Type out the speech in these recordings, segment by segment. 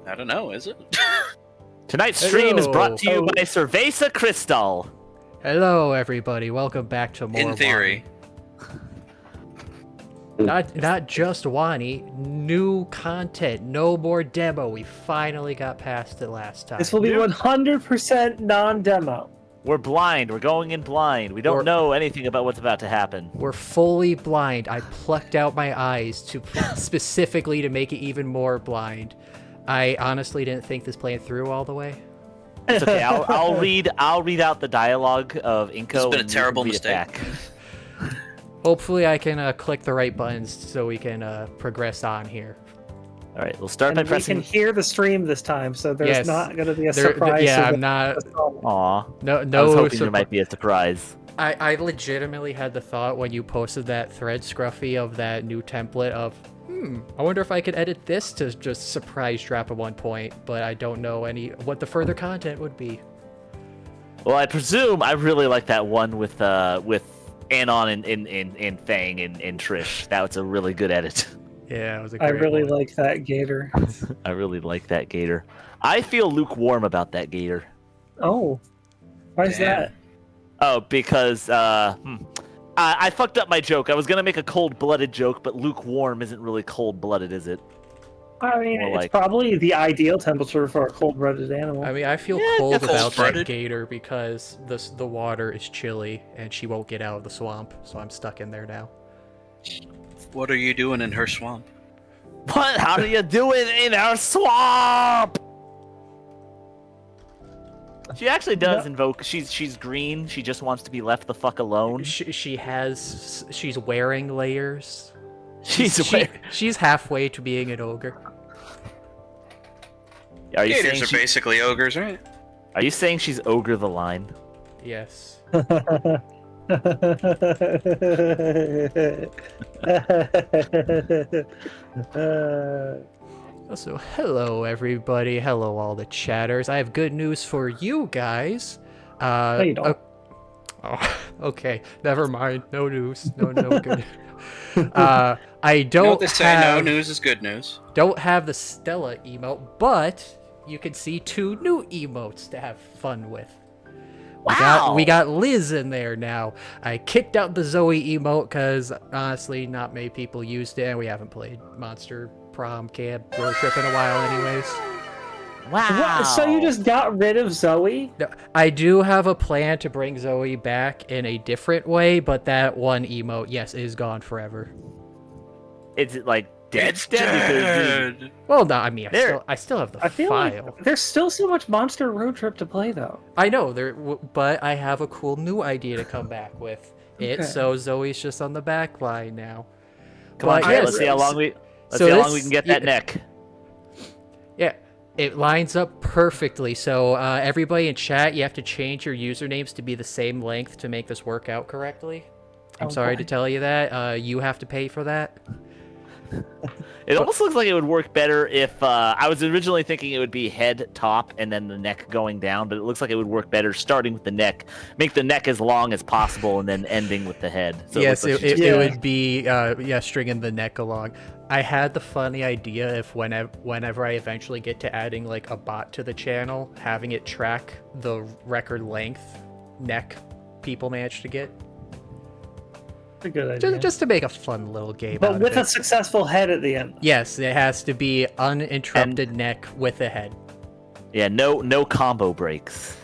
I don't know, is it? Tonight's stream is brought to you by Cerveza Cristal. Hello, everybody. Welcome back to more In theory. Wani. Not just Wani. New content. No more demo. We finally got past it last time. This will be 100% non-demo. We're blind. We're going in blind. We don't know anything about what's about to happen. We're fully blind. I plucked out my eyes to specifically to make it even more blind. I honestly didn't think this played through all the way. It's okay. I'll read out the dialogue of Inko. It's been a terrible mistake. Hopefully, I can click the right buttons so we can progress on here. All right, we'll start by pressing. We can hear the stream this time, so there's not going to be a surprise. Yeah, I'm not. Aw. No. I was hoping there might be a surprise. I legitimately had the thought when you posted that thread, Scruffy, of that new template of, I wonder if I could edit this to just surprise drop at one point, but I don't know what the further content would be. Well, I presume I really like that one with Anon and Fang and Trish. That was a really good edit. Yeah, it was a great I really one. like that Gator. I really like that Gator. I feel lukewarm about that Gator. Oh, why is that? Oh, because I fucked up my joke. I was gonna make a cold-blooded joke, but lukewarm isn't really cold-blooded, is it? I mean, More it's probably the ideal temperature for a cold-blooded animal. I mean, I feel cold about that Gator because the water is chilly and she won't get out of the swamp, so I'm stuck in there now. What are you doing in her swamp? What? How do you do it in our swamp? She actually does invoke. She's green. She just wants to be left the fuck alone. She's wearing layers. She's halfway to being an ogre. Are you Gators are basically ogres, right? Are you saying she's ogre the line? Yes. So, hello everybody. Hello all the chatters. I have good news for you guys. No, you don't. Oh, okay, never mind. No news. No good. I don't You know what they say, no have, news is good news. Don't have the Stella emote, but you can see 2 new emotes to have fun with. We got Liz in there now. I kicked out the Zoe emote because honestly, not many people used it, and we haven't played Monster Prom Camp Road Trip in a while, anyways. Wow. What? So you just got rid of Zoe? No, I do have a plan to bring Zoe back in a different way, but that one emote, yes, is gone forever. It's like dead. It's dead. Well, no, I mean, I still have the I feel file. like there's still so much Monster Road Trip to play, though. I know, but I have a cool new idea to come back with it, Okay. so Zoe's just on the back line now. Come on, But Jay, yes, let's see how long we can get that neck. Yeah, it lines up perfectly. So everybody in chat, you have to change your usernames to be the same length to make this work out correctly. I'm sorry to tell you that. You have to pay for that. It almost looks like it would work better if I was originally thinking it would be head top and then the neck going down, but it looks like it would work better starting with the neck, make the neck as long as possible, and then ending with the head. So yes, it would be stringing the neck along. I had the funny idea if whenever I eventually get to adding like a bot to the channel, having it track the record length neck people manage to get. A good idea. Just to make a fun little game But out with of a it. successful head at the end. Yes, it has to be uninterrupted neck with a head. Yeah, no combo breaks.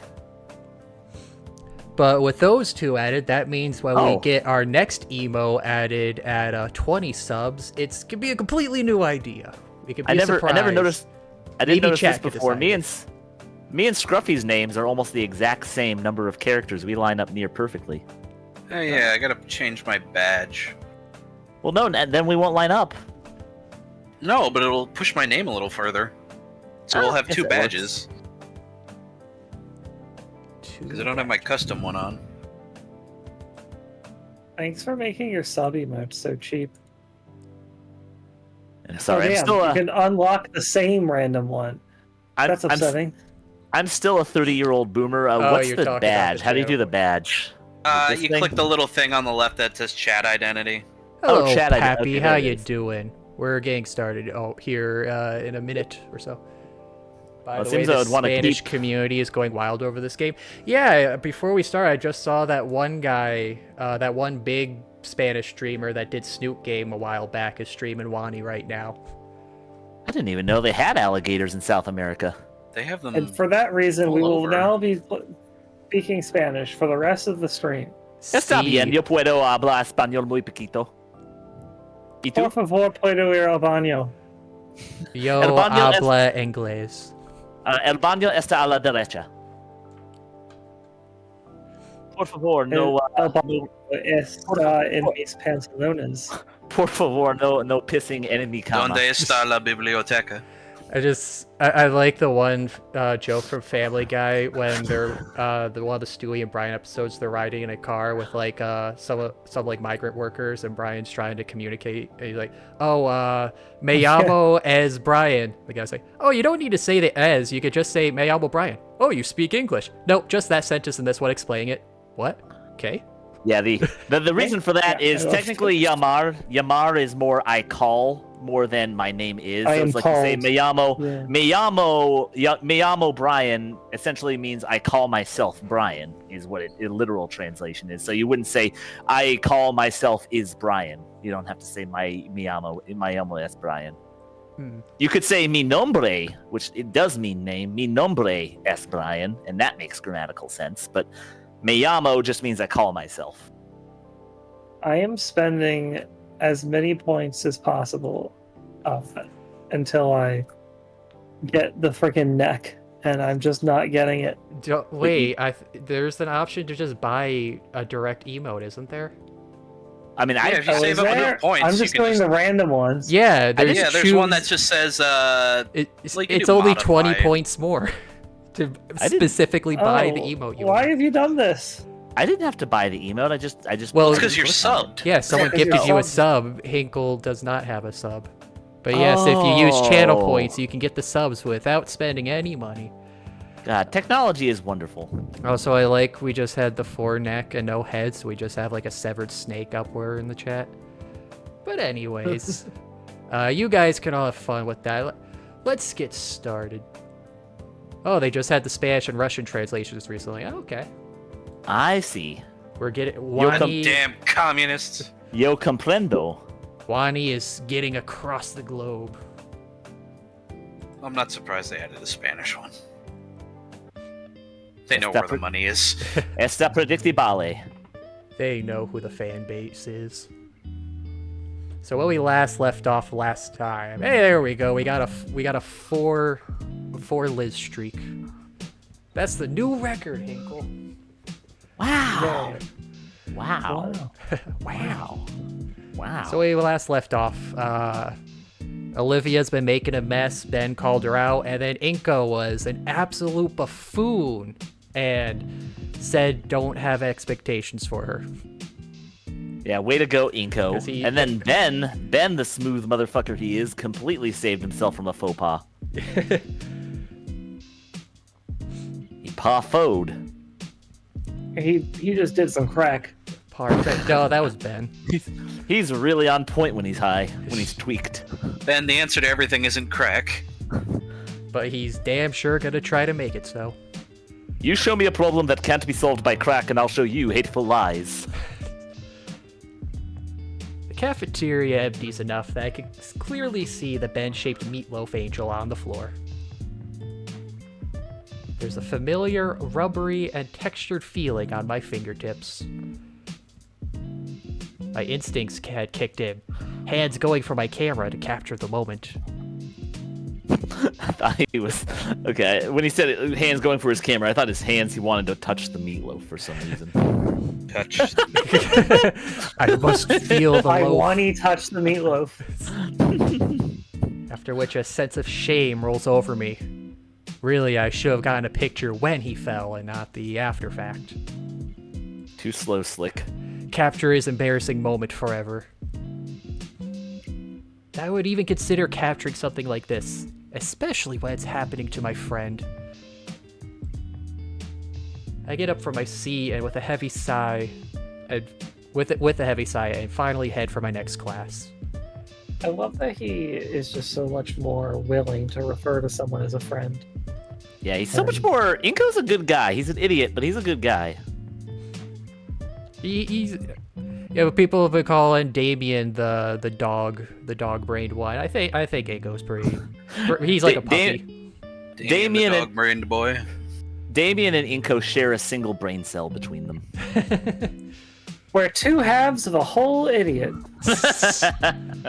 But with those 2 added, that means when we get our next emo added at 20 subs, it's gonna be a completely new idea. It could be a surprise. I never noticed. I didn't notice this before. Me and decide. Scruffy's names are almost the exact same number of characters. We line up near perfectly. Oh yeah, I gotta change my badge. Well, no, then we won't line up. No, but it'll push my name a little further. So we'll have Yes, 2 it badges. Because I don't have my custom one on. Thanks for making your sub emote so cheap. I'm sorry, damn, I'm still you can unlock the same random one. That's upsetting. I'm still a 30-year-old boomer. What's the badge? How do you do the badge? You click the little thing on the left that says chat identity. Hello, chat Pappy. okay, How it you is. doing? We're getting started here in a minute or so. By Well, it the way, seems I the would wanna Spanish keep- community is going wild over this game. Yeah, before we start, I just saw that one guy, that one big Spanish streamer that did Snoop Game a while back is streaming Wani right now. I didn't even know they had alligators in South America. They have them. And for that reason, all we will over. now be speaking Spanish for the rest of the stream. Está bien, Sí. yo puedo hablar español muy poquito. ¿Y tú? Por favor, puedo ir al baño. Yo El baño es- habla inglés. El baño está a la derecha. Por favor, no, El baño está en mis pantalones. por favor, no pissing en mi cama. ¿Dónde está la biblioteca? I like the one joke from Family Guy when they're the one of the Stewie and Brian episodes. They're riding in a car with like some like migrant workers, and Brian's trying to communicate. And he's like, "Oh, me llamo as Brian." The guy's like, "Oh, you don't need to say the as. You could just say me llamo Brian." "Oh, you speak English?" "No, just that sentence and this one explaining it." "What? Okay." Yeah, the reason for that Yeah, is I love technically Yamar. Yamar is more I call more than my name is. I So am it's like to say called. me llamo Brian essentially means I call myself Brian is what a literal translation is. So you wouldn't say I call myself is Brian. You don't have to say me llamo es Brian. You could say mi nombre, which it does mean name. Mi nombre es Brian, and that makes grammatical sense. But me llamo just means I call myself. I am spending as many points as possible until I get the freaking neck, and I'm just not getting it. Wait, there's an option to just buy a direct emote, isn't there? I mean, Yeah, if you Oh, save is up there? enough points, I'm you just can doing just... the random ones. Yeah, there's Yeah, there's one that just says, It's, Like, you it's do only 20 modify. points more to I didn't- specifically buy the Oh, emote you why want. have you done this? I didn't have to buy the emote. I just. Well, it's because you're subbed. Yeah, someone 'cause you're gifted you a subbed. sub. Hinkle does not have a sub. But yes, if you use channel Oh. points, you can get the subs without spending any money. God, technology is wonderful. Also, I like we just had the 4 neck and no heads. We just have like a severed snake upward in the chat. But anyways, you guys can all have fun with that. Let's get started. Oh, they just had the Spanish and Russian translations recently. Oh, okay. I see. We're getting come- Wani. Damn communists. Yo comprendo. Wani is getting across the globe. I'm not surprised they added a Spanish one. They know Está where the money is. Está predictable. They know who the fan base is. So when we last left off last time, hey, there we go. We got a four Liz streak. That's the new record, Hinkle. Wow. Yeah. Wow. Wow. Wow. So when we last left off, Olivia's been making a mess. Ben called her out, and then Inko was an absolute buffoon and said, "Don't have expectations for her." Yeah, way to go, Inko. 'Cause he- And then Ben, the smooth motherfucker he is, completely saved himself from a faux pas. He pa-foed. He just did some crack. Perfect. No, that was Ben. He's really on point when he's high, when he's tweaked. Then the answer to everything isn't crack. But he's damn sure gonna try to make it so. You show me a problem that can't be solved by crack, and I'll show you hateful lies. The cafeteria empties enough that I can clearly see the Ben-shaped meatloaf angel on the floor. There's a familiar, rubbery, and textured feeling on my fingertips. My instincts had kicked in, hands going for my camera to capture the moment. I thought he was... Okay, when he said it, hands going for his camera, I thought his hands, he wanted to touch the meatloaf for some reason. Touch. I must feel the I loaf. want to touch the meatloaf. After which a sense of shame rolls over me. Really, I should have gotten a picture when he fell and not the after fact. Too slow, Slick. Capture his embarrassing moment forever. I would even consider capturing something like this, especially when it's happening to my friend. I get up from my seat and with a heavy sigh, and finally head for my next class. I love that he is just so much more willing to refer to someone as a friend. Yeah, he's so much more. Inko's a good guy. He's an idiot, but he's a good guy. He's yeah, but people have been calling Damien the dog-brained one. I think Inko's pretty. He's like a puppy. Damien the and dog-brained boy. Damien and Inko share a single brain cell between them. We're two halves of a whole idiot.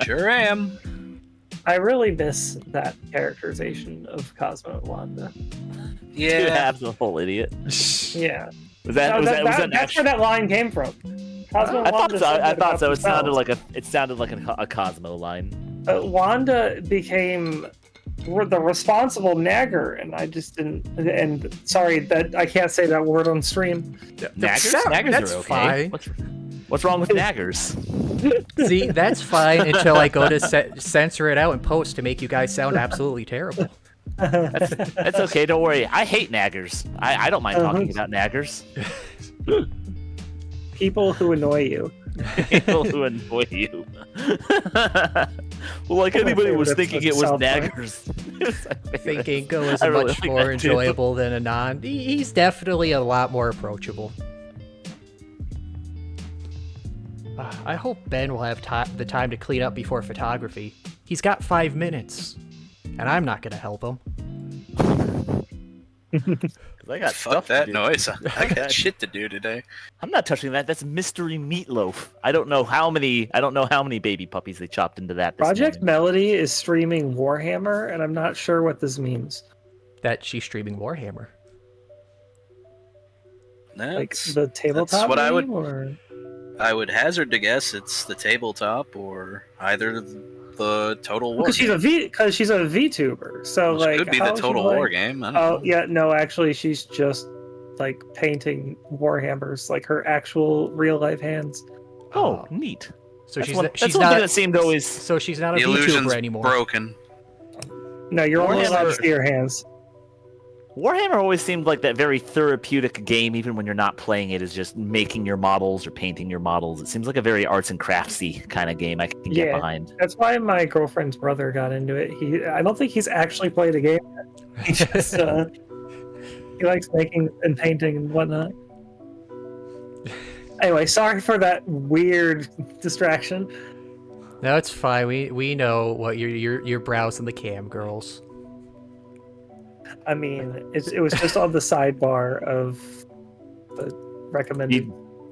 Sure am. I really miss that characterization of Cosmo and Wanda. Two Yeah. halves of a whole idiot. Yeah. Was that? No, was that? Was that that's where that line came from. Cosmo and I thought Wanda so. said I that thought about so. It sounded themselves. like a Cosmo line. Wanda became the responsible nagger, and I just didn't. And sorry that I can't say that word on stream. Naggers? That- Naggers that's are okay. fine. What's wrong with naggers? See, that's fine until I go to censor it out and post to make you guys sound absolutely terrible. That's okay. Don't worry. I hate naggers. I don't mind talking about naggers. People who annoy you. People who annoy you. Well, like anybody was thinking it was South Park. naggers. I think Inko is I really much like more that too. enjoyable than Anon. He's definitely a lot more approachable. I hope Ben will have the time to clean up before photography. He's got 5 minutes, and I'm not going to help him. I got Fuck stuff to that do. noise. I got shit to do today. I'm not touching that. That's mystery meatloaf. I don't know how many baby puppies they chopped into that. This Project morning. Melody is streaming Warhammer, and I'm not sure what this means. That she's streaming Warhammer. Like That's, the tabletop what I game, would- or I would hazard to guess it's the tabletop or either the Total War. because she's game. a VTuber, so Which like could be how the is she, Total like- War game. I don't Oh know. yeah, no, actually, she's just like painting Warhammers, like her actual real life hands. Oh, neat. So That's she's one, not, that's she's one thing not that seemed always. so she's not a The illusion's VTuber anymore. broken. No, you're only allowed to Warhammer- see her hands. Warhammer always seemed like that very therapeutic game, even when you're not playing it, is just making your models or painting your models. It seems like a very arts and craftsy kind of game I can get Yeah. behind. That's why my girlfriend's brother got into it. I don't think he's actually played a game. He just he likes making and painting and whatnot. Anyway, sorry for that weird distraction. No, it's fine. We know what you're browsing the cam girls. I mean, it was just on the sidebar of the recommended.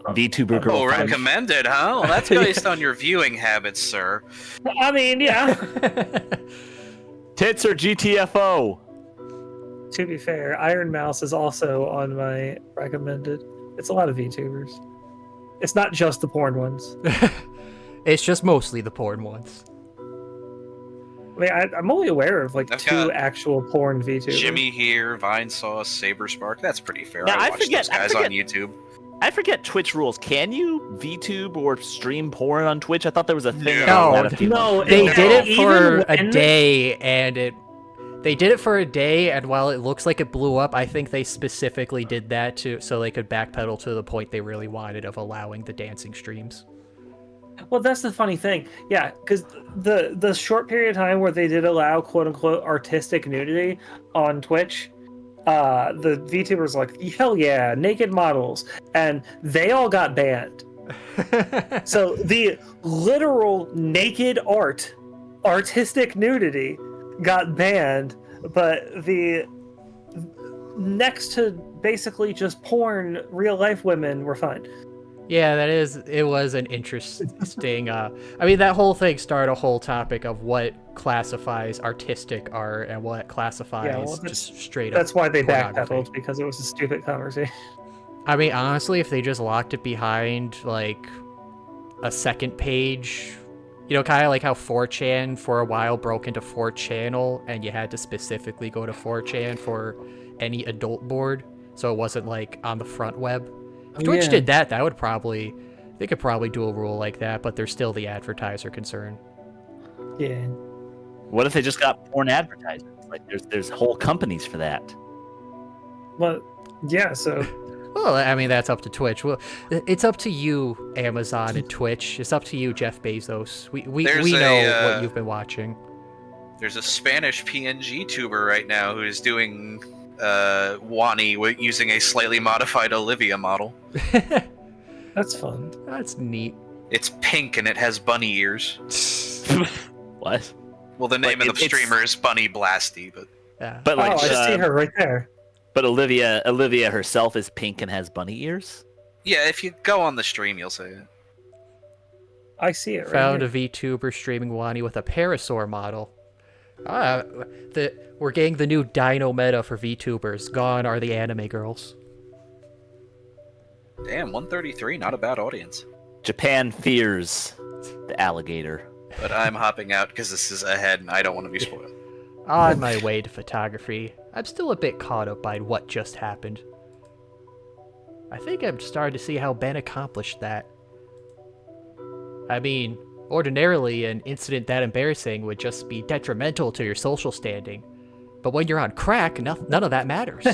VTuber Oh, girlfriend. recommended, huh? Well, that's based on your viewing habits, sir. I mean, yeah. Tits or GTFO? To be fair, Iron Mouse is also on my recommended. It's a lot of VTubers. It's not just the porn ones. It's just mostly the porn ones. I mean, I'm only aware of like I've 2 got actual porn VTubers. Jimmy here, Vine Sauce, Saber Spark. That's pretty fair. Now, I I watch forget- those I guys forget- on YouTube. I forget Twitch rules. Can you VTube or stream porn on Twitch? I thought there was a thing. No. about that a few No, months They ago. did it for Even a when- day, and they did it for a day, and while it looks like it blew up, I think they specifically did that so they could backpedal to the point they really wanted of allowing the dancing streams. Well, that's the funny thing. Yeah, because the short period of time where they did allow quote unquote artistic nudity on Twitch, the VTubers were like, hell yeah, naked models, and they all got banned. So the literal naked artistic nudity got banned, but the next to basically just porn real life women were fine. Yeah, it was an interesting, I mean, that whole thing started a whole topic of what classifies artistic art and what classifies just straight up That's why they pornography. backpedaled, because it was a stupid conversation. I mean, honestly, if they just locked it behind, like, a second page, you know, kind of like how 4chan for a while broke into 4channel, and you had to specifically go to 4chan for any adult board, so it wasn't, like, on the front web. If Twitch did that, they could probably do a rule like that, but there's still the advertiser concern. Yeah. What if they just got porn advertisements? Like there's whole companies for that. Well, yeah, so Well, I mean, that's up to Twitch. Well, it's up to you, Amazon and Twitch. It's up to you, Jeff Bezos. We know what you've been watching. There's a Spanish PNG tuber right now who is doing Wani using a slightly modified Olivia model. That's fun. That's neat. It's pink and it has bunny ears. What? Well, the name of the streamer is Bunny Blasty, but Yeah. But like, I see her right there. But Olivia herself is pink and has bunny ears. yeah, if you go on the stream, you'll see it. I see it right Found here. a VTuber streaming Wani with a Parasaur model. We're getting the new Dino meta for VTubers. Gone are the anime girls. Damn, 133, not a bad audience. Japan fears the alligator. But I'm hopping out because this is ahead and I don't want to be spoiled. On my way to photography, I'm still a bit caught up by what just happened. I think I'm starting to see how Ben accomplished that. I mean, ordinarily, an incident that embarrassing would just be detrimental to your social standing. But when you're on crack, none of that matters.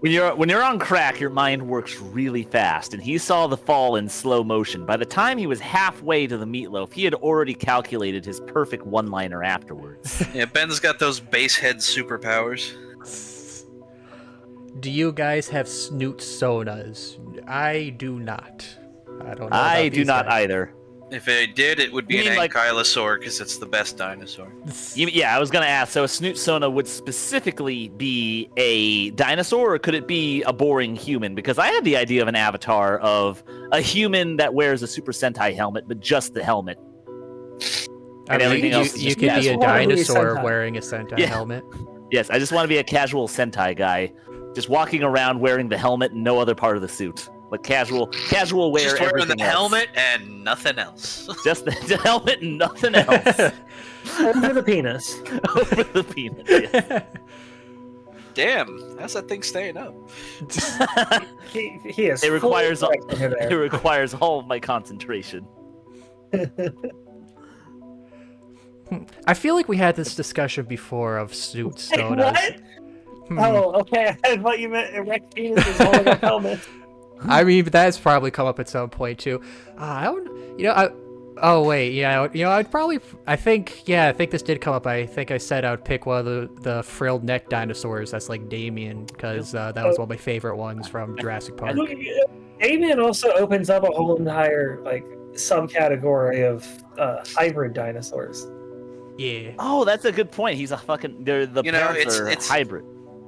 When you're on crack, your mind works really fast, and he saw the fall in slow motion. By the time he was halfway to the meatloaf, he had already calculated his perfect one-liner afterwards. Yeah, Ben's got those base head superpowers. Do you guys have snoot sonas? I do not. I don't know. I about do these not guys. either. If it did, it would be You an mean like- ankylosaur because it's the best dinosaur. Yeah, I was gonna ask. So a snoot sona would specifically be a dinosaur, or could it be a boring human? Because I had the idea of an avatar of a human that wears a Super Sentai helmet, but just the helmet. I And mean, everything else is you just could be a casual. Probably dinosaur Sentai. wearing a Sentai Yeah. helmet. Yes, I just want to be a casual Sentai guy, just walking around wearing the helmet and no other part of the suit. Like casual wear. Just wearing the everything else. helmet and nothing else. Just the helmet and nothing else. Over the penis. Over the penis. Yes. Damn, how's that thing staying up? He is. It requires fully it erect in there. requires all of my concentration. I feel like we had this discussion before of snoot Wait, sonas. what? Hmm. Oh, okay. I thought you meant erect penis is holding a helmet. I mean, that's probably come up at some point too. I don't, oh wait, yeah, I think this did come up. I think I said I would pick one of the frilled neck dinosaurs. That's like Damien, because that was one of my favorite ones from Jurassic Park. Damien also opens up a whole entire like subcategory of hybrid dinosaurs. Yeah. Oh, that's a good point. He's a fucking. The You know, parents are it's- hybrid.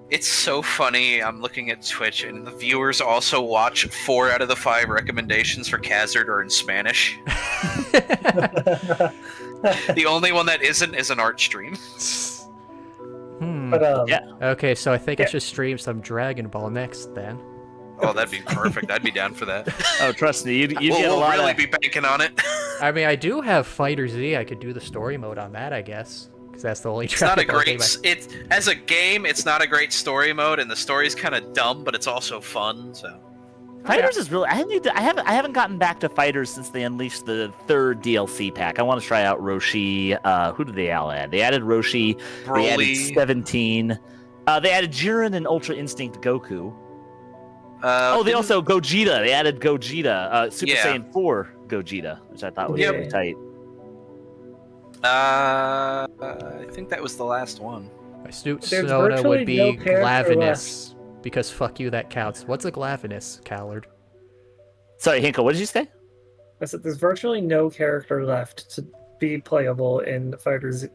It's so funny. I'm looking at Twitch, and the viewers also watch 4 out of the 5 recommendations for Khazard are in Spanish. The only one that isn't is an art stream. But Yeah. Okay, so I think I Yeah. should stream some Dragon Ball next then. Oh, that'd be perfect. I'd be down for that. Oh, trust me, you get a We'll lot really of. be banking on it. I mean, I do have Fighter Z. I could do the story mode on that, I guess, because that's the only It's not a Dragon Ball great. game It's as a game, it's not a great story mode, and the story's kind of dumb, but it's also fun. So Fighters is really. I haven't gotten back to Fighters since they unleashed the 3rd DLC pack. I want to try out Roshi. Who did they add? They added Roshi. They added Broly. 17. They added Jiren and Ultra Instinct Goku. They didn't- also Gogeta. They added Gogeta, Super Yeah. Saiyan 4 Gogeta, which I thought was Yep. really tight. I think that was the last one. My Snoot There's Sona virtually would be no character Glavenus, because fuck you, that counts. What's a Glavenus, Callard? Sorry, Hinkle, what did you say? I said there's virtually no character left to be playable in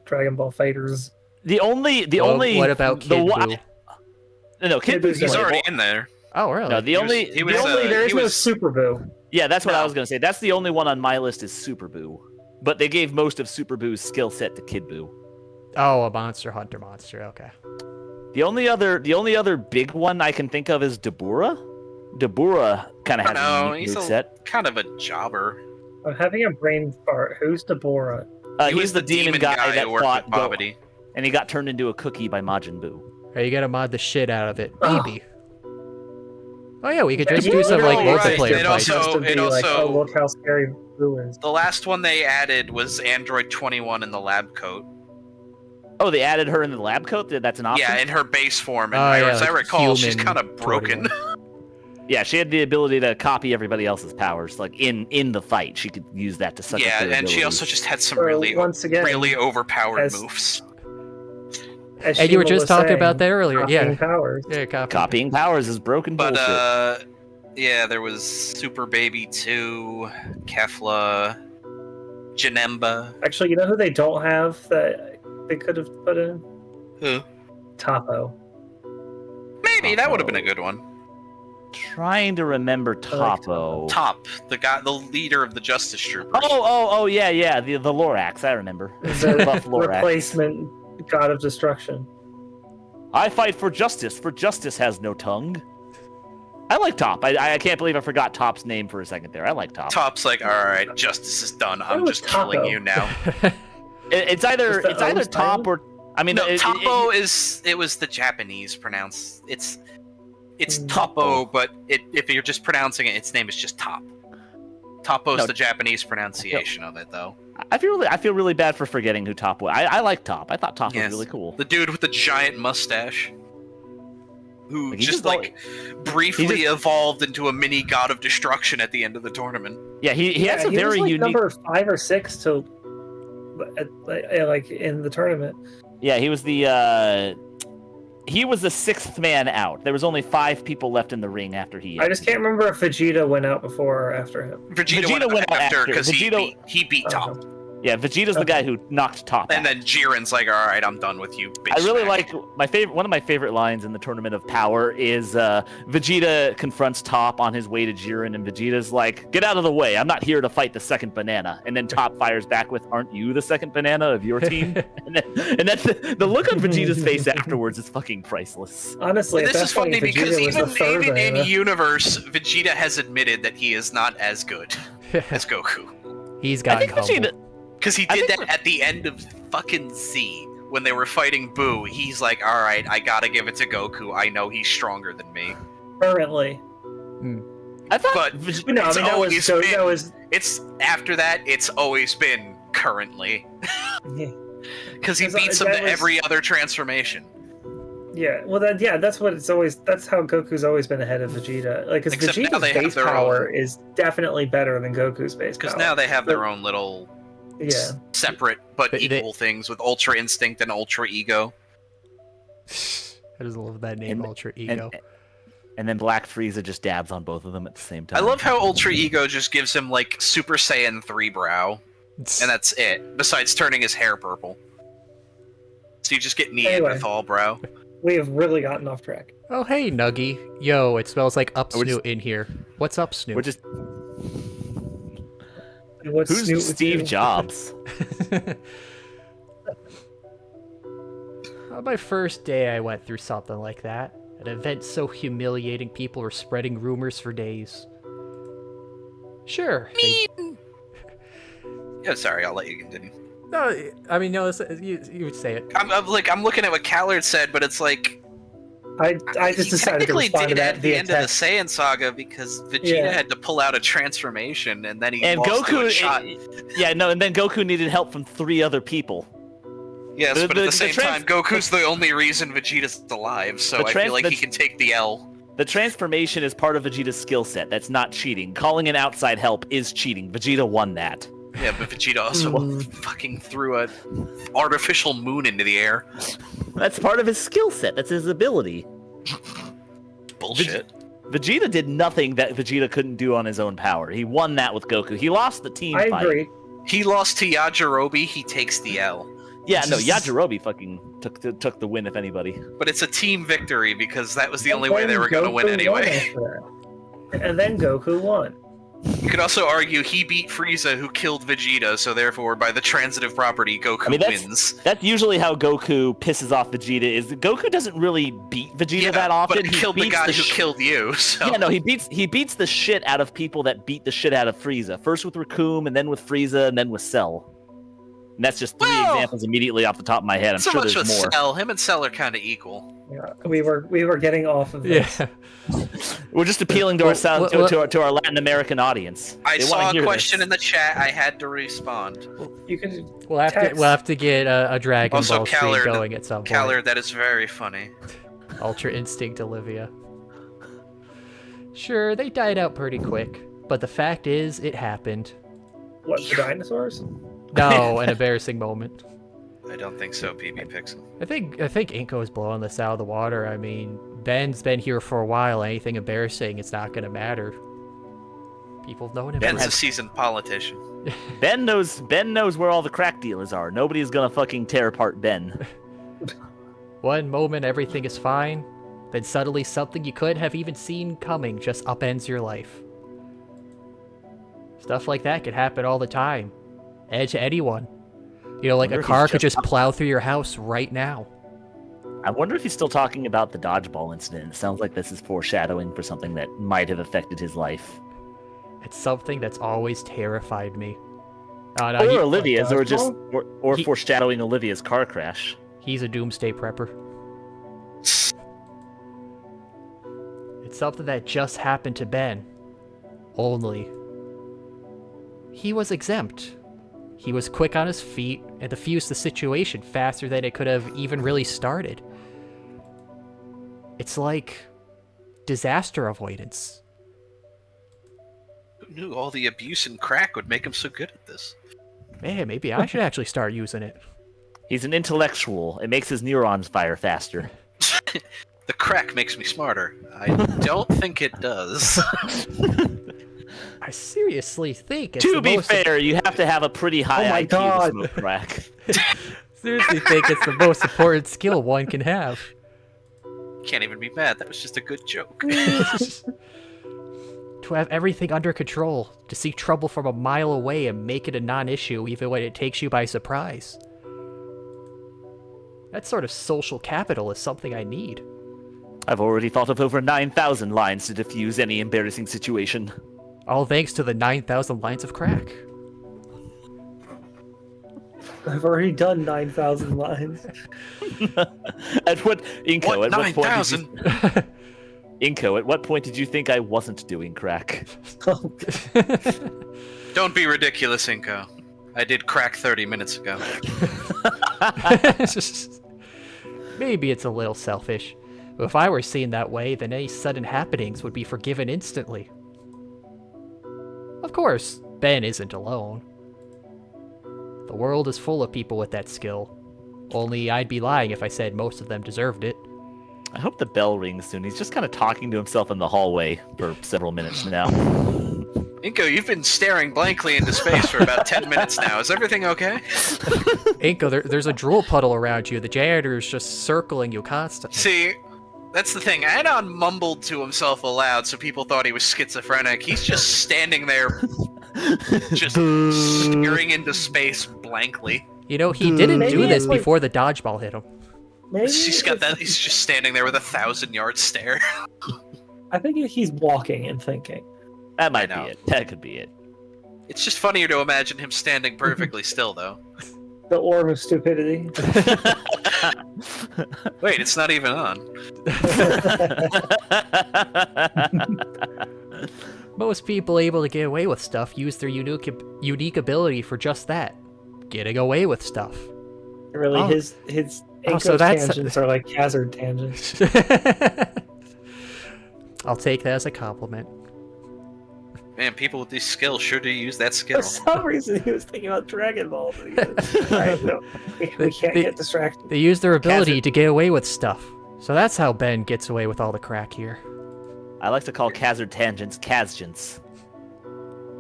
Dragon Ball Fighters. The only What about the Kid one- Buu? No, Kid Kid Buu's Buu's He's playable. already in there. Oh, really? No, the He was- only he was, the only he There's no was- Super Buu. yeah, that's what I No. was gonna say. That's the only one on my list is Super Buu, but they gave most of Super Buu's skill set to Kid Buu. Oh, a Monster Hunter monster. Okay. The only other big one I can think of is Dabura. Dabura kind of I has don't know, a neat he's moveset. kind of a jobber. I'm having a brain fart. Who's Deborah? He He's was the demon guy that who worked fought with Babidi. and he got turned into a cookie by Majin Buu. Or you gotta mod the shit out of it. Oh. Maybe. Oh yeah, we could Yeah, just you do some like know, right. multiplayer It fights. also- Just to be like, also- oh, look how scary Buu is. The last one they added was Android 21 in the lab coat. Oh, they added her in the lab coat. That's an option. Yeah, in her base form. And Oh, yeah, as I like recall, she's human kind of broken. 21. Yeah, she had the ability to copy everybody else's powers. Like in the fight, she could use that to suck up their and she abilities. also just had some So, really once again, really overpowered as- moves. As And you were Shima just was talking saying, about that earlier. copying Yeah. powers. Yeah, Copying powers is broken But bullshit. yeah, there was Super Baby 2, Kefla, Janemba. Actually, you know who they don't have that they could have put in? Who? Topo. Maybe that would have been a good one. Trying to remember like Topo. Top, the leader of the Justice Troopers. Oh, yeah. The Lorax, I remember. The Buff Lorax. replacement god of destruction. I fight for justice has no tongue. I like Top. I can't believe I forgot Top's name for a second there. I like Top. Top's like, all right, justice is done. I'm was just killing Topo? you now. It's either Was the O Top silent? or I mean, No, Topo it was the Japanese pronounce. It's Topo, but if you're just pronouncing it, its name is just Top. Topo's No. the Japanese pronunciation of it, though. I feel really bad for forgetting who Top was. I like Top. I thought Top Yes. was really cool. The dude with the giant mustache, who Like, he just just like briefly evolved into a mini god of destruction at the end of the tournament. Yeah, he has a he very was like unique. number 5 or 6 till like in the tournament. Yeah, he was the sixth man out. There was only 5 people left in the ring after he. I just can't remember if Vegeta went out before or after him. Vegeta went out after after. because Vegeta- he beat Top. Yeah, Vegeta's the guy who knocked Top And out. then Jiren's like, all right, I'm done with you, bitch. I really smack." like one of my favorite lines in the Tournament of Power is Vegeta confronts Top on his way to Jiren, and Vegeta's like, "Get out of the way! I'm not here to fight the second banana." And then Top fires back with, "Aren't you the second banana of your team?" and that's the look on Vegeta's face afterwards is fucking priceless. Honestly, at This that is funny point, because Vegeta was the third even in banana. universe, Vegeta has admitted that he is not as good as Goku. He's I gotten think humble. Vegeta. Because he I did think that at the end of fucking Z when they were fighting Boo. He's like, all right, I gotta give it to Goku. I know he's stronger than me. Currently. I thought But Vegeta, No, I It's mean, that was, always so, been- that was It's after that. It's always been currently yeah. because he Because, beats him that to was- every other transformation. Yeah, well, that's what it's always. That's how Goku's always been ahead of Vegeta. Like, because Except now Vegeta's they have base their power is definitely better than Goku's base power. Because now they have their own little yeah, separate but But equal things with Ultra Instinct and Ultra Ego. I just love that name, And- Ultra Ego. and then Black Frieza just dabs on both of them at the same time. I love how Ultra Ego just gives him like Super Saiyan 3 brow, and that's it. Besides turning his hair purple, so you just get Neanderthal brow. we have really gotten off track. Oh, hey, Nuggy. Yo, it smells like up We're Snoot in here. What's up, Snoot? We're just What's who's Snoot with Steve you? Jobs? On my first day, I went through something like that. An event so humiliating, people were spreading rumors for days. Sure. Yeah, sorry, I'll let you continue. No, I mean, no, you would say it. I'm looking at what Khazard said, but it's like I just he decided to technically respond to did that at the via end of the text. Saiyan saga because Vegeta Yeah. had to pull out a transformation, and then he And lost to a Goku, shot. and then Goku needed help from 3 other people. Yes, the- but at the the same trans- time, Goku's the only reason Vegeta's alive, so The I trans- feel like the- he can take the L. The transformation is part of Vegeta's skill set. That's not cheating. Calling in outside help is cheating. Vegeta won that. Yeah, but Vegeta also fucking threw a artificial moon into the air. That's part of his skill set. That's his ability. Bullshit. Vegeta did nothing that Vegeta couldn't do on his own power. He won that with Goku. He lost the team I fight. agree. He lost to Yajirobe, he takes the L. Yeah, no, Yajirobe fucking took the win, if anybody. But it's a team victory because that was the And only way they then were going to win Goku won anyway. after that. And then Goku won. You could also argue he beat Frieza, who killed Vegeta, so therefore, by the transitive property, Goku I mean, wins. that's usually how Goku pisses off Vegeta. Is Goku doesn't really beat Vegeta that often. but he killed the beats guy who sh- killed you, so... Yeah, no, he beats the shit out of people that beat the shit out of Frieza. First with Raccoon, and then with Frieza, and then with Cell. And that's just 3 Well, examples immediately off the top of my head. I'm so sure much there's with more. Cell. Him and Cell are kind of equal. Yeah, we were getting off of this. Yeah. We're just appealing to Well, our sound well, to our Latin American audience. I They saw wanna a hear question this. in the chat. I had to respond. You could We'll text. have to get a Dragon Also, Ball stream Khazard- going at some point. Khazard, that is very funny. Ultra Instinct Olivia. Sure, they died out pretty quick, but the fact is, it happened. What, the dinosaurs? No, an embarrassing moment. I don't think so, PB Pixel. I think Inko is blowing this out of the water. I mean, Ben's been here for a while. Anything embarrassing, it's not gonna matter. People have known him. Ben's a seasoned politician. Ben knows where all the crack dealers are. Nobody's gonna fucking tear apart Ben. One moment everything is fine, then suddenly something you couldn't have even seen coming just upends your life. Stuff like that could happen all the time. And to anyone. You know, like a car could just plow through your house right now. I wonder if he's still talking about the dodgeball incident. It sounds like this is foreshadowing for something that might have affected his life. It's something that's always terrified me. Or Olivia's, or foreshadowing Olivia's car crash. He's a doomsday prepper. It's something that just happened to Ben. Only. He was exempt. He was quick on his feet and diffused the situation faster than it could have even really started. It's like disaster avoidance. Who knew all the abuse and crack would make him so good at this? Man, maybe I should actually start using it. He's an intellectual. It makes his neurons fire faster. The crack makes me smarter. I don't think it does. I seriously think it's To be fair, you have to have a pretty high IQ to smoke crack. Seriously think it's the most important skill one can have. Can't even be mad. That was just a good joke. To have everything under control, to see trouble from a mile away and make it a non-issue even when it takes you by surprise. That sort of social capital is something I need. I've already thought of over 9,000 lines to diffuse any embarrassing situation. All thanks to the 9,000 lines of crack. I've already done 9,000 lines. At what Inko? What, at what point? 9,000? Inko, at what point did you think I wasn't doing crack? Don't be ridiculous, Inko. I did crack 30 minutes ago. Maybe it's a little selfish, but if I were seen that way, then any sudden happenings would be forgiven instantly. Of course, Ben isn't alone. The world is full of people with that skill. Only I'd be lying if I said most of them deserved it. I hope the bell rings soon. He's just kind of talking to himself in the hallway for several minutes now. Inko, you've been staring blankly into space for about 10 minutes now. Is everything okay? Inko, there's a drool puddle around you. The janitor is just circling you constantly. See, that's the thing. Anon mumbled to himself aloud so people thought he was schizophrenic. He's just standing there, just staring into space blankly. You know, he didn't do this before the dodgeball hit him. Maybe He's just standing there with a 1,000-yard stare. I think he's walking and thinking. That might be it. That could be it. It's just funnier to imagine him standing perfectly still, though. The orb of stupidity. Wait, it's not even on. Most people able to get away with stuff use their unique ability for just that. Getting away with stuff. Really, his Inko tangents are like Khazard tangents. I'll take that as a compliment. Man, people with these skills sure do use that skill. For some reason, he was thinking about Dragon Ball. Right, no, we can't get distracted. They use their ability to get away with stuff. So that's how Ben gets away with all the crack here. I like to call Khazard tangents Khazgents.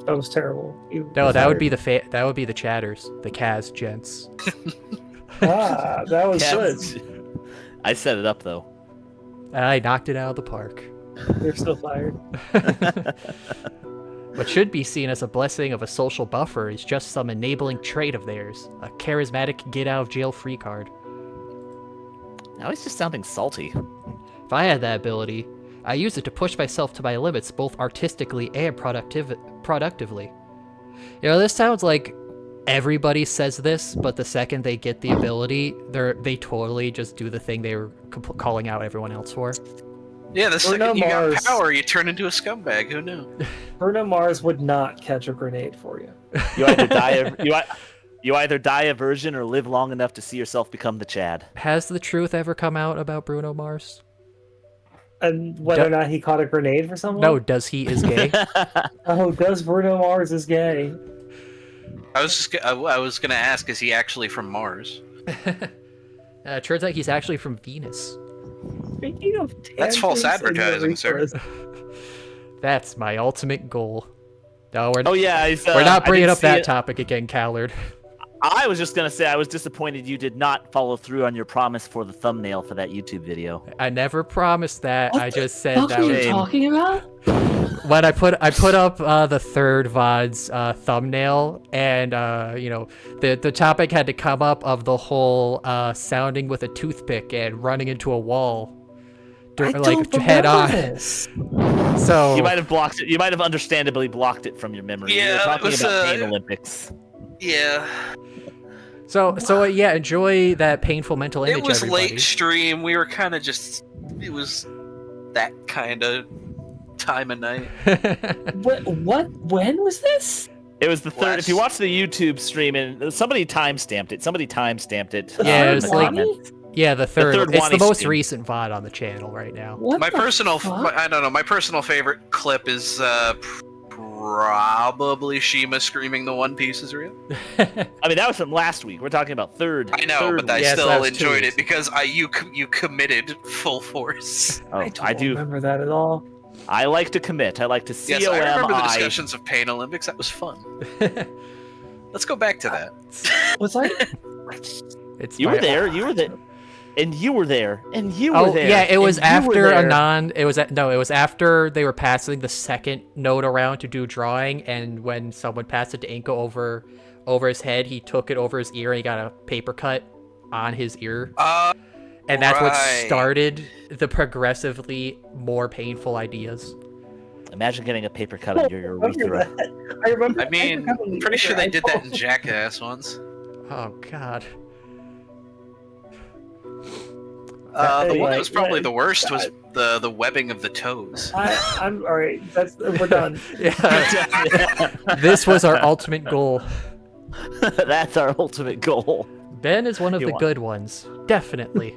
That was terrible. No, that would be the chatters, the Kaz gents. That was good. I set it up though. I knocked it out of the park. You're still fired. What should be seen as a blessing of a social buffer is just some enabling trait of theirs, a charismatic get-out-of-jail-free card. Now he's just sounding salty. If I had that ability, I use it to push myself to my limits both artistically and productively. You know, this sounds like everybody says this, but the second they get the ability, they totally just do the thing they were calling out everyone else for. Yeah, the second you got power, you turn into a scumbag. Who knew? Bruno Mars would not catch a grenade for you. You either die you either die a virgin or live long enough to see yourself become the Chad. Has the truth ever come out about Bruno Mars? And whether or not he caught a grenade for someone? No, does he is gay? Oh, does Bruno Mars is gay? I was gonna ask, is he actually from Mars? Turns out he's actually from Venus. Speaking of That's false tangents and advertising, sir. ridiculous- That's my ultimate goal. No, we're, Oh yeah, we're not I bringing didn't up see that it. topic again, Callard. I was just gonna say I was disappointed you did not follow through on your promise for the thumbnail for that YouTube video. I never promised that. What I the just said What that are was you talking about? when I put up the third VOD's thumbnail, and the topic had to come up of the whole sounding with a toothpick and running into a wall, I like don't head remember on. this. So You might have blocked it. You might have understandably blocked it from your memory. You Yeah, were it talking was, about Pain Olympics. Yeah. yeah, enjoy that painful mental image. It was everybody. late stream. We were kind of just. It was that kind of time of night. What? When was this? It was the third. Last- If you watch the YouTube stream, and somebody timestamped it. Yeah, it in was the like- comments. Yeah, the third. third It's Wani the most stream. recent VOD on the channel right now. What My the personal, fuck? I don't know. My personal favorite clip is probably Shima screaming the One Piece is real. I mean, that was from last week. We're talking about third. I know, third but I week. Yes, still that was 2 enjoyed weeks. it because you committed full force. Oh, I don't I do. remember that at all. I like to commit. I like to Yes, I remember the COMI. discussions of Pain Olympics. That was fun. Let's go back to that. Was I? It's You my- were there. You were there. And you were there. And you were there. yeah, it was and you were after there. Anon. It was after they were passing the second note around to do drawing, and when someone passed it to Inko over his head, he took it over his ear and he got a paper cut on his ear, and that's what right. started the progressively more painful ideas. Imagine getting a paper cut on your remember urethra. that. I remember. I mean, I'm pretty sure they did that in Jackass once. Oh God. The one Anyway, that was probably yeah, the worst was the webbing of the toes. I'm all right. We're done. Yeah. This was our ultimate goal. That's our ultimate goal. Ben is one of You the want- good ones, definitely.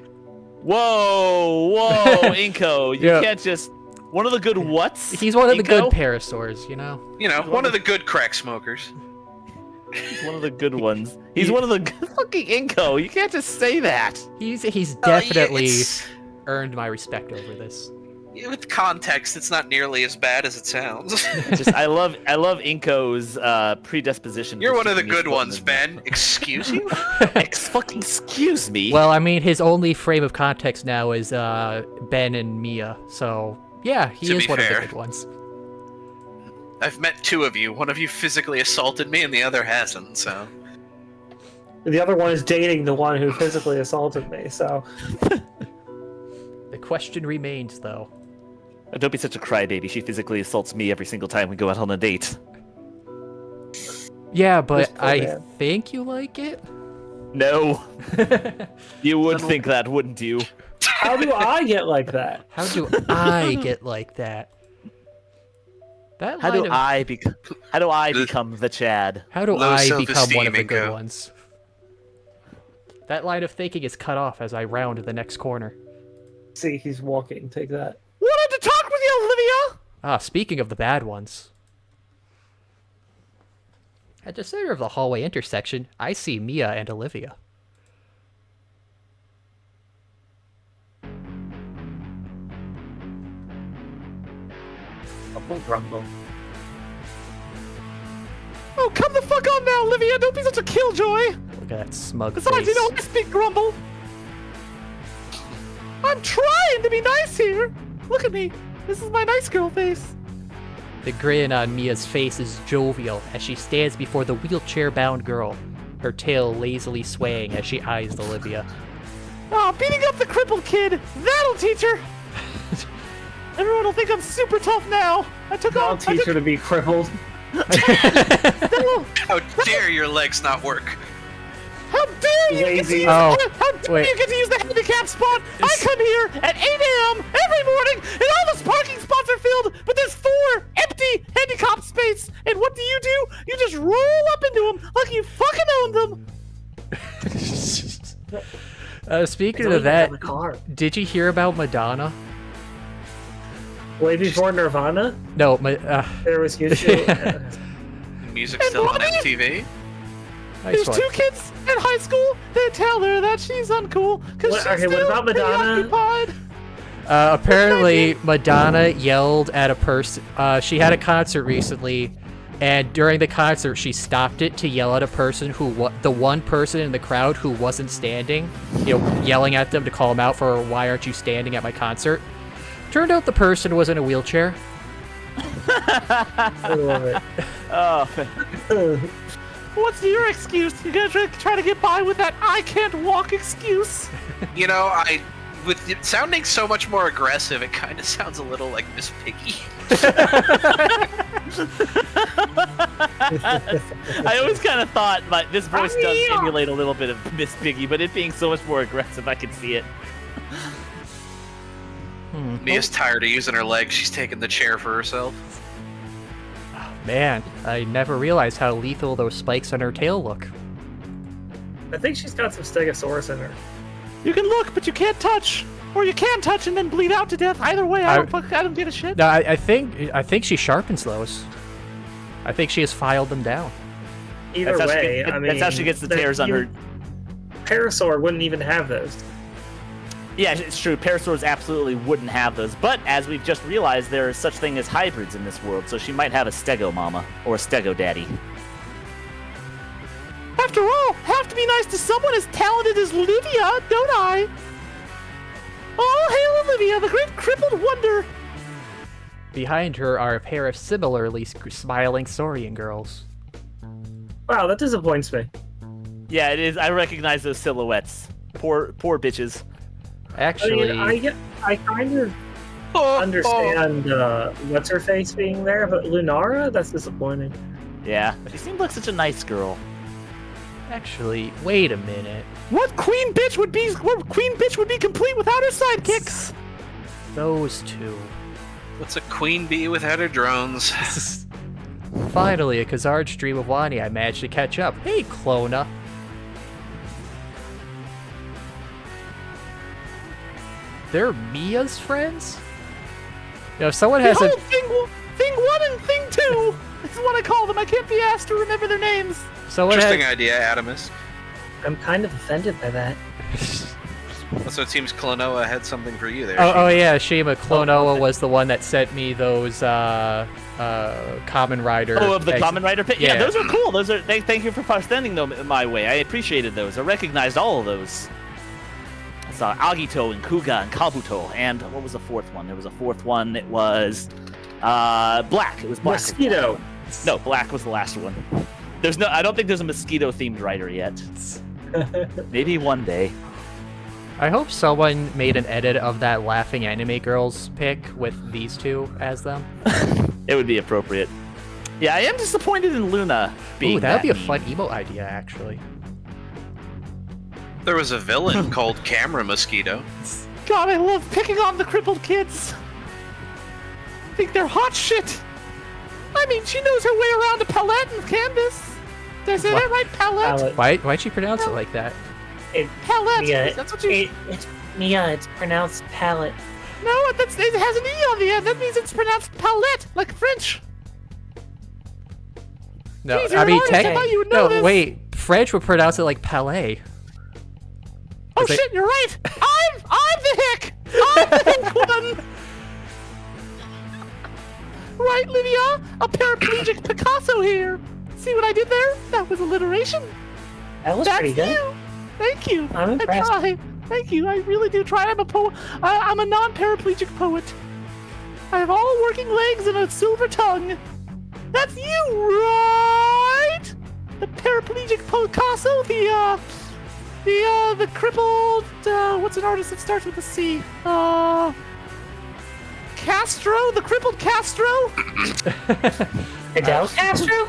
Whoa, Inko. You Yeah. can't just. One of the good whats? He's one of the good Inko? parasaurs, you know. You know, one of the good crack smokers. He's one of the good ones. He's one of the good fucking Inko. You can't just say that. He's Yeah, definitely it's- earned my respect over this. with context, it's not nearly as bad as it sounds. Just I love Inko's predisposition. You're for one of the sticking his good foot in ones, his Ben. Excuse you? Fucking excuse me. Well, I mean, his only frame of context now is Ben and Mia, so yeah, he To is be one of fair. the good ones. I've met 2 of you. One of you physically assaulted me, and the other hasn't. So The other one is dating the one who physically assaulted me. So The question remains, though. Don't be such a crybaby. She physically assaults me every single time we go out on a date. Yeah, but This poor I man. think you like it. No. You would think that, wouldn't you? how do I get like that? How do I get like that? That How line do of- I become? How do I become the Chad? How do Low I become one of the self-esteem, good Inko. ones? That line of thinking is cut off as I round the next corner. See, he's walking. Take that. Wanted to talk with you, Olivia. Ah, speaking of the bad ones. At the center of the hallway intersection, I see Mia and Olivia. Rumble. Oh, come the fuck on now, Olivia. Don't be such a killjoy. Look at that smug Besides, face. you know, I speak grumble. I'm trying to be nice here. Look at me. This is my nice girl face. The grin on Mia's face is jovial as she stands before the wheelchair-bound girl, her tail lazily swaying as she eyes Olivia. Oh, beating up the crippled kid. That'll teach her. Everyone will think I'm super tough now. I'll teach her to be crippled. how dare your legs not work? How dare you get to Lazy. use, Oh, how dare wait. you get to use the handicap spot? I come here at 8 a.m. every morning, and all those parking spots are filled, but there's 4 empty handicap spaces. And what do? You just roll up into them like you fucking own them. Speaking of that, did you hear about Madonna? Way before Nirvana, No, there was usually. Music's still on MTV. nice There's one. 2 kids in high school. They tell her that she's uncool because she's Okay, what still about Madonna? preoccupied. Apparently, Madonna yelled at a person. She had a concert recently, and during the concert, she stopped it to yell at a person the one person in the crowd who wasn't standing, yelling at them to call them out for why aren't you standing at my concert. Turned out the person was in a wheelchair. I love it. Oh. What's your excuse? You're gonna try to get by with that I can't walk excuse? You know, with it sounding so much more aggressive, it kind of sounds a little like Miss Piggy. I always kind of thought this voice does emulate a little bit of Miss Piggy, but it being so much more aggressive, I can see it. Mia's tired of using her legs. She's taking the chair for herself. Man, I never realized how lethal those spikes on her tail look. I think she's got some Stegosaurus in her. You can look, but you can't touch, or you can touch and then bleed out to death. Either way, I don't give a shit. No, I think she sharpens those. I think she has filed them down. Either way, that's how she gets the tears on her. Parasaur wouldn't even have those. Yeah, it's true. Parasaurs absolutely wouldn't have those, but as we've just realized, there is such thing as hybrids in this world, so she might have a Stego mama or a Stego daddy. After all, have to be nice to someone as talented as Livia, don't I? Oh, hail Olivia, the great crippled wonder! Behind her are a pair of similarly smiling Saurian girls. Wow, that disappoints me. Yeah, it is. I recognize those silhouettes. Poor bitches. Actually, I kind of understand what's her face being there, but Lunara, that's disappointing. Yeah, she seemed like such a nice girl. Actually, wait a minute. What queen bitch would be complete without her sidekicks? Those two. What's a queen bee without her drones? Finally, a Khazard stream of Wani I managed to catch up. Hey, Clona. They're Mia's friends? Someone has Behold, thing 1 and thing 2 is what I call them. I can't be asked to remember their names. Interesting idea, Adamus. I'm kind of offended by that. So it seems Klonoa had something for you there. Oh yeah, Shima. Klonoa was the one that sent me those Common Rider. Oh, of the Common Rider pit? Yeah, Yeah. those are cool. Those are. Thank you for sending them my way. I appreciated those. I recognized all of those. I saw Agito and Kuga and Kabuto, and what was the fourth one? There was a fourth one. It was Black. It was Black. Mosquito. No, Black was the last one. I don't think there's a mosquito-themed rider yet. Maybe one day. I hope someone made an edit of that Laughing Anime Girls pic with these two as them. It would be appropriate. Yeah, I am disappointed in Luna being Ooh, that'd be a mean. fun emote idea, actually. There was a villain called Camera Mosquito. God, I love picking on the crippled kids. I think they're hot shit. I mean, she knows her way around a palette and canvas. Did I say that right? Palette? Why'd she pronounce it like that? Palette. Mia, That's what you... it's Mia. It's pronounced palette. No, it has an E on the end. That means it's pronounced palette, like French. No, Jeez, you're I an mean, artist. I thought you would know no, this. wait. French would pronounce it like palais. Oh Is it- shit, you're right. I'm the hick. I'm the hick one. Right, Livia? A paraplegic Picasso here. See what I did there? That was alliteration. That was That's pretty good. you. Thank you. I'm impressed. I try. Thank you. I really do try. I'm a poet. I'm a non-paraplegic poet. I have all working legs and a silver tongue. That's you, right? The paraplegic Picasso. The crippled. What's an artist that starts with a C? Castro. The crippled Castro. Fidel Castro?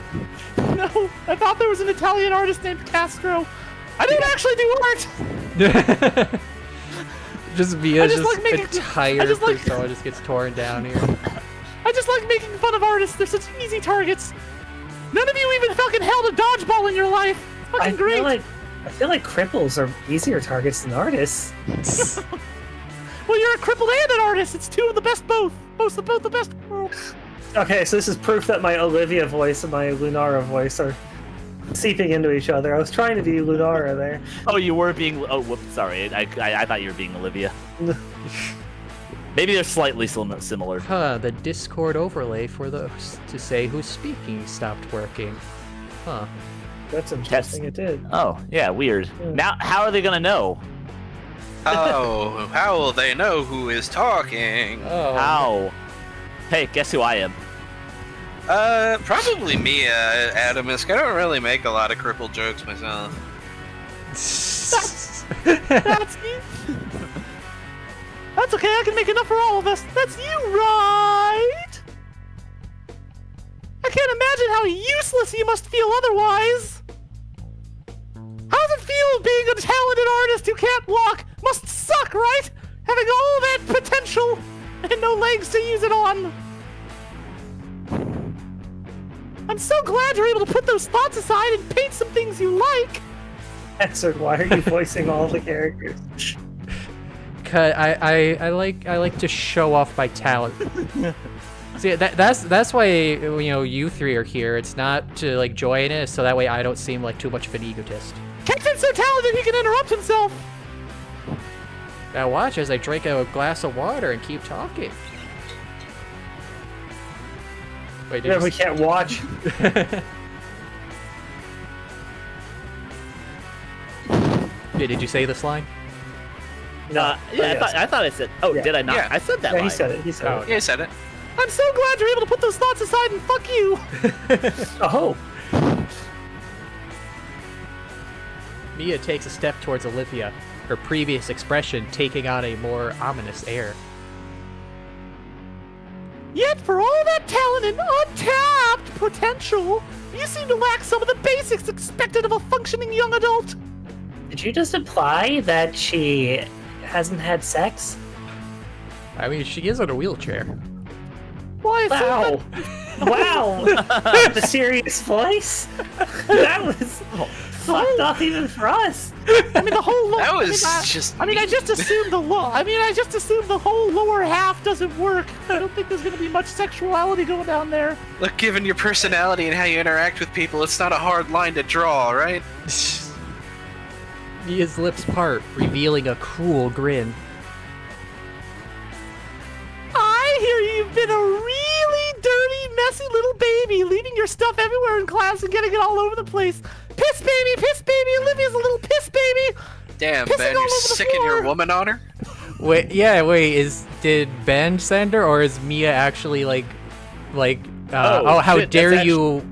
No, I thought there was an Italian artist named Castro. I don't actually do art. Just Mia, I just like making- entire I just like- persona just gets torn down here. I just like making fun of artists. They're such easy targets. None of you even fucking held a dodgeball in your life. It's fucking great. I feel like cripples are easier targets than artists. Well, you're a crippled and an artist. It's two of the best both. Both the best worlds. Okay, so this is proof that my Olivia voice and my Lunara voice are seeping into each other. I was trying to be Lunara there. Oh, you were being. Oh, whoops. Sorry. I thought you were being Olivia. Maybe they're slightly similar. Huh, the Discord overlay for those to say who's speaking stopped working. Huh. That's interesting. It did. Oh, yeah, weird. Yeah. Now, how are they gonna know? Oh, how will they know who is talking? Oh. How? Hey, guess who I am? Probably Mia, Adamisk. I don't really make a lot of crippled jokes myself. That's you. That's okay. I can make enough for all of us. That's you, right? I can't imagine how useless you must feel otherwise. How does it feel being a talented artist who can't walk? Must suck, right? Having all that potential and no legs to use it on. I'm so glad you're able to put those thoughts aside and paint some things you like. Khazard, why are you voicing all the characters? I like to show off my talent. See, that's why you three are here. It's not to like join it, so that way I don't seem like too much of an egotist. Captain's so talented he can interrupt himself. Now watch as I drink a glass of water and keep talking. Wait, Yeah, we can't watch. Did you say this line? No. I thought I said. Oh, Yeah. did I not? Yeah. I said that. Yeah, line. he said it. He said Oh. it. Yeah, I said it. I'm so glad you're able to put those thoughts aside and fuck you. Oh, Mia takes a step towards Olivia, her previous expression taking on a more ominous air. Yet, for all that talent and untapped potential, you seem to lack some of the basics expected of a functioning young adult. Did you just imply that she hasn't had sex? I mean, she is in a wheelchair. Why? wow. Wow. The serious voice? That was fucked up even for us. I mean, the whole. That was I just. mean, I just assumed the whole lower half doesn't work. I don't think there's gonna be much sexuality going down there. Look, given your personality and how you interact with people, it's not a hard line to draw, right? Mia's lips part, revealing a cruel grin. I hear you've been a really dirty, messy little baby, leaving your stuff everywhere in class and getting it all over the place. Piss baby, Olivia's a little piss baby. Damn, Pissing Ben, all you're over the sicking your floor. woman on her? Wait, did Ben send her, or is Mia actually how shit, dare that's you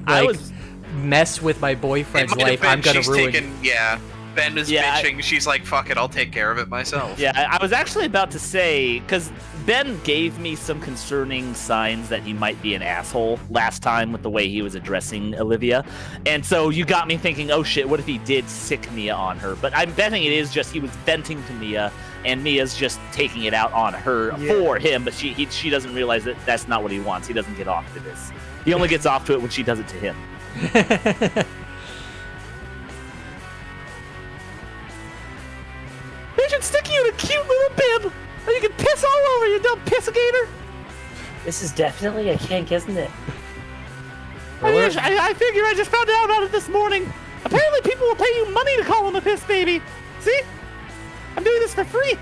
I was- mess with my boyfriend's It might have life? been I'm gonna she's ruin. taking, yeah. Ben is Yeah, bitching. She's like, fuck it, I'll take care of it myself. Yeah, I was actually about to say, because Ben gave me some concerning signs that he might be an asshole last time with the way he was addressing Olivia. And so you got me thinking, oh shit, what if he did sick Mia on her? But I'm betting it is just he was venting to Mia, and Mia's just taking it out on her for him, but she doesn't realize that that's not what he wants. He doesn't get off to this. He only gets off to it when she does it to him. They should stick you in a cute little bib, and you can piss all over, you dumb piss-a-gator. This is definitely a kink, isn't it? I figure I just found out about it this morning. Apparently people will pay you money to call him a piss baby. See? I'm doing this for free.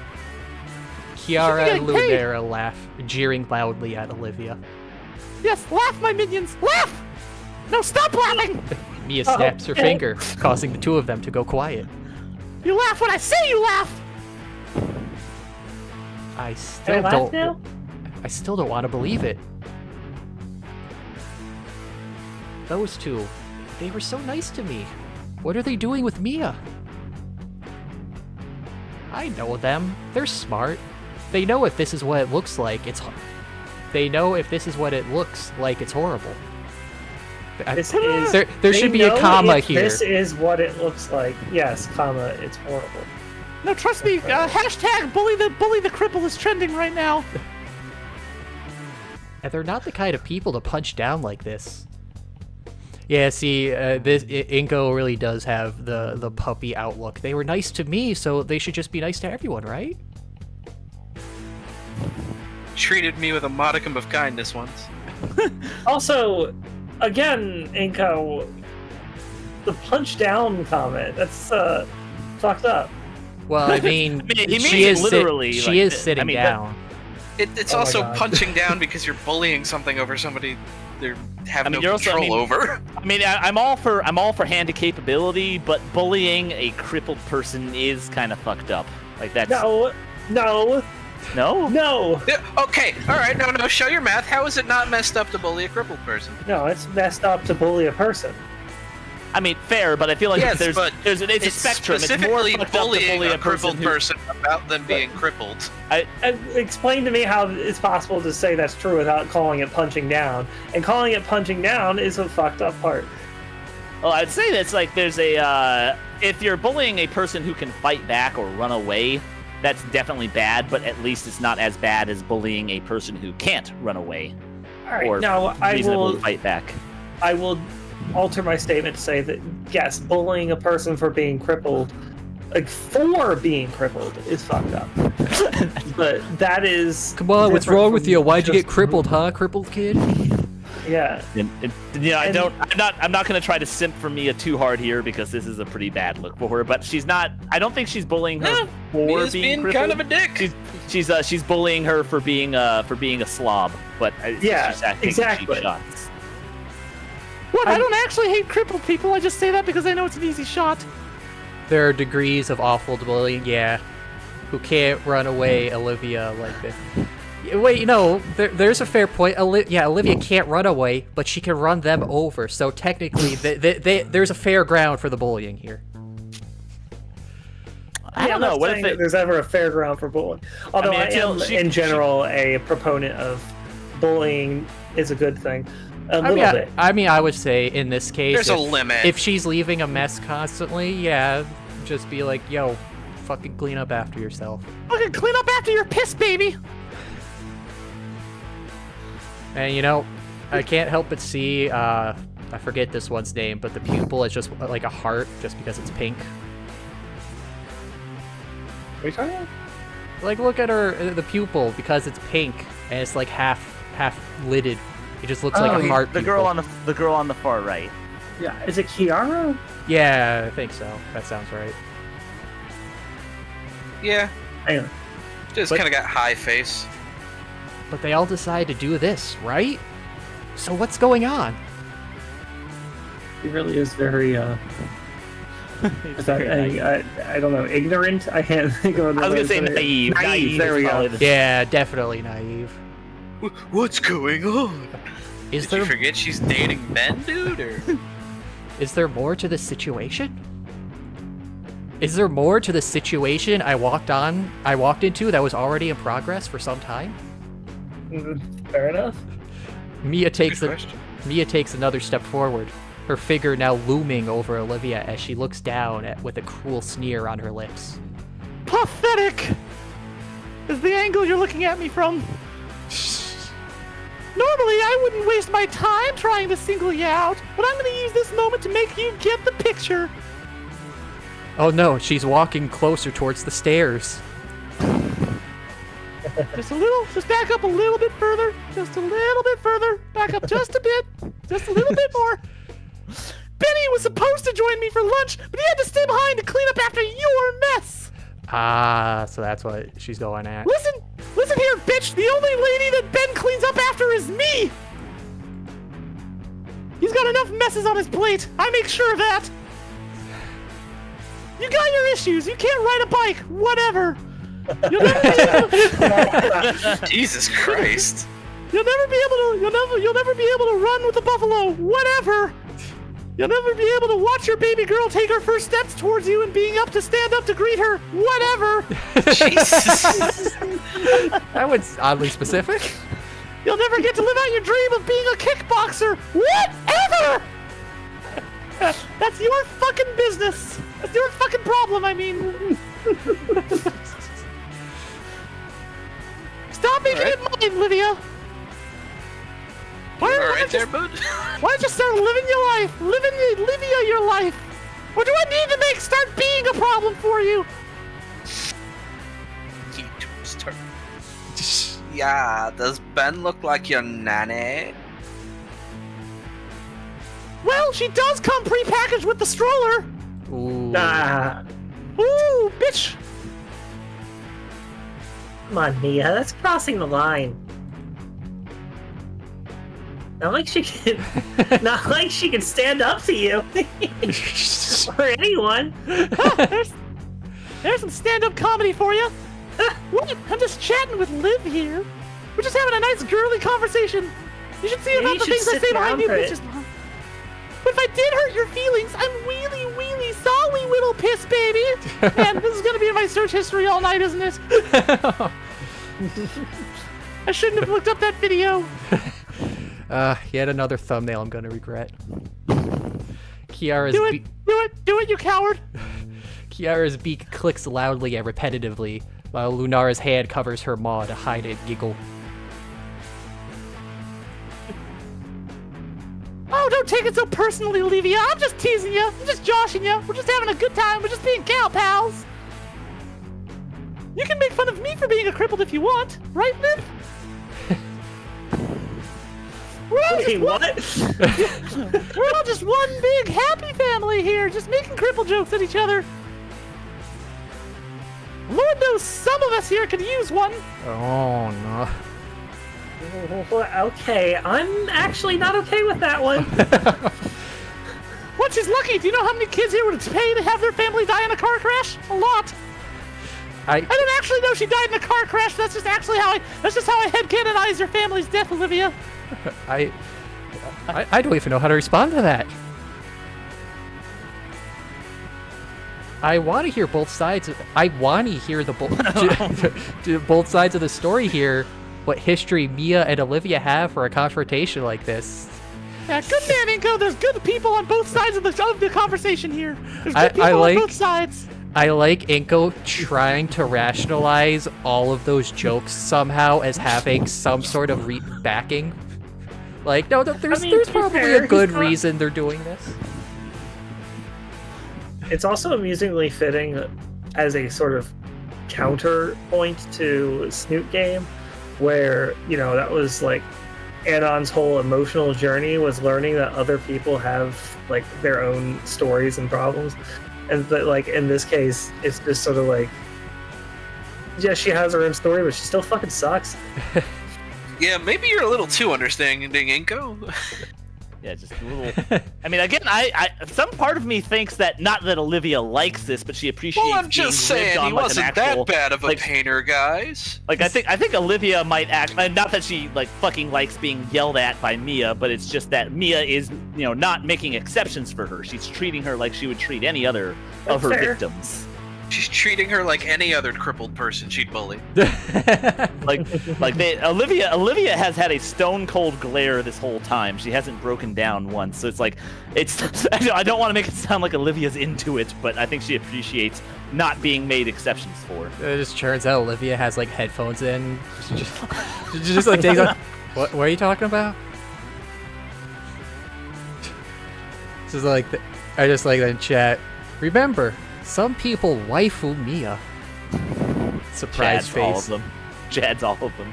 Kiara Should and be getting paid. Lunera laugh, jeering loudly at Olivia. Yes, laugh, my minions. Laugh! No, stop laughing! Mia snaps her finger, causing the two of them to go quiet. You laugh when I say you laugh! I Can I still laugh don't. now? I still don't want to believe it. Those two, they were so nice to me. What are they doing with Mia? I know them. They're smart. They know if this is what it looks like, it's. They know if this is what it looks like, it's horrible. This is. There they should be a know comma if here. This is what it looks like. Yes, comma. It's horrible. No, trust me. Hashtag bully the cripple is trending right now. And they're not the kind of people to punch down like this. Yeah, see, Inko really does have the puppy outlook. They were nice to me, so they should just be nice to everyone, right? Treated me with a modicum of kindness once. Also, again, Inko, the punch down comment, that's fucked up. Well, I mean, he means she is literally she like is this. sitting I mean, down. It's Oh my also God. punching down because you're bullying something over somebody they have I mean, no you're also- control over. I mean, I'm all for hand capability, but bullying a crippled person is kind of fucked up. Like that's No. no. No. Yeah, okay, alright, no, show your math. How is it not messed up to bully a crippled person? No, it's messed up to bully a person. I mean, fair, but I feel like Yes, there's but it's a spectrum. It's more specifically fucked up to bullying bully a crippled who- person about them being crippled. Explain to me how it's possible to say that's true without calling it punching down. And calling it punching down is a fucked up part. Well, I'd say that's like there's a if you're bullying a person who can fight back or run away, that's definitely bad. But at least it's not as bad as bullying a person who can't run away All right, or now reasonably fight back. I will alter my statement to say that yes, bullying a person for being crippled, like for being crippled, is fucked up. But that is Come on, what's different wrong with from you? Why'd you get just- crippled, huh, crippled kid? Yeah, And, I'm not gonna try to simp for Mia too hard here because this is a pretty bad look for her. But she's not. I don't think she's bullying her for Mia's being being kind of a dick. She's bullying her for being a slob. But Yeah, she's acting exactly. cheap shots. What? I don't actually hate crippled people. I just say that because I know it's an easy shot. There are degrees of awful bullying, yeah. Who can't run away, Olivia, like this. Wait, no, there's a fair point. Olivia can't run away, but she can run them over. So technically, there's a fair ground for the bullying here. I don't know. I'm not What saying if that there's ever a fair ground for bullying? Although I, until am, she- in general, a proponent of bullying is a good thing. A little bit. I would say in this case, There's a limit. if she's leaving a mess constantly, yeah, just be like, yo, fucking clean up after yourself. Fucking clean up after your piss, baby. And you know, I can't help but see, I forget this one's name, but the pupil is just like a heart just because it's pink. What are you talking about? Like, look at her, the pupil, because it's pink and it's like half lidded. It just looks like a heart. The girl on the far right. Yeah, is it Kiara? Yeah, I think so. That sounds right. Yeah, Anyway, just But- kind of got high face. But they all decide to do this, right? So what's going on? he really is very. Is that, I don't know, ignorant? I can't think of. I was gonna say naive. Naive. There is we probably go. the- Yeah, definitely naive. What's going on? Is Did you there forget she's dating Ben, dude? Or is there more to the situation? Is there more to the situation I walked into that was already in progress for some time? Fair enough. Mia takes Good question. another step forward, her figure now looming over Olivia as she looks down with a cruel sneer on her lips. Pathetic is the angle you're looking at me from. Normally, I wouldn't waste my time trying to single you out, but I'm going to use this moment to make you get the picture. Oh no, she's walking closer towards the stairs. Just back up a little bit further. Just a little bit further. Back up just a bit. Just a little bit more. Benny was supposed to join me for lunch, but he had to stay behind to clean up after your mess. Ah, so that's what she's going at. Listen here, bitch. The only lady that Ben cleans up after is me. He's got enough messes on his plate. I make sure of that. You got your issues. You can't ride a bike. Whatever. You'll never be able to, Jesus Christ. you'll never be able to run with a buffalo. Whatever. You'll never be able to watch your baby girl take her first steps towards you and being up to stand up to greet her. Whatever. Jesus. That was oddly specific. You'll never get to live out your dream of being a kickboxer. Whatever. That's your fucking business. That's your fucking problem, I mean. Stop making Alright. it mine, Livia. All right there, bud. Why don't you start living your life? Livia your life. Or do I need to start being a problem for you? Start. Yeah, does Ben look like your nanny? Well, she does come pre-packaged with the stroller. Ooh. Ah, Ooh, bitch. Come on, Mia, that's crossing the line. Not like she can, not like she can stand up to you or anyone. There's some stand-up comedy for you. What? I'm just chatting with Liv here. We're just having a nice girly conversation. You should see Maybe about you the should things I sit say behind down you, for it. bitches. But if I did hurt your feelings, I'm really sorry, little piss baby. Man, this is gonna be in my search history all night, isn't it? I shouldn't have looked up that video. Yet another thumbnail I'm gonna regret. Kiara's Do it, you coward. Kiara's beak clicks loudly and repetitively, while Lunara's hand covers her maw to hide a giggle. Oh, don't take it so personally, Olivia. I'm just teasing you. I'm just joshing you. We're just having a good time. We're just being gal pals. You can make fun of me for being a crippled if you want, right, Liv? We're all Wait, just one, what? we're all just one big happy family here, just making cripple jokes at each other. Lord knows some of us here could use one. Oh no. Okay, I'm actually not okay with that one. What, she's lucky. Do you know how many kids here would pay to have their family die in a car crash? A lot. I don't actually know she died in a car crash. That's just how I headcanonize your family's death, Olivia. I don't even know how to respond to that. I want to hear both sides. I want to hear both sides of the story here. What history Mia and Olivia have for a confrontation like this. Yeah, good man, Inko. There's good people on both sides of the conversation here. There's good people on both sides. I like Inko trying to rationalize all of those jokes somehow as having some sort of backing. Like, no, there's probably a good reason they're doing this. it's also amusingly fitting as a sort of counterpoint to Snoot Game, where, you know, that was like Anon's whole emotional journey was learning that other people have like their own stories and problems, and that, like, in this case it's just sort of like, yeah, she has her own story, but she still fucking sucks. Yeah, maybe you're a little too understanding, Inko. Yeah, just a little. I mean, again, I some part of me thinks that not that Olivia likes this, but she appreciates. Well, I'm just being lived saying on he like wasn't an actual, that bad of a like, painter, guys. Like, I think Olivia might act, not that she like fucking likes being yelled at by Mia, but it's just that Mia is, you know, not making exceptions for her. She's treating her like she would treat any other of her Fair. victims. She's treating her like any other crippled person she'd bully. Olivia has had a stone cold glare this whole time. She hasn't broken down once. So it's I don't want to make it sound like Olivia's into it, but I think she appreciates not being made exceptions for. It just turns out Olivia has like headphones in. She just like takes on. What are you talking about? This is like I just like that in chat. Remember, some people waifu Mia. Surprise Chad's face. all of them. Chad's all of them.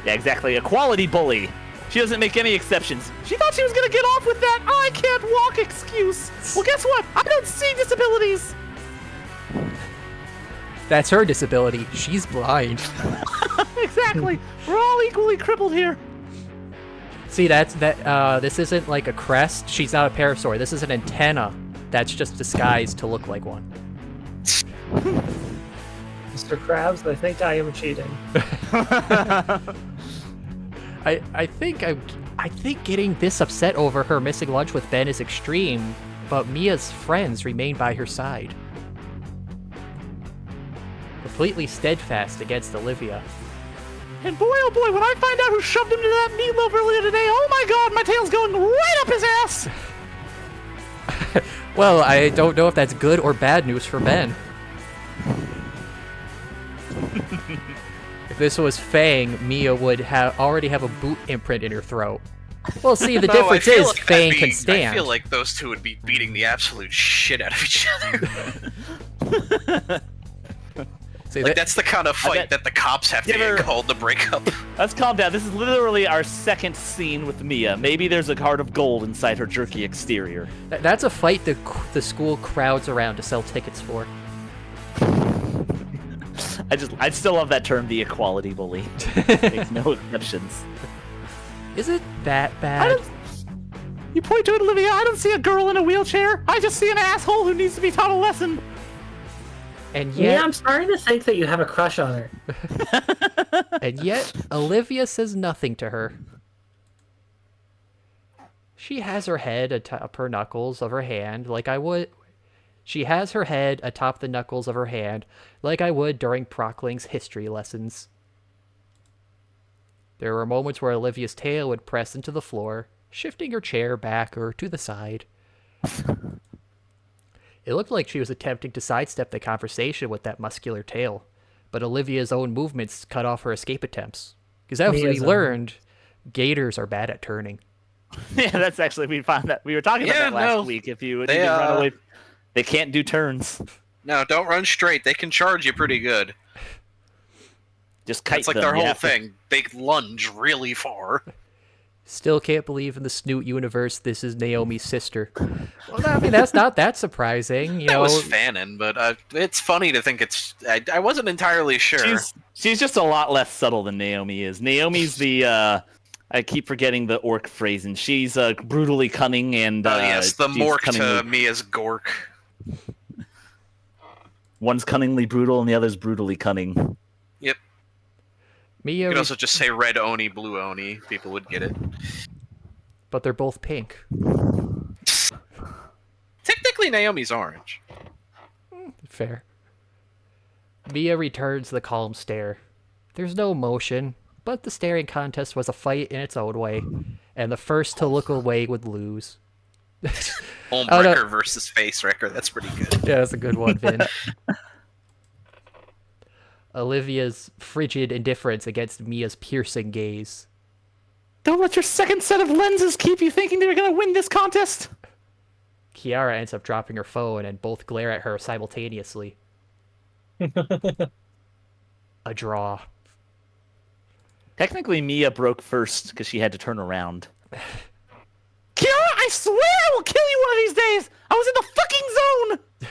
Yeah, exactly. A quality bully. She doesn't make any exceptions. She thought she was gonna get off with that "I can't walk" excuse. Well, guess what? I don't see disabilities. That's her disability. She's blind. Exactly. We're all equally crippled here. See, this isn't like a crest. She's not a parasaur. This is an antenna that's just disguised to look like one. Mr. Krabs, I think I am cheating. I think getting this upset over her missing lunch with Ben is extreme, but Mia's friends remain by her side. Completely steadfast against Olivia. And boy, oh boy, when I find out who shoved him to that meatloaf earlier today, oh my god, my tail's going right up his ass! Well, I don't know if that's good or bad news for Ben. If this was Fang, Mia would already have a boot imprint in her throat. Well, see, the No, difference I feel is like Fang can I stand. feel like those two would be beating the absolute shit out of each other. See, Like, that's the kind of fight that the cops have to get called to break up. Let's calm down. This is literally our second scene with Mia. Maybe there's a heart of gold inside her jerky exterior. That's a fight the school crowds around to sell tickets for. I still love that term, the equality bully. Makes no exceptions. Is it that bad? You point to it, Olivia. I don't see a girl in a wheelchair. I just see an asshole who needs to be taught a lesson. And yet, Yeah, I'm starting to think that you have a crush on her. and yet, Olivia says nothing to her. She has her head atop her knuckles of her hand, like I would. She has her head atop the knuckles of her hand, like I would during Prockling's history lessons. There were moments where Olivia's tail would press into the floor, shifting her chair back or to the side. It looked like she was attempting to sidestep the conversation with that muscular tail, but Olivia's own movements cut off her escape attempts. Because as we learned, gators are bad at turning. Yeah, that's actually, we found that. We were talking about that last week. If you didn't run away, they can't do turns. No, don't run straight. They can charge you pretty good. Just kite It's like them. their whole thing. They lunge really far. Still can't believe in the Snoot universe this is Naomi's sister. Well, I mean, that's not that surprising. You That know, was fanning, but it's funny to think it's... I wasn't entirely sure. She's just a lot less subtle than Naomi is. Naomi's the... I keep forgetting the orc phrase, and she's brutally cunning and... yes, the she's Mork cunningly... to Mia's Gork. One's cunningly brutal, and the other's brutally cunning. Yep. Mia, You could also just say red Oni, blue Oni. People would get it. but they're both pink. Technically, Naomi's orange. Fair. Mia returns the calm stare. There's no emotion, but the staring contest was a fight in its own way, and the first to look away would lose. Home Oh, no. Wrecker versus Face Wrecker. That's pretty good. Yeah, that's a good one, Vin. Olivia's frigid indifference against Mia's piercing gaze. Don't let your second set of lenses keep you thinking they're going to win this contest. Kiara ends up dropping her phone and both glare at her simultaneously. A draw. Technically, Mia broke first because she had to turn around. Kiara, I swear I will kill you one of these days! I was in the fucking zone! Do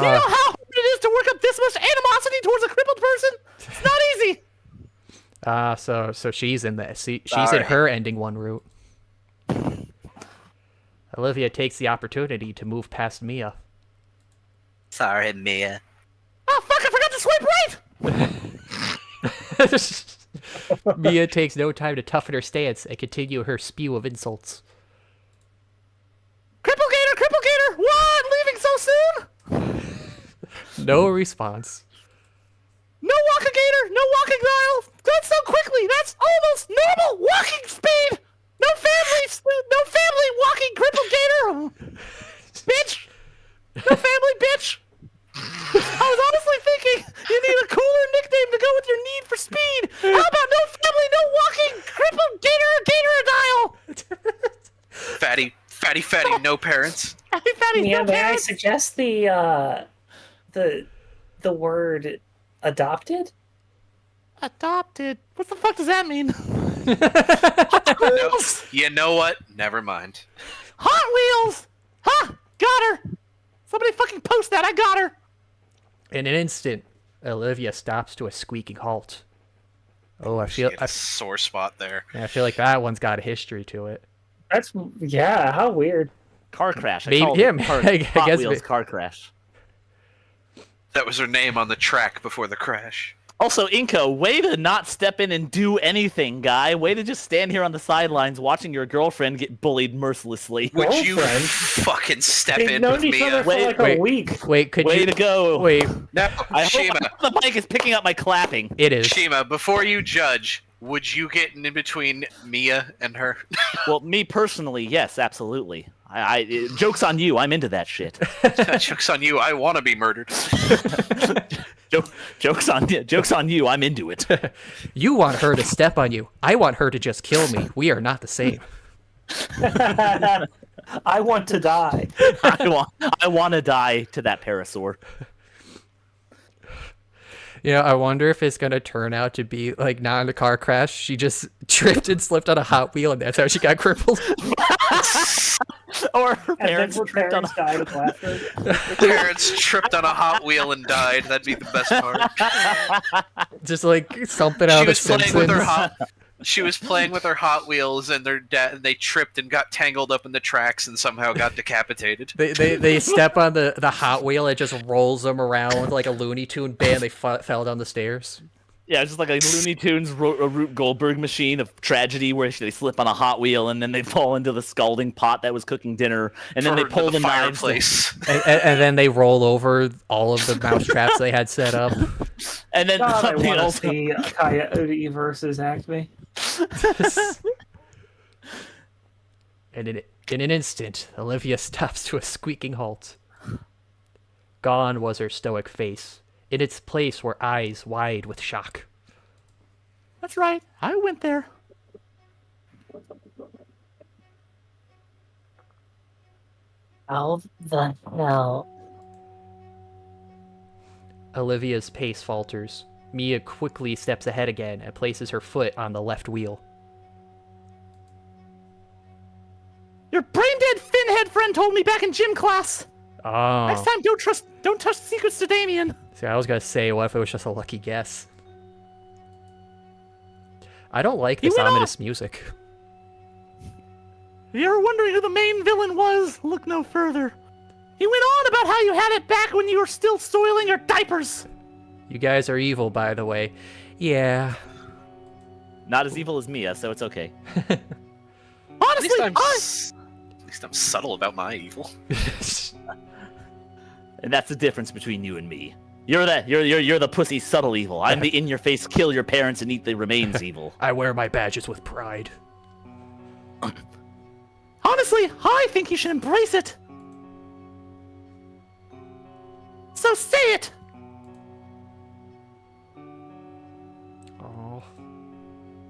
you know how hard it is to work up this much animosity towards a crippled person? It's not easy! So she's in the she's in her ending one route. Olivia takes the opportunity to move past Mia. Sorry, Mia. Oh fuck, I forgot to swipe right! Mia takes no time to toughen her stance and continue her spew of insults. Cripple Gator! What? Leaving so soon? No response. No walking Gator! No walking dial! That's so quickly! That's almost normal walking speed! No family walking crippled Gator! Bitch! No family, bitch! I was honestly thinking you need a cooler nickname to go with your need for speed! How about no family, no walking crippled Gator dial? Fatty, no parents. Fatty, Yeah, no may I parents. suggest the word adopted? Adopted? What the fuck does that mean? No, you know what? Never mind. Hot Wheels! Huh! Got her! Somebody fucking post that, I got her! In an instant, Olivia stops to a squeaking halt. Oh, I She feel had a sore spot there. I feel like that one's got a history to it. That's how weird. Car crash. Maybe- called yeah, it car, I Hot guess Wheels it- car crash. That was her name on the track before the crash. Also, Inko, way to not step in and do anything, guy. Way to just stand here on the sidelines watching your girlfriend get bullied mercilessly. Would you Girlfriend? fucking step They've in known with each other Mia? for Wait, like wait. a week. Wait, could Way you to go. wait? No, I Shima, hope the mic is picking up my clapping. It is. Shima, before you judge, would you get in between Mia and her? Well, me personally, yes, absolutely. Joke's on you. I'm into that shit. Joke's on you. I want to be murdered. Joke's on you. I'm into it. You want her to step on you. I want her to just kill me. We are not the same. I want to die. I want to die to that parasaur. Yeah, I wonder if it's gonna turn out to be like not in a car crash. She just tripped and slipped on a Hot Wheel, and that's how she got crippled. Or her And then parents her tripped on parents died of laughter. Parents tripped on a Hot Wheel and died. That'd be the best part. Just like something out She of was The playing with her Simpsons. She was playing with her Hot Wheels, and they tripped and got tangled up in the tracks and somehow got decapitated. They step on the Hot Wheel, it just rolls them around like a Looney Tune band. They fell down the stairs. Yeah, it's just like a Looney Tunes Rube Goldberg machine of tragedy where they slip on a Hot Wheel and then they fall into the scalding pot that was cooking dinner, and then they pull the knives. And then they roll over all of the mouse traps they had set up. And then God, I something want to else. see Coyote versus Acme. And in an instant, Olivia stops to a squeaking halt. Gone was her stoic face. In its place were eyes wide with shock. That's right, I went there. How the hell? Olivia's pace falters. Mia quickly steps ahead again and places her foot on the left wheel. Your brain-dead finhead friend told me back in gym class. Oh. Next time, don't touch secrets to Damien. See, I was gonna say, what if it was just a lucky guess? I don't like this ominous music. If you're wondering who the main villain was, look no further. He went on about how you had it back when you were still soiling your diapers. You guys are evil, by the way. Yeah. Not as evil as Mia, so it's okay. At Honestly, least I'm subtle about my evil. and that's the difference between you and me. You're the pussy subtle evil. I'm the in-your-face, kill your parents and eat the remains evil. I wear my badges with pride. Honestly, I think you should embrace it. So say it. Oh.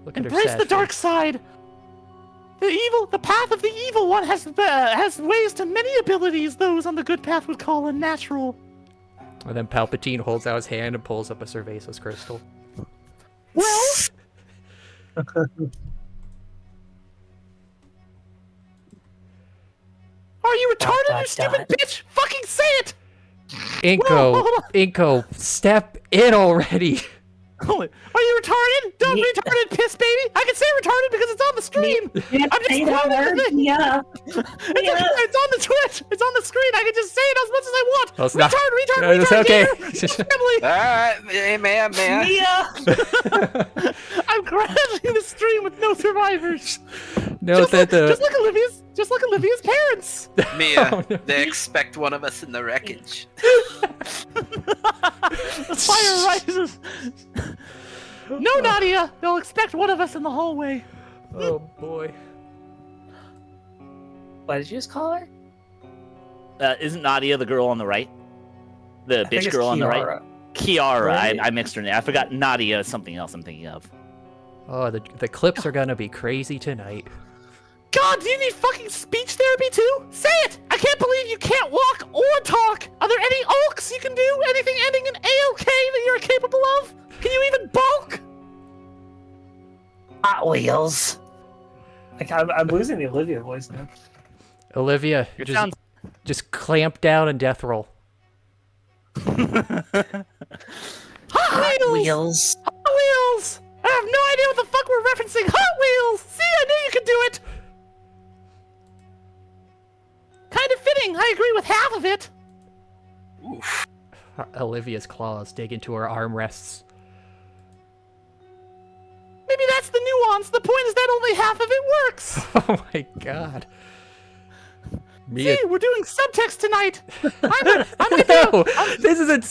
Look at her Embrace sad the dark face. side. The path of the evil one has ways to many abilities those on the good path would call unnatural. And then Palpatine holds out his hand and pulls up a Cervasis crystal. Well, are you retarded, you stupid bitch? Fucking say it! Inko, step in already. Are you retarded? Don't Yeah. retarded piss baby. I can say retarded because it's on the screen. I'm just quoting the thing. Yeah. It's on the Twitch. It's on the screen. I can just say it as much as I want. Oh, it's not- Retard. It's okay. Family. Hey, man. Yeah. I'm crashing the stream with no survivors. Note that just like Olivia's parents. Mia, Oh, no. they expect one of us in the wreckage. The fire rises. No, Nadia. They'll expect one of us in the hallway. Oh boy. What did you just call her? Isn't Nadia the girl on the right? The I think bitch it's girl on the right? Kiara. Kiara. Right. I mixed her name. I forgot Nadia is something else I'm thinking of. Oh, the clips are gonna be crazy tonight. God, do you need fucking speech therapy too? Say it! I can't believe you can't walk or talk! Are there any ulks you can do? Anything ending in A-OK that you're capable of? Can you even bulk? Hot Wheels. Like, I'm losing the Olivia voice now. Olivia, It just, sounds- just clamp down and death roll. Hot Hot Wheels! Wheels. Hot Wheels! I have no idea what the fuck we're referencing. Hot Wheels! See, I knew you could do it! Kind of fitting. I agree with half of it. Oof. Olivia's claws dig into her armrests. Maybe that's the nuance. The point is that only half of it works. Oh my god. Mia, See, we're doing subtext tonight. I'm with no, you. this isn't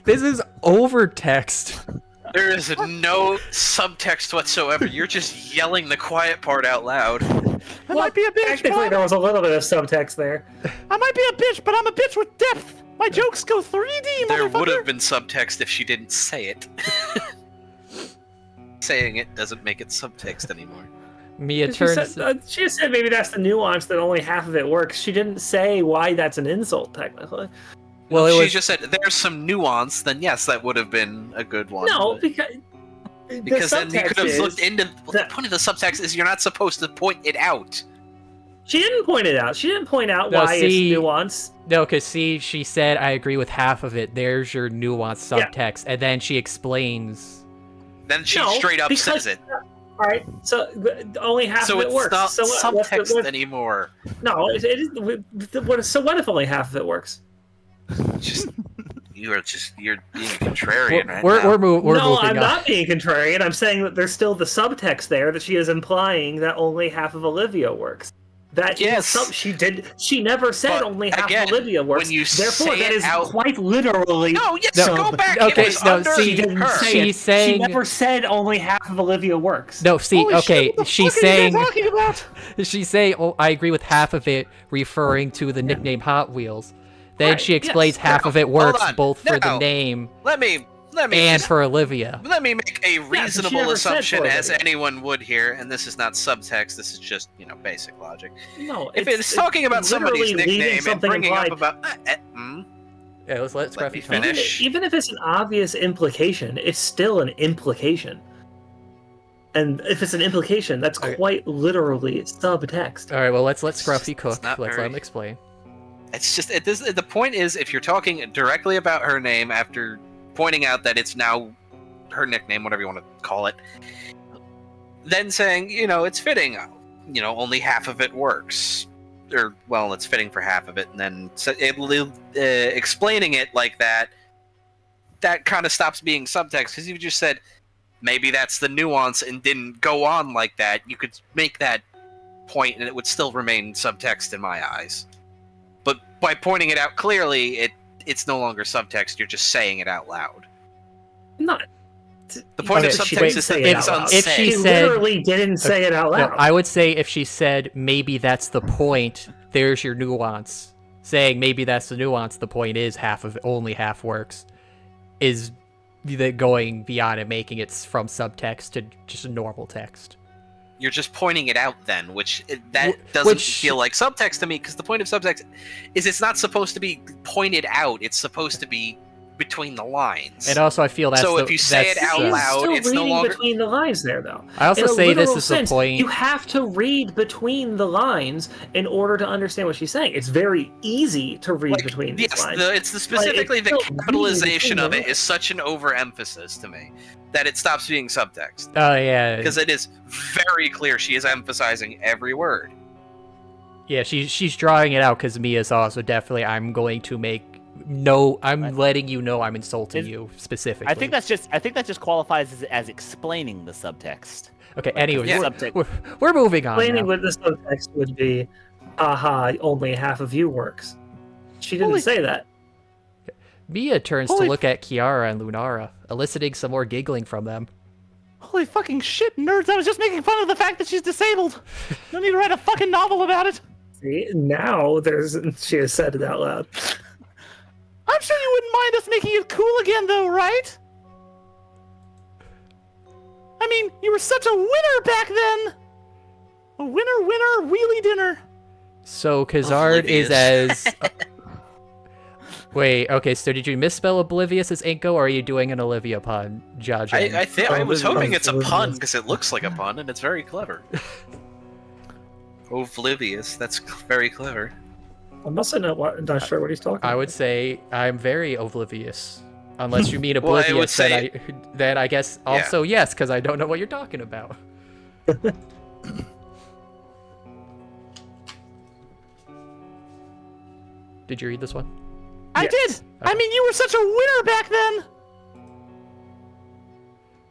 this is overtext. There is no subtext whatsoever. You're just yelling the quiet part out loud. I might be a bitch, Technically, but there was a little bit of subtext there. I might be a bitch, but I'm a bitch with depth. My jokes go 3D, There motherfucker. would have been subtext if she didn't say it. Saying it doesn't make it subtext anymore. Mia She turns. she just said maybe that's the nuance that only half of it works. She didn't say why that's an insult, technically. Well, if it she was just said there's some nuance, then yes, that would have been a good one. No, but- because then you could have is looked into. The that- point of the subtext is you're not supposed to point it out. She didn't point it out. She didn't point out No, why see- it's nuanced. no, because see, she said I agree with half of it. There's your nuanced Yeah. subtext, and then she explains. Then she No, straight up because- says it. All right, so only half So of it it's works. not So subtext anymore. No, it is. So what if only half of it works? Just you're being contrarian right We're now. we're no, moving I'm on. not being contrarian. I'm saying that there's still the subtext there that she is implying that only half of Olivia works. That Yes. She never said But only half again, of Olivia works. when you Therefore, say that it is out- quite literally. No, yes, No, go back. okay, it was no, under see, She didn't her. say She's it. saying- She never said only half of Olivia works. No, see, Holy okay, shit, what the she's fuck are you saying guys talking about? she's saying, oh, I agree with half of it, referring to the nickname Hot Wheels. Then Right, she explains yes. half of it Hold works on. both for the No. name Let me and just- for Olivia. let me make a she reasonable never said assumption, for as Olivia. anyone would here, and this is not subtext. This is just basic logic. No, If it's talking about somebody's literally leaving nickname and something bringing implied. up about Yeah, let's let Let me Scruffy finish. Even if it's an obvious implication, it's still an implication. And if it's an implication, that's Okay. quite literally subtext. All right, well, let's let It's Scruffy just- cook. it's not Let's let very- him explain. It's just the point is, if you're talking directly about her name after pointing out that it's now her nickname, whatever you want to call it, then saying it's fitting, only half of it works, or well, it's fitting for half of it, and then explaining it like that kind of stops being subtext, because you just said maybe that's the nuance and didn't go on like that. You could make that point and it would still remain subtext in my eyes. But by pointing it out clearly, it's no longer subtext. You're just saying it out loud. Not. The point Okay, of she subtext didn't is say that it it's out loud. If she She unsaid. said- literally didn't say it out No, loud. I would say if she said maybe that's the point, there's your nuance. Saying maybe that's the nuance, the point is only half works, is going beyond it, making it from subtext to just a normal text. You're just pointing it out then, which Wh- doesn't which- feel like subtext to me, because the point of subtext is it's not supposed to be pointed out. It's supposed to be between the lines. And also, I feel that's So the, if you say that's it out the- loud, still it's no reading longer- between the lines there, though. I also In a say this literal is sense, the point. You have to read between the lines in order to understand what she's saying. It's very easy to read between these yes, lines. it's specifically the still reading capitalization between of the it is such an overemphasis to me that it stops being subtext. Oh yeah, Because it is very clear she is emphasizing every word. yeah. She's drawing it out because Mia's also definitely. I'm going to make no. I'm letting you know I'm insulting Is- you specifically. I think that just qualifies as explaining the subtext. okay. Anyways, Yeah. we're moving on. Explaining Now. what the subtext would be, aha, only half of you works. She didn't Holy- say that. Mia turns Holy to look at Kiara and Lunara, eliciting some more giggling from them. Holy fucking shit, nerds! I was just making fun of the fact that she's disabled. No need to write a fucking novel about it. See, now she has said it out loud. I'm sure you wouldn't mind us making it cool again, though, right? I mean, you were such a winner back then. A winner, wheelie dinner. So Khazard is Oblivious. as. Wait, okay, so did you misspell oblivious as Inko, or are you doing an Olivia pun, judging? I was hoping it's a pun Oblivious. because it looks like a pun and it's very clever. Oblivious, that's very clever. I'm also not sure what he's talking I about. would say I'm very oblivious. Unless you mean Well, I would oblivious, say- then I guess also yes, because I don't know what you're talking about. Did you read this one? I Yes. did. I mean, you were such a winner back then.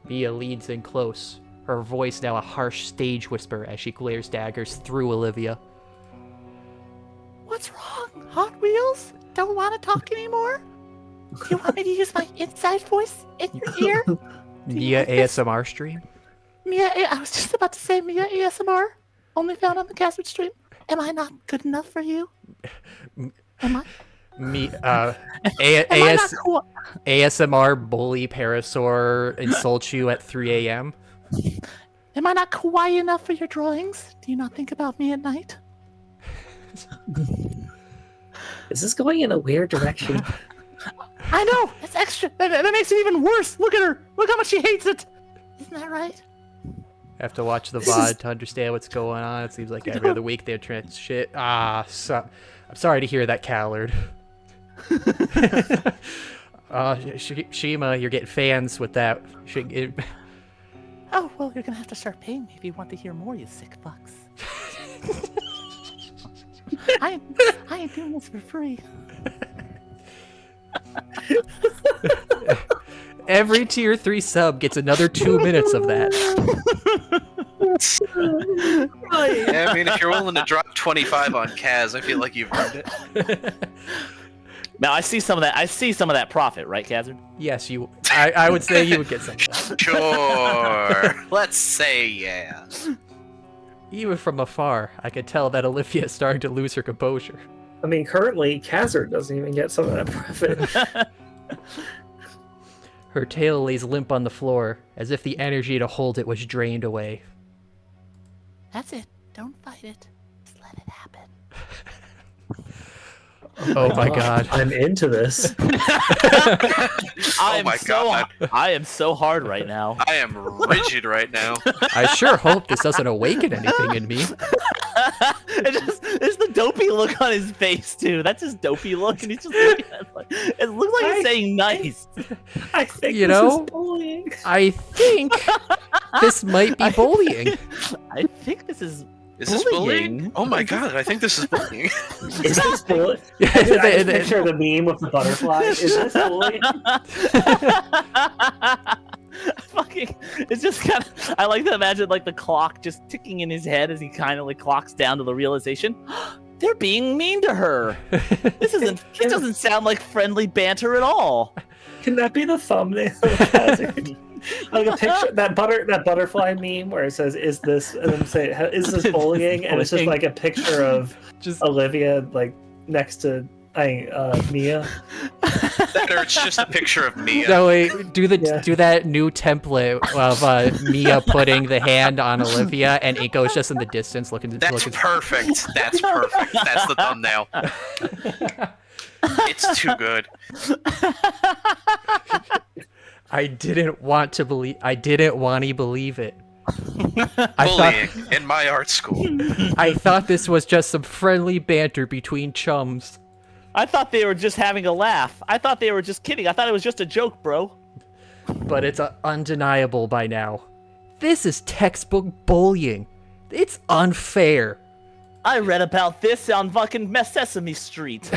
Mia leans in close, her voice now a harsh stage whisper as she glares daggers through Olivia. What's wrong? Hot Wheels? Don't want to talk anymore? Do you want me to use my inside voice in your ear? Mia like this? ASMR stream? Mia, I was just about to say Mia ASMR, only found on the Khazard stream. Am I not good enough for you? Am I? Me, Am I not cool? ASMR bully Parasaur insults you at 3 a.m. Am I not kawaii enough for your drawings? Do you not think about me at night? Is this going in a weird direction? I know. It's extra. That makes it even worse. Look at her. Look how much she hates it. Isn't that right? Have to watch the VOD to understand what's going on. It seems like every other week they're trying shit. I'm sorry to hear that, Khazard. Shima, you're getting fans with that. Oh, well, you're gonna have to start paying me if you want to hear more, you sick fucks. I ain't doing this for free. Every tier 3 sub gets another 2 minutes of that. Yeah, I mean, if you're willing to drop 25 on Kaz, I feel like you've earned it. Now I see some of that. I see some of that profit, right, Khazard? Yes, I would say you would get some of that. Sure. Let's say yeah. Even from afar, I could tell that Olivia is starting to lose her composure. I mean, currently, Khazard doesn't even get some of that profit. Her tail lays limp on the floor, as if the energy to hold it was drained away. That's it. Don't fight it. Just let it happen. Oh my god. I'm into this. Oh my god. I am so hard right now. I am rigid right now. I sure hope this doesn't awaken anything in me. It's the dopey look on his face too. That's his dopey look, and he's just looking at it, it looks like he's saying nice. I think You this know? is bullying. I think this might be bullying. I think this is. Is this bullying? Oh my god, I think this is bullying. Is this bullying? I just picture the meme with the butterfly. Is this bullying? Fucking, it's just kind of. I like to imagine like the clock just ticking in his head as he kind of like clocks down to the realization. They're being mean to her. This doesn't sound like friendly banter at all. Can that be the thumbnail of Khazard? Like a picture, that butterfly meme where it says, "Is this?" and then say, "Is this bullying?" And it's just like a picture of Just Olivia like next to Mia. Or it's just a picture of Mia. no wait, do that new template of Mia putting the hand on Olivia and Inko's just in the distance looking. That's perfect. That's perfect. That's the thumbnail. It's too good. I didn't want to believe it. Bullying in my art school. I thought this was just some friendly banter between chums. I thought they were just having a laugh. I thought they were just kidding. I thought it was just a joke, bro. But it's undeniable by now. This is textbook bullying. It's unfair. I read about this on fucking Sesame Street.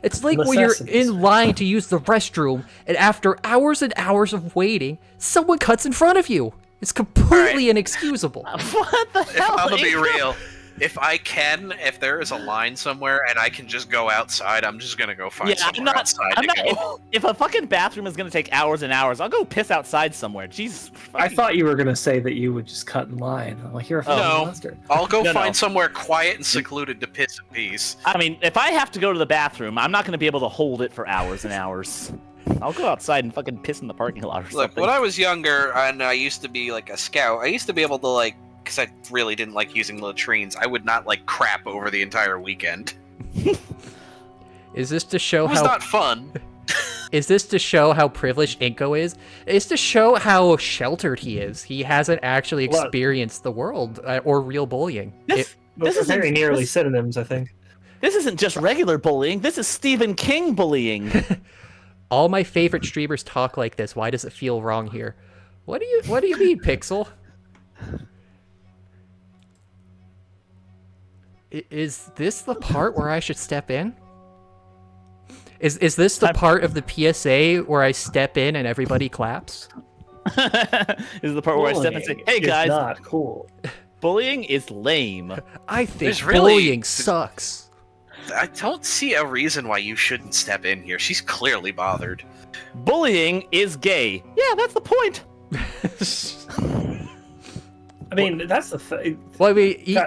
It's like when you're in line to use the restroom, and after hours and hours of waiting, someone cuts in front of you. It's completely inexcusable. What the hell? I'm gonna be real. If there is a line somewhere and I can just go outside, I'm just gonna go find somewhere outside to go. If a fucking bathroom is gonna take hours and hours, I'll go piss outside somewhere. Jesus. I thought you were gonna say that you would just cut in line. I'm like, you're a fucking monster. I'll go find somewhere quiet and secluded to piss in peace. I mean, if I have to go to the bathroom, I'm not gonna be able to hold it for hours and hours. I'll go outside and fucking piss in the parking lot or something. Look, when I was younger and I used to be like a scout, I used to be able to like, because I really didn't like using latrines, I would not like crap over the entire weekend. Is this to show It was how not fun. Is this to show how privileged Inko is? It's to show how sheltered he is. He hasn't actually experienced the world or real bullying. This is very nearly synonyms, I think. This isn't just regular bullying. This is Stephen King bullying. All my favorite streamers talk like this. Why does it feel wrong here? What do you mean, Pixel? Is this the part where I should step in? Is this the part of the PSA where I step in and everybody claps? Is the part where I step in and say, "Hey guys, not cool. Bullying is lame." I think bullying sucks. I don't see a reason why you shouldn't step in here. She's clearly bothered. Bullying is gay. Yeah, that's the point. I mean, that's the thing. Well, I mean,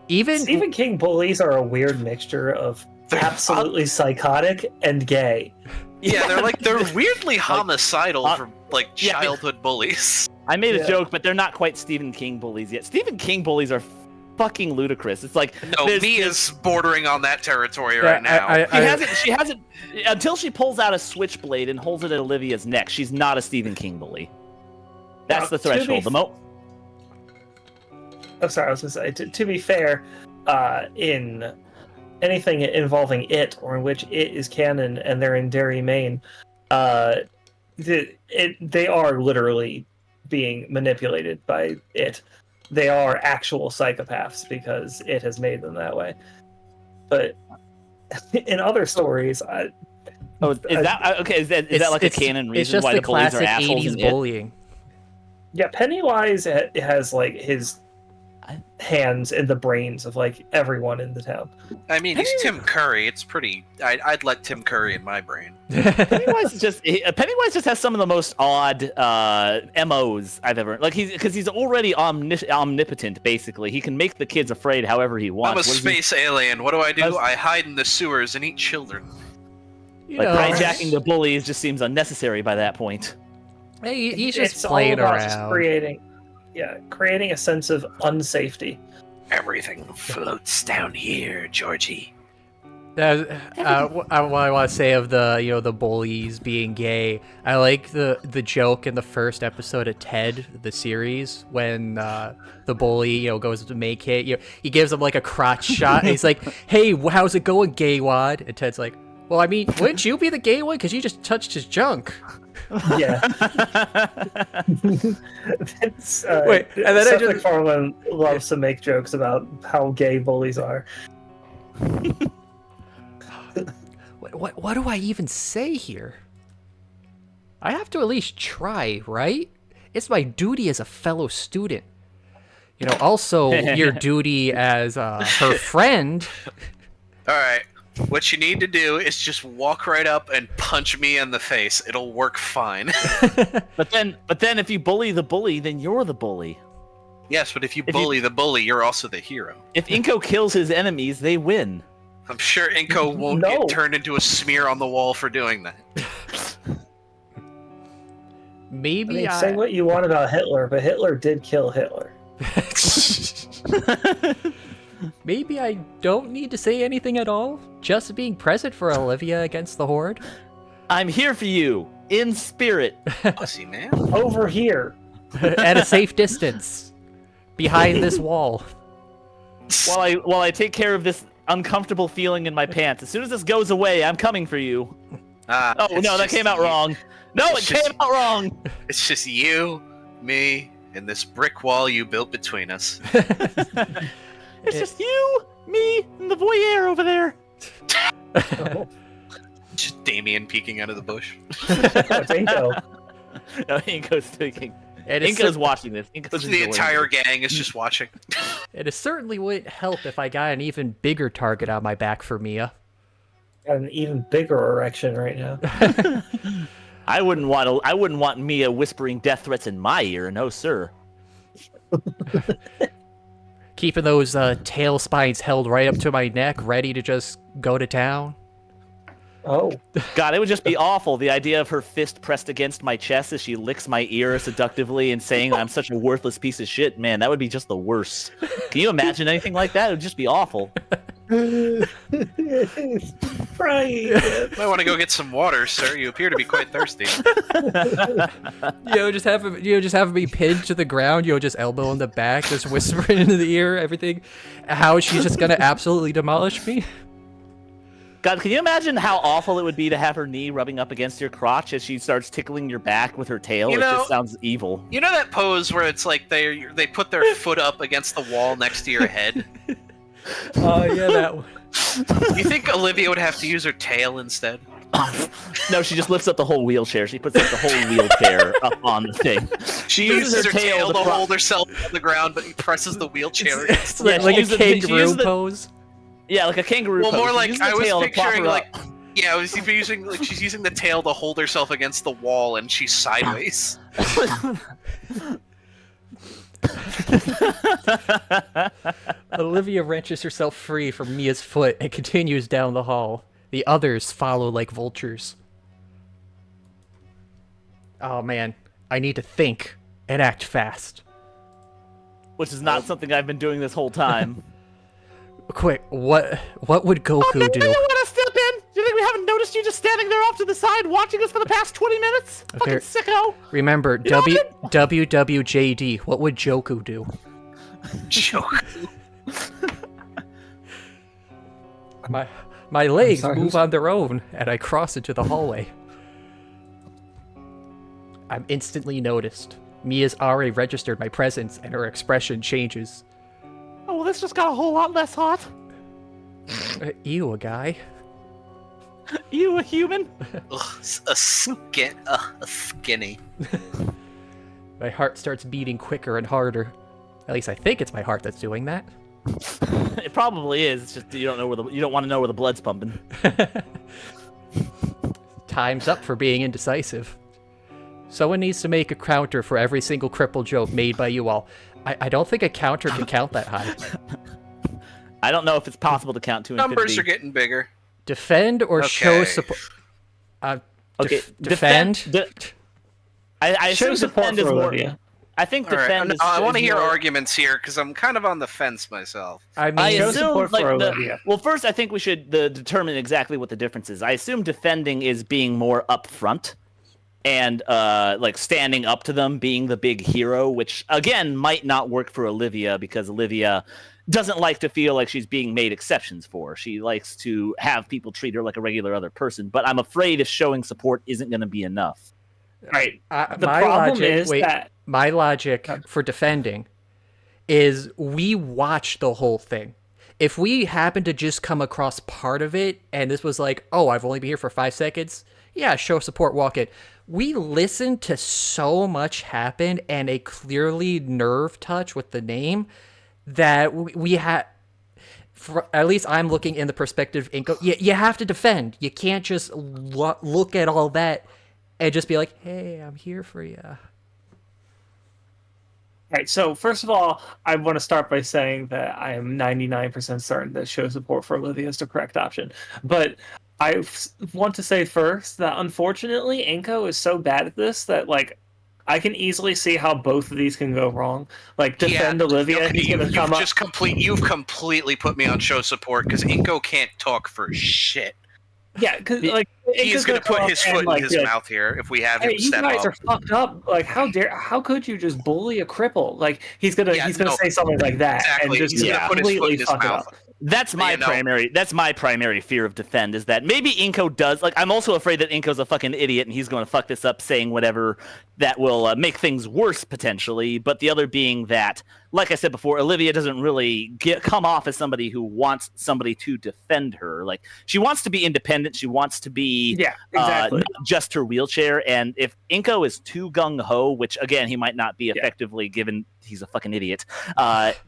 even Stephen King bullies are a weird mixture of absolutely psychotic and gay. Yeah, they're weirdly homicidal for like childhood bullies. I made a joke, but they're not quite Stephen King bullies yet. Stephen King bullies are fucking ludicrous. It's like No, Mia's bordering on that territory right now. She hasn't until she pulls out a switchblade and holds it at Olivia's neck. She's not a Stephen King bully. That's the threshold. I'm sorry, I was gonna say. To be fair, in anything involving it or in which it is canon and they're in Derry, Maine, they are literally being manipulated by it. They are actual psychopaths because it has made them that way. But in other stories, is that like a canon reason why the bullies are assholes? It's just the classic 80s bullying. Yeah, Pennywise has like his hands in the brains of like everyone in the town. I mean, he's Tim Curry. It's pretty. I'd let Tim Curry in my brain. Pennywise just has some of the most odd MOs I've ever because he's already omnipotent. Basically, he can make the kids afraid however he wants. I'm a space alien. What do? I hide in the sewers and eat children. Hijacking the bullies just seems unnecessary by that point. Hey, he's just playing around. Creating a sense of unsafety. Everything floats down here, Georgie. What I want to say of the bullies being gay, I like the joke in the first episode of Ted, the series, when the bully goes to make it. He gives him like a crotch shot. And he's like, "Hey, how's it going, gay wad?" And Ted's like, "Well, I mean, wouldn't you be the gay one? Because you just touched his junk." Yeah. Wait, and then Seth MacFarlane loves to make jokes about how gay bullies are. What do I even say here? I have to at least try, right? It's my duty as a fellow student. Also your duty as her friend. All right. What you need to do is just walk right up and punch me in the face. It'll work fine. But then if you bully the bully, then you're the bully. Yes, but if you bully the bully, you're also the hero. If Inko kills his enemies, they win. I'm sure Inko won't get turned into a smear on the wall for doing that. Maybe say what you want about Hitler, but Hitler did kill Hitler. Maybe I don't need to say anything at all. Just being present for Olivia against the Horde. I'm here for you, in spirit. Pussy man. Over here. At a safe distance. Behind this wall. While I take care of this uncomfortable feeling in my pants. As soon as this goes away, I'm coming for you. That came out wrong. No, it came out wrong. It's just you, me, and this brick wall you built between us. It's just you, me, and the voyeur over there. Just Damien peeking out of the bush. Inko. No, Inko's thinking. Inko's watching this. The entire gang is just watching. It certainly wouldn't help if I got an even bigger target on my back for Mia. Got an even bigger erection right now. I wouldn't want Mia whispering death threats in my ear, no sir. Keeping those tail spines held right up to my neck, ready to just go to town. Oh. God, it would just be awful. The idea of her fist pressed against my chest as she licks my ear seductively and saying I'm such a worthless piece of shit. Man, that would be just the worst. Can you imagine anything like that? It would just be awful. Right. Might want to go get some water, sir. You appear to be quite thirsty. Just have me pinned to the ground. Just elbow in the back, just whispering into the ear, everything. How she's just gonna absolutely demolish me. God, can you imagine how awful it would be to have her knee rubbing up against your crotch as she starts tickling your back with her tail? It just sounds evil. You know that pose where it's like they put their foot up against the wall next to your head? Oh, yeah, that one. You think Olivia would have to use her tail instead? No, she just lifts up the whole wheelchair. She puts the whole wheelchair up on the thing. She uses her tail to hold herself on the ground, but he presses the wheelchair. It's like a kangaroo pose. Yeah, like a kangaroo pose. Well, more like I was picturing like... Yeah, she's using the tail to hold herself against the wall, and she's sideways. Olivia wrenches herself free from Mia's foot and continues down the hall. The others follow like vultures. Oh man, I need to think and act fast. which is not something I've been doing this whole time. Quick, what would Goku Oh, do? you want to step in? Do you think we haven't noticed you just standing there off to the side watching us for the past 20 minutes? Okay. Fucking sicko. Remember, WWJD. What would Joku do? Joku. My legs sorry, move who's- on their own, and I cross into the hallway. I'm instantly noticed. Mia's already registered my presence, and her expression changes. Oh, well, this just got a whole lot less hot. Ew, a guy. You a human? Ugh, a skinny. My heart starts beating quicker and harder. At least I think it's my heart that's doing that. It probably is. It's just you don't want to know where the blood's pumping. Time's up for being indecisive. Someone needs to make a counter for every single cripple joke made by you all. I don't think a counter can count that high. I don't know if it's possible to count to infinity. Numbers are getting bigger. Defend or show Okay. support. Okay, defend. I Show assume support defend is for more. Olivia. I think All right, defend is. I want to is hear more- arguments here because I'm kind of on the fence myself. I mean, I Show assume support like for the, Olivia. well, first I think we should determine exactly what the difference is. I assume defending is being more upfront, and like standing up to them, being the big hero, which again might not work for Olivia because Olivia doesn't like to feel like she's being made exceptions for. She likes to have people treat her like a regular other person. But I'm afraid if showing support isn't going to be enough. Right. The my problem logic, is that my logic for defending is we watch the whole thing. If we happen to just come across part of it and this was like, oh, I've only been here for 5 seconds, yeah, show support, walk it. We listened to so much happen and a clearly nerve touch with the name that we had. At least I'm looking in the perspective of Inko. You have to defend. You can't just look at all that and just be like, hey, I'm here for you. Right, so first of all, I want to start by saying that I am 99% certain that show support for Olivia is the correct option. But I want to say first that unfortunately, Inko is so bad at this that, like, I can easily see how both of these can go wrong. Like, defend Olivia, Okay, he's going to come up... you've completely put me on show support because Inko can't talk for shit. Yeah, because, like... He's going to put his foot in his mouth here if we have him Hey, you step guys up. are fucked up. Like, how could you just bully a cripple? Like, he's gonna say something like that Exactly. and just He's gonna put his foot completely in his fuck it mouth. up. That's my You know. primary fear of defend is that maybe Inko does, like, I'm also afraid that Inko's a fucking idiot and he's going to fuck this up saying whatever that will make things worse potentially, but the other being that, like I said before, Olivia doesn't really come off as somebody who wants somebody to defend her. Like, she wants to be independent, she wants to be Yeah, exactly. not just her wheelchair, and if Inko is too gung-ho, which again he might not be effectively given he's a fucking idiot,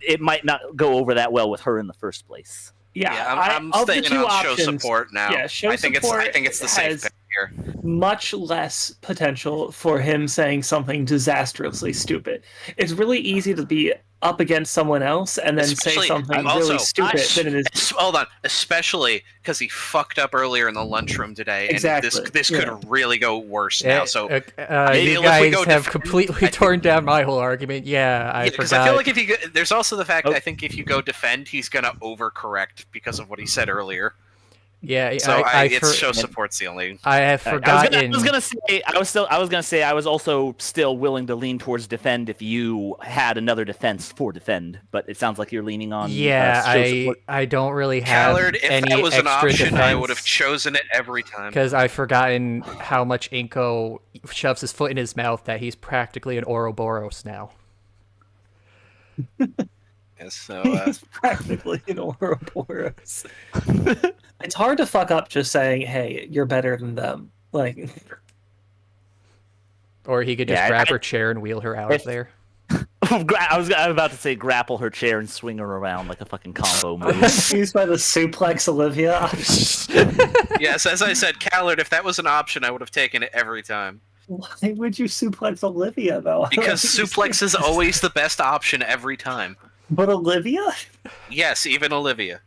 it might not go over that well with her in the first place. I'm of the staying two on show options, support now. Yeah, show I think support it's the safe has pick here. much less potential for him saying something disastrously stupid. It's really easy to be up against someone else and then say Especially- something I'm really also- stupid than it is. Hold on, especially because he fucked up earlier in the lunchroom today, Exactly, and this yeah. could really go worse now. So you maybe if we guys go have defend- completely torn down my whole argument. Yeah, I because forgot. I feel like if you go, there's also the fact that I think if you go defend, he's gonna overcorrect because of what he said earlier. yeah, So I show support's the only. I have forgotten. I was gonna say I was also still willing to lean towards defend if you had another defense for defend, but it sounds like you're leaning on show support. I don't really have Callard, if any that was an extra option, defense I would have chosen it every time. because I've forgotten how much Inko shoves his foot in his mouth that he's practically an Ouroboros now. Yeah, so Practically an Ouroboros. It's hard to fuck up just saying, "Hey, you're better than them." Like, Or he could just Yeah, grab her chair and wheel her out of there. I was about to say grapple her chair and swing her around like a fucking combo move. used by the suplex Olivia. yes, as I said, Callard, if that was an option, I would have taken it every time. Why would you suplex Olivia though? Because suplex is always the best option every time. But Olivia? Yes, even Olivia.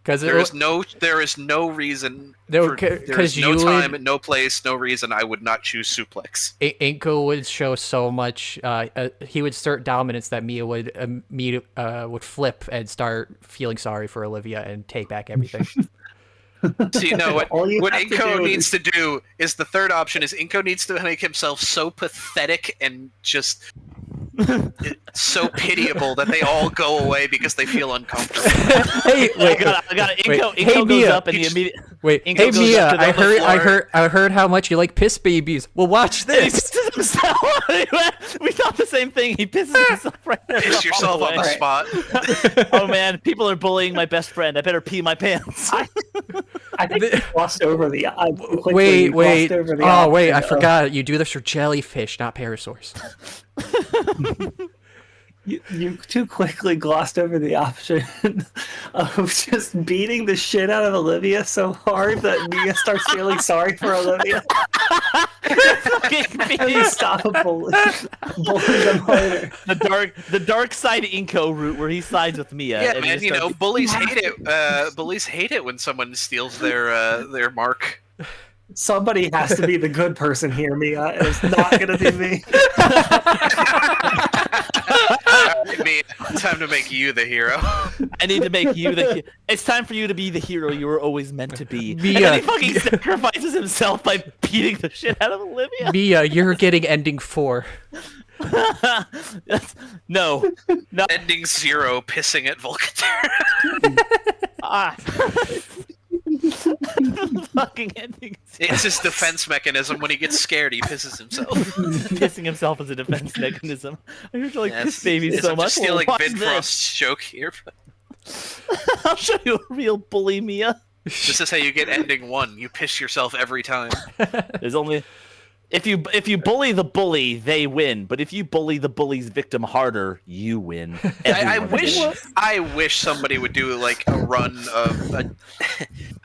Because there is no reason. There is no time, no place, no reason. I would not choose suplex. Inko would show so much. He would start dominance that Mia would flip and start feeling sorry for Olivia and take back everything. So you know what have to Inko do needs to do is the third option is Inko needs to make himself so pathetic and just so pitiable that they all go away because they feel uncomfortable. Hey, wait, I got it. Inko hey, goes Mia. up and the immediate. Wait, Inko hey goes Mia, up to the floor. I heard how much you like piss babies. Well, watch And he this. pisses himself. We thought the same thing. He pisses himself right there. Piss yourself on the Alright. spot. Oh man, people are bullying my best friend. I better pee my pants. I think you glossed over the. Wait. Glossed over the Oh wait, I option of- forgot. You do this for jellyfish, not parasaurs. You too quickly glossed over the option of just beating the shit out of Olivia so hard that Mia starts feeling sorry for Olivia and you stop a bully them harder. The dark side Inko route where he sides with Mia. Yeah, and man. he You know, starts- bullies hate it. Bullies hate it when someone steals their mark. Somebody has to be the good person here, Mia, and it's not gonna be me. Me, time to make you the hero. I need to make you the. It's time for you to be the hero you were always meant to be. Mia. And then he fucking sacrifices himself by beating the shit out of Olivia. Mia, you're getting ending 4. No. Ending 0, pissing at Volcater. Ah. Fucking ending. It's his defense mechanism. When he gets scared, he pisses himself. Pissing himself as a defense mechanism. I heard you like Yes, piss babies yes, so I'm much. just stealing Watch Vin this. Frost's joke here. But I'll show you a real bully, Mia. this is how you get ending 1. You piss yourself every time. There's only if you bully the bully, they win. But if you bully the bully's victim harder, you win. I Everyone wish wins. I wish somebody would do like a run of.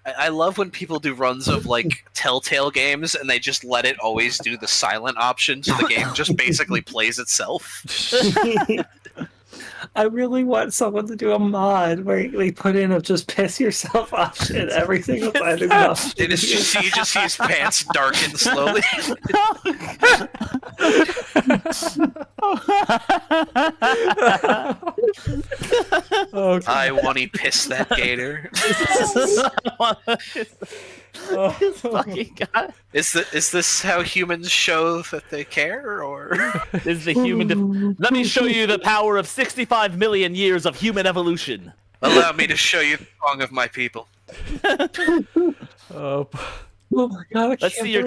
I love when people do runs of like Telltale games and they just let it always do the silent option, so the game just basically plays itself. I really want someone to do a mod where they put in a just piss yourself option every single time there's an option. It is just you just see his pants darken slowly. Oh, I want to piss that gator. This fucking guy Is this how humans show that they care, or is the human. Let me show you the power of 65 million years of human evolution. allow me to show you the song of my people? oh, Oh my god! Let's see your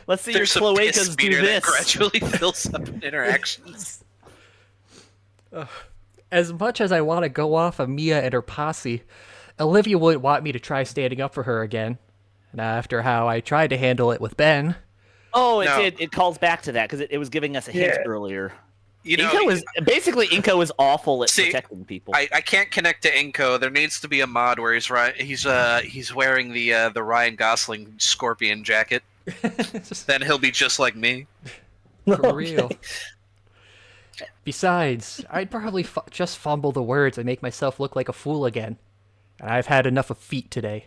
Let's see your There's a piss cloacas do meter that this. gradually fills up in interactions. as much as I want to go off of Mia and her posse, Olivia wouldn't want me to try standing up for her again. And after how I tried to handle it with Ben, Oh, No. it calls back to that because it was giving us a hint Yeah. earlier. You know, Inko is awful at See, protecting people. I can't connect to Inko. There needs to be a mod where he's wearing the Ryan Gosling scorpion jacket. Then he'll be just like me. for real. Besides, I'd probably just fumble the words and make myself look like a fool again. And I've had enough of feet today.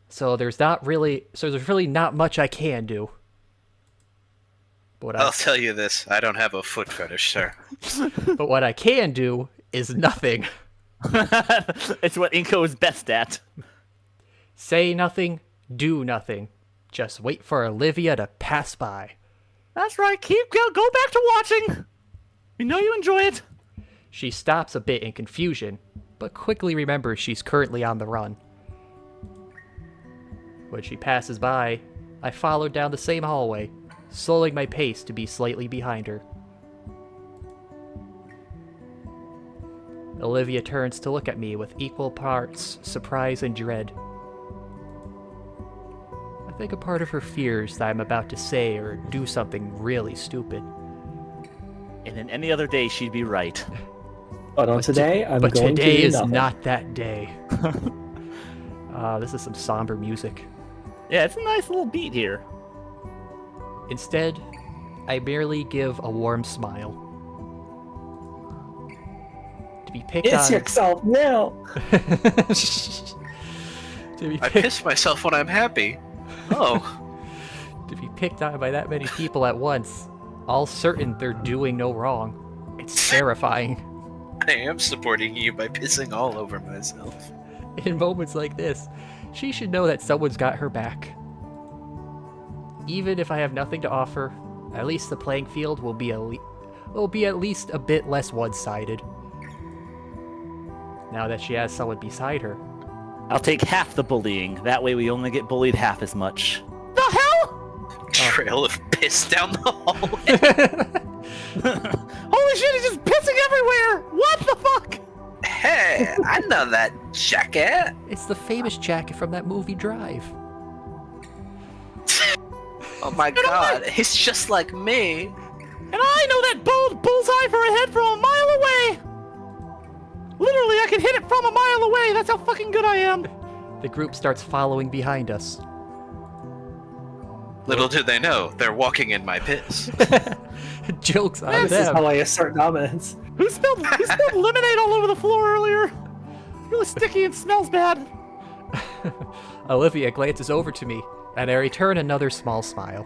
So there's really not much I can do. But I'll tell you this: I don't have a foot fetish, sir. but what I can do is nothing. It's what Inko is best at. Say nothing, do nothing. Just wait for Olivia to pass by. That's right. Go back to watching. We know you enjoy it. She stops a bit in confusion, but quickly remembers she's currently on the run. When she passes by, I followed down the same hallway, slowing my pace to be slightly behind her. Olivia turns to look at me with equal parts surprise and dread. I think a part of her fears that I'm about to say or do something really stupid. And in any other day, she'd be right. But on today, I'm But going today to do is nothing. not that day. This is some somber music. Yeah, it's a nice little beat here. Instead, I merely give a warm smile. To be picked It's on. yourself now. To be I picked, piss myself when I'm happy. Oh, to be picked on by that many people at once, all certain they're doing no wrong. It's terrifying. I am supporting you by pissing all over myself. In moments like this, she should know that someone's got her back. Even if I have nothing to offer, at least the playing field will be at least a bit less one-sided. Now that she has someone beside her. I'll take half the bullying. That way we only get bullied half as much. The hell? Trail of piss down the hallway. Holy shit, he's just pissing everywhere! What the fuck? Hey, I know that jacket. It's the famous jacket from that movie Drive. Oh my god, he's just like me. And I know that bullseye for a head from a mile away! Literally, I can hit it from a mile away. That's how fucking good I am. The group starts following behind us. Little do they know, they're walking in my piss. Jokes on This is them. how I assert dominance. Who spilled lemonade all over the floor earlier? It's really sticky and smells bad. Olivia glances over to me, and I return another small smile.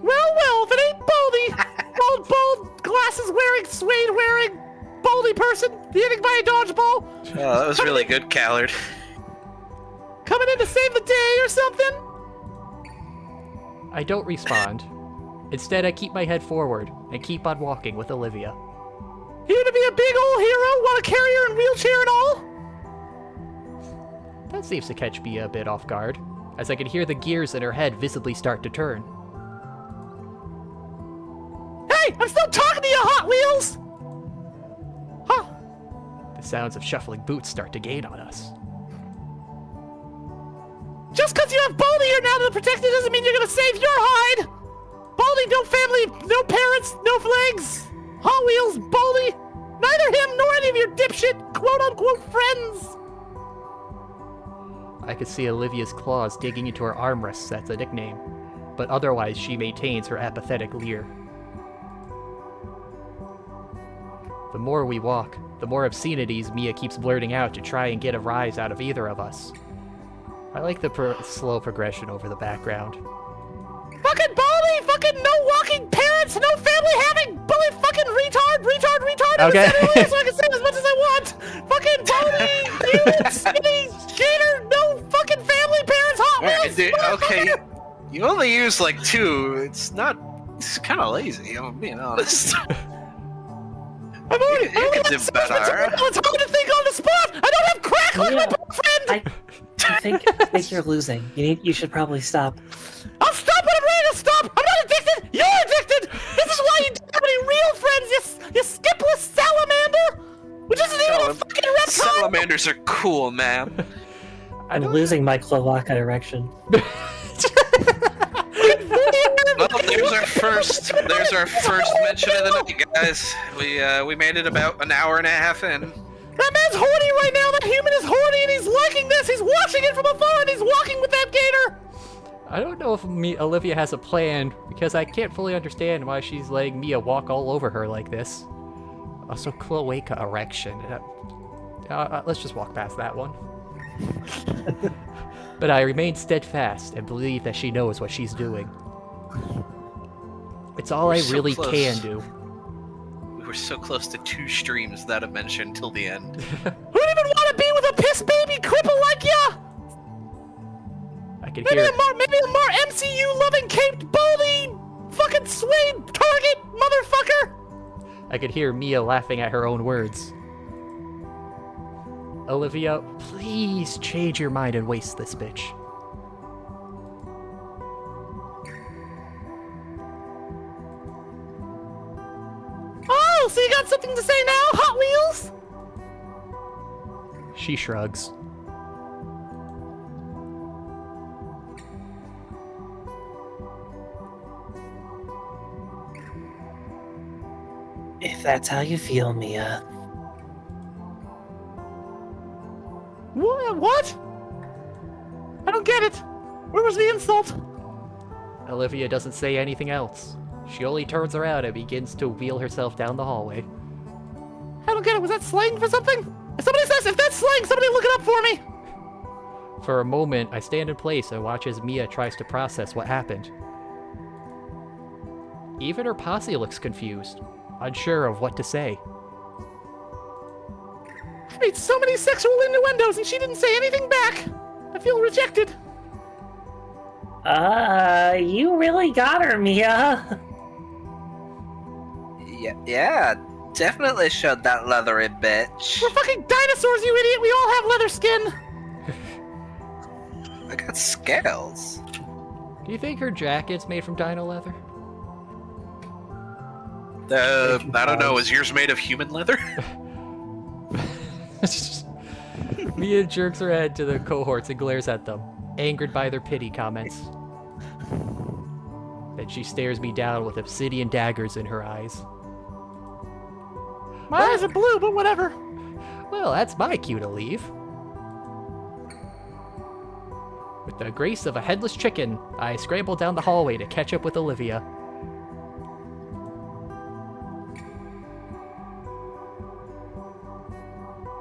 Well, if it ain't Baldy! Bald, glasses wearing, suede wearing, Baldy person, hitting by a dodgeball, Oh, that was really good, Khazard. coming in to save the day or something? I don't respond. Instead, I keep my head forward and keep on walking with Olivia. Here to be a big old hero, want to carry her in wheelchair and all? That seems to catch me a bit off guard, as I can hear the gears in her head visibly start to turn. Hey, I'm still talking to you, Hot Wheels! Huh? The sounds of shuffling boots start to gain on us. Just because you have Baldy here now to protect you doesn't mean you're gonna save your hide! Baldy, no family, no parents, no legs! Hot Wheels, Baldy! Neither him nor any of your dipshit quote-unquote friends! I could see Olivia's claws digging into her armrests as a nickname, but otherwise she maintains her apathetic leer. The more we walk, the more obscenities Mia keeps blurting out to try and get a rise out of either of us. I like the slow progression over the background. Fucking Baldy! Fucking no walking parents, no family having bully fucking retard! Okay. I said earlier so I can say as much as I want! Fucking Baldy! Dude, skinny, Gator, no fucking family parents, Hot Wheels! Dude, okay, you only use like 2. It's kind of lazy, I'm being honest. I'm only, You can do better. It's hard to think on the spot! I don't have crack like my Yeah. boyfriend! I think you're losing. You should probably stop. I'll stop when I'm ready to stop! I'm not addicted! You're addicted! This is why you don't have any real friends, you skipless salamander! Which isn't even a fucking reptile! Salamanders are cool, man. I'm losing my cloaca erection. Well, there's our first mention of the night, guys. We made it about an hour and a half in. That man's horny right now! That human is horny and he's liking this! He's watching it from afar and he's walking with that gator! I don't know if Olivia has a plan, because I can't fully understand why she's letting Mia walk all over her like this. Also, cloaca erection. Let's just walk past that one. But I remain steadfast and believe that she knows what she's doing. It's all We're I so really close. can do. We were so close to 2 streams that I mentioned till the end. Who'd even want to be with a piss baby cripple like ya? I can Maybe hear a more MCU-loving caped baldy fucking suede target motherfucker! I could hear Mia laughing at her own words. Olivia, please change your mind and waste this bitch. Oh, so you got something to say now, Hot Wheels? She shrugs. If that's how you feel, Mia. What? I don't get it. Where was the insult? Olivia doesn't say anything else. She only turns around and begins to wheel herself down the hallway. I don't get it. Was that slang for something? If somebody says, if that's slang, somebody look it up for me. For a moment, I stand in place and watch as Mia tries to process what happened. Even her posse looks confused, unsure of what to say. I made so many sexual innuendos and she didn't say anything back. I feel rejected. You really got her, Mia. Yeah, definitely showed that leathery bitch. We're fucking dinosaurs, you idiot. We all have leather skin. I got scales. Do you think her jacket's made from dino leather? I don't know. Is yours made of human leather? Mia jerks her head to the cohorts and glares at them, angered by their pity comments. Then she stares me down with obsidian daggers in her eyes. My eyes are blue, but whatever. Well, that's my cue to leave. With the grace of a headless chicken, I scramble down the hallway to catch up with Olivia.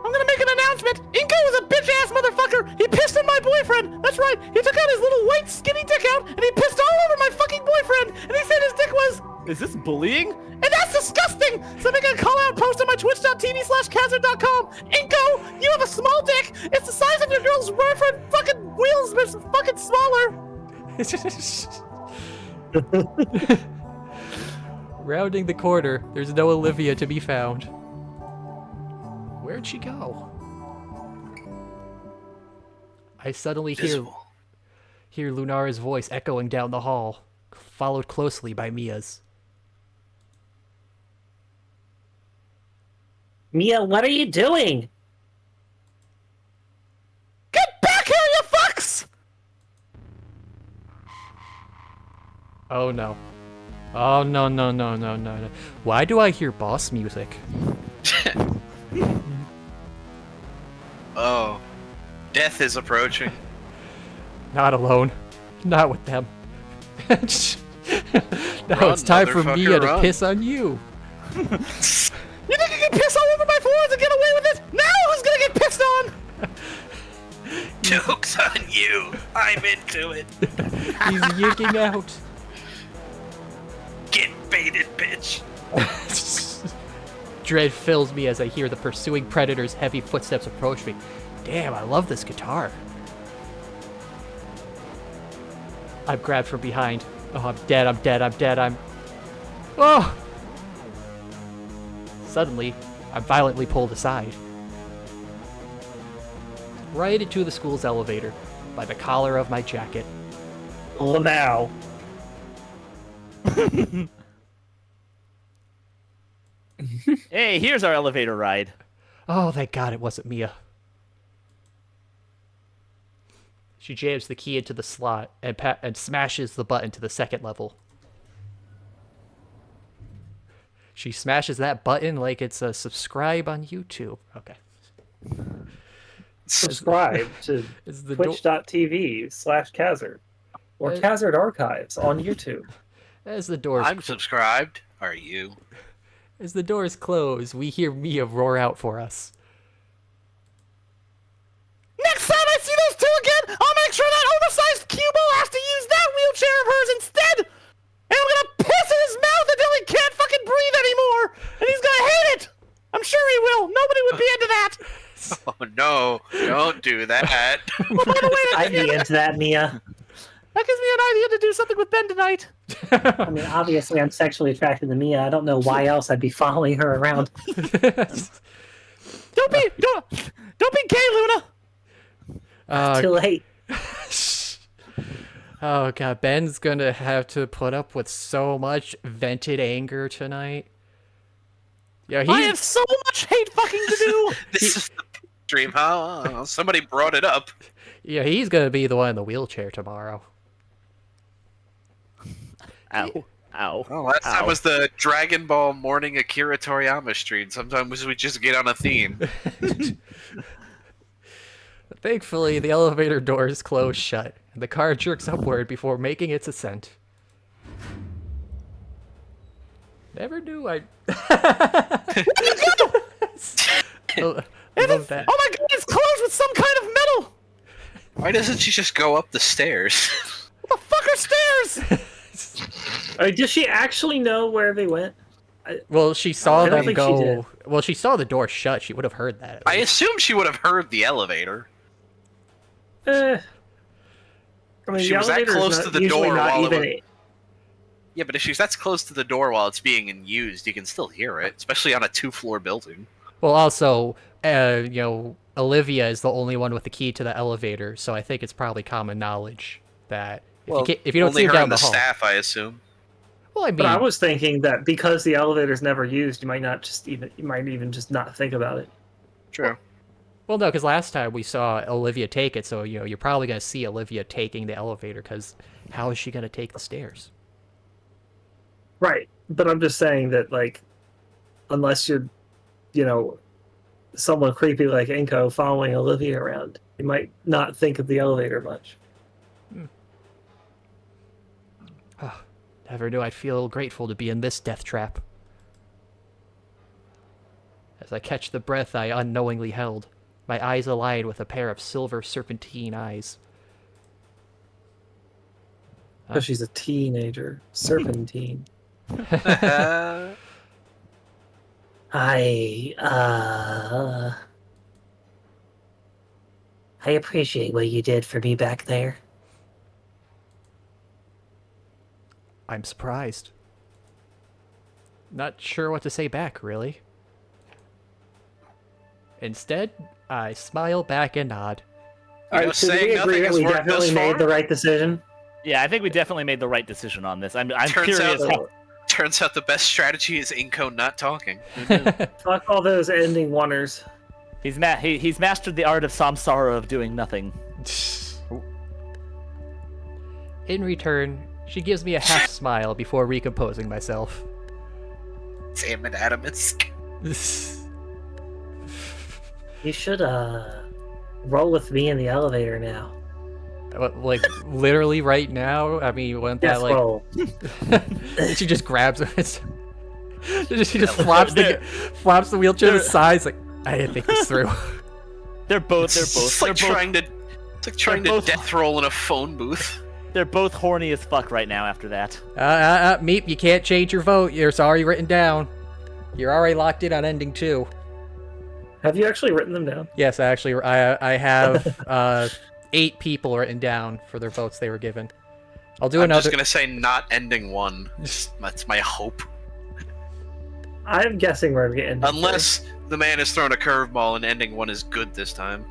I'm gonna make an announcement. Inko is a bitch-ass motherfucker. He pissed on my boyfriend. That's right. He took out his little white skinny dick out, and he pissed all over my fucking boyfriend. And he said his dick was... Is this bullying? And that's disgusting! So make a call-out post on my twitch.tv/Khazard.com. Inko, you have a small dick. It's the size of your girl's boyfriend fucking wheels, but it's fucking smaller. Rounding the corner, there's no Olivia to be found. Where'd she go? I suddenly hear Lunara's voice echoing down the hall, followed closely by Mia's. Mia, what are you doing? Get back here, you fucks! Oh no. Oh no. Why do I hear boss music? Oh, death is approaching. Not alone. Not with them. Now Run, it's time for motherfucker, Mia to run. piss on you. You think you can piss all over my floors and get away with it? Now who's gonna get pissed on? Joke's on you. I'm into it. He's yanking out. Get baited, bitch. Dread fills me as I hear the pursuing predator's heavy footsteps approach me. Damn, I love this guitar. I'm grabbed from behind. Oh, I'm dead. Oh! Suddenly, I'm violently pulled aside. Right into the school's elevator, by the collar of my jacket. Well, now. Hey, here's our elevator ride. Oh, thank God it wasn't Mia. She jams the key into the slot and smashes the button to the second level. She smashes that button like it's a subscribe on YouTube. Okay. Subscribe to Is the twitch.tv/Khazard or Khazard Archives on YouTube. As the doors I'm subscribed. Are you? As the doors close, we hear Mia roar out for us. Next time I see those two again, I'll make sure that oversized cubo has to use that wheelchair of hers instead! And I'm gonna piss in his mouth until he can't fucking breathe anymore! And he's gonna hate it! I'm sure he will! Nobody would be into that! Oh no! Don't do that. Well, by the way, I'd be into that, Mia. that gives me an idea to do something with Ben tonight. I mean, obviously, I'm sexually attracted to Mia. I don't know why else I'd be following her around. Don't be gay, Luna! Too late. Oh God, Ben's gonna have to put up with so much vented anger tonight. Yeah, I have so much hate fucking to do! This is the dream, huh? Oh, somebody brought it up. Yeah, he's gonna be the one in the wheelchair tomorrow. Ow. Ow. Oh, last time Ow. was the Dragon Ball morning Akira Toriyama stream. Sometimes we just get on a theme. Thankfully, the elevator doors close shut, and the car jerks upward before making its ascent. Never knew I. I Oh love that. my god, it's closed with some kind of metal! Why doesn't she just go up the stairs? What the fuck are stairs? Does she actually know where they went? Well, she saw I don't them think she go. did. Well, she saw the door shut. She would have heard that. I assume she would have heard the elevator. I mean, She the was that elevator's close not- to the usually door not while it even. was- Yeah, but if she's that close to the door while it's being used, you can still hear it, especially on a 2-floor building. Well, also, Olivia is the only one with the key to the elevator, so I think it's probably common knowledge that if you don't only see her her down and the the hall. staff, I assume. Well, I mean, But I was thinking that because the elevator's never used, you might even just not think about it. True. well, no, because last time we saw Olivia take it, so you're probably gonna see Olivia taking the elevator. Because how is she gonna take the stairs? Right. But I'm just saying that, like, unless you're, someone creepy like Inko following Olivia around, you might not think of the elevator much. Never knew I'd feel grateful to be in this death trap. As I catch the breath I unknowingly held, my eyes align with a pair of silver serpentine eyes. Because she's a teenager. Serpentine. I appreciate what you did for me back there. I'm surprised. Not sure what to say back, really. Instead, I smile back and nod. You know, so do saying we nothing agree that has we worked definitely thus made far? the right decision? Yeah, I think we definitely made the right decision on this. I'm Turns curious. out- Turns out the best strategy is Inko not talking. Fuck all those ending oneers. He's mastered the art of samsara of doing nothing. In return, she gives me a half smile before recomposing myself. Damn it, Adamus. You should roll with me in the elevator now. Like, literally right now? I mean, wouldn't that, Death like... roll. She just grabs him. She just flops the wheelchair to the side. It's like, I didn't think this through. They're both. It's like trying to death roll in a phone booth. They're both horny as fuck right now. After that. Meep, you can't change your vote. It's already written down. You're already locked in on ending 2. Have you actually written them down? Yes, actually, I have 8 people written down for their votes they were given. I'll do I'm another. just gonna say not ending 1. That's my hope. I'm guessing we're getting. Unless the man has thrown a curveball and ending 1 is good this time.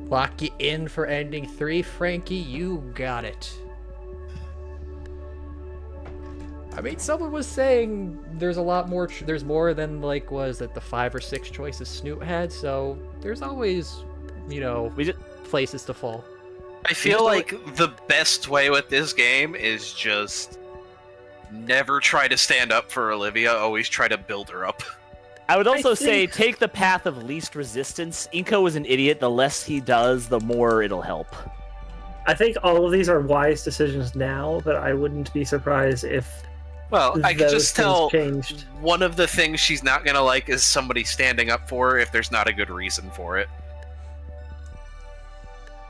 Lock you in for ending 3, Frankie. You got it. I mean, someone was saying there's a lot more. There's more than, like, was it the 5 or 6 choices Snoot had? So there's always, places to fall. I feel like the best way with this game is just never try to stand up for Olivia, always try to build her up. I would also say take the path of least resistance. Inko is an idiot. The less he does, the more it'll help. I think all of these are wise decisions now, but I wouldn't be surprised if. Well, I can those just things tell changed. one of the things she's not gonna like is somebody standing up for her if there's not a good reason for it.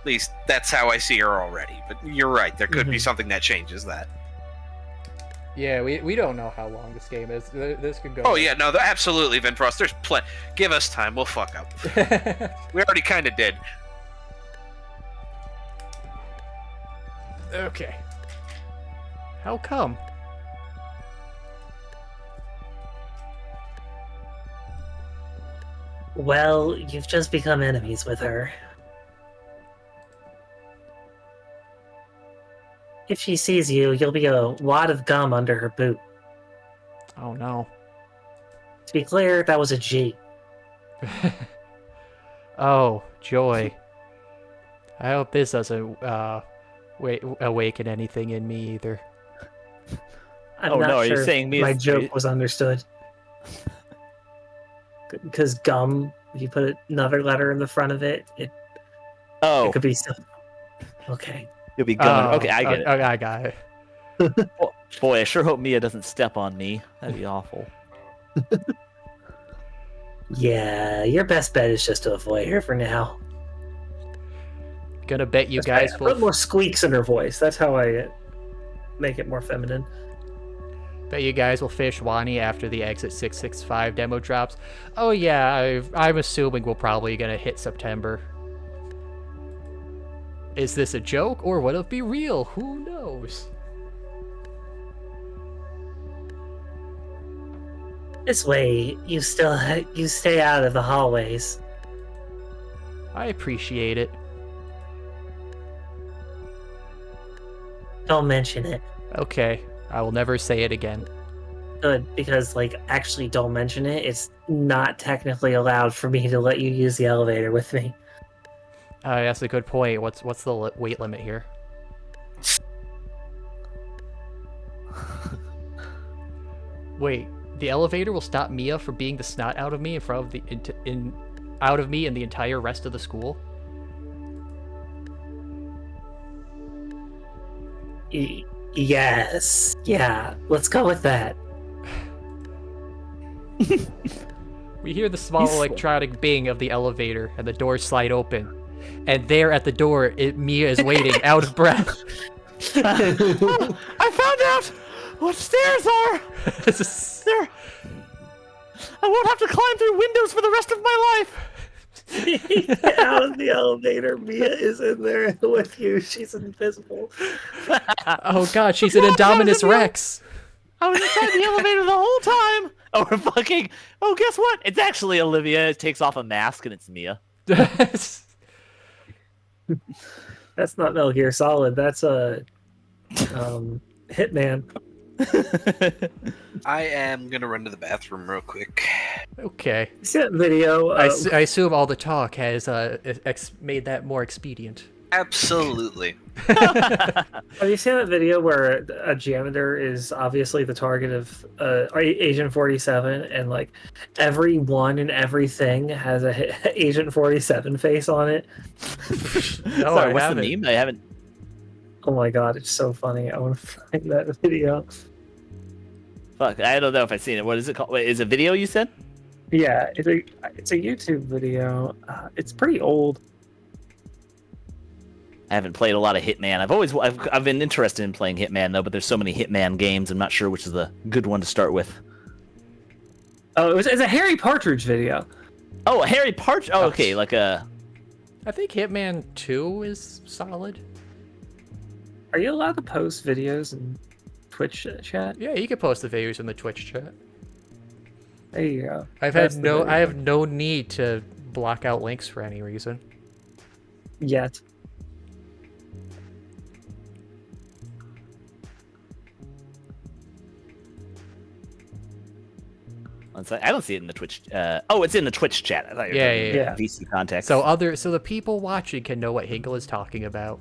At least that's how I see her already. But you're right, there could be something that changes that. Yeah, we don't know how long this game is. This could go. Oh yeah, no, absolutely, Vinfrost. There's plenty. Give us time. We'll fuck up. We already kind of did. Okay. How come? Well, you've just become enemies with her. If she sees you, you'll be a wad of gum under her boot. Oh no. To be clear, that was a G. Oh, joy. I hope this doesn't awaken anything in me either. I'm Oh, not no, are you sure saying me my as- joke was understood. Because gum, if you put another letter in the front of it, it Oh, could be so. Okay. You'll be going. Okay, I get it. Okay, I got it. Boy, I sure hope Mia doesn't step on me. That'd be awful. Yeah, your best bet is just to avoid her for now. Gonna bet you That's guys right. will. Put more squeaks in her voice. That's how I make it more feminine. Bet you guys will fish Wani after the Exit 665 demo drops. Oh yeah, I'm assuming we're probably gonna hit September. Is this a joke or will it be real? Who knows? This way, you stay out of the hallways. I appreciate it. Don't mention it. Okay, I will never say it again. Good, because actually don't mention it. It's not technically allowed for me to let you use the elevator with me. That's a good point. What's the weight limit here? Wait, the elevator will stop Mia from being the snot out of me in front of the out of me and the entire rest of the school? Yes. Yeah, let's go with that. We hear the small electronic bing of the elevator, and the doors slide open. And there at the door, Mia is waiting, out of breath. I found out what stairs are! There. I won't have to climb through windows for the rest of my life! Get out of the elevator. Mia is in there with you. She's invisible. Oh god, she's an Indominus Rex! I was inside the elevator the whole time! Oh, we're fucking... Oh, guess what? It's actually Olivia. It takes off a mask and it's Mia. That's not Metal Gear Solid. That's a Hitman. I am gonna run to the bathroom real quick. Okay. You see that video? I assume all the talk has made that more expedient. Absolutely. Have you seen that video where a janitor is obviously the target of Agent 47, and everyone and everything has a Agent 47 face on it? No, Sorry, I what's haven't. the meme? I haven't... Oh my god, it's so funny. I want to find that video. Fuck, I don't know if I've seen it. What is it called? Wait, is it a video you said? Yeah, it's a YouTube video. It's pretty old. I haven't played a lot of Hitman. I've been interested in playing Hitman though, but there's so many Hitman games. I'm not sure which is the good one to start with. Oh, it's a Harry Partridge video. Oh, a Harry Partridge. Oh, okay, like a. I think Hitman 2 is solid. Are you allowed to post videos in Twitch chat? Yeah, you can post the videos in the Twitch chat. There you go. I have no need to block out links for any reason. Yet. I don't see it in the Twitch. Oh, it's in the Twitch chat. I thought you were talking Yeah. about VC context. So the people watching can know what Hinkle is talking about.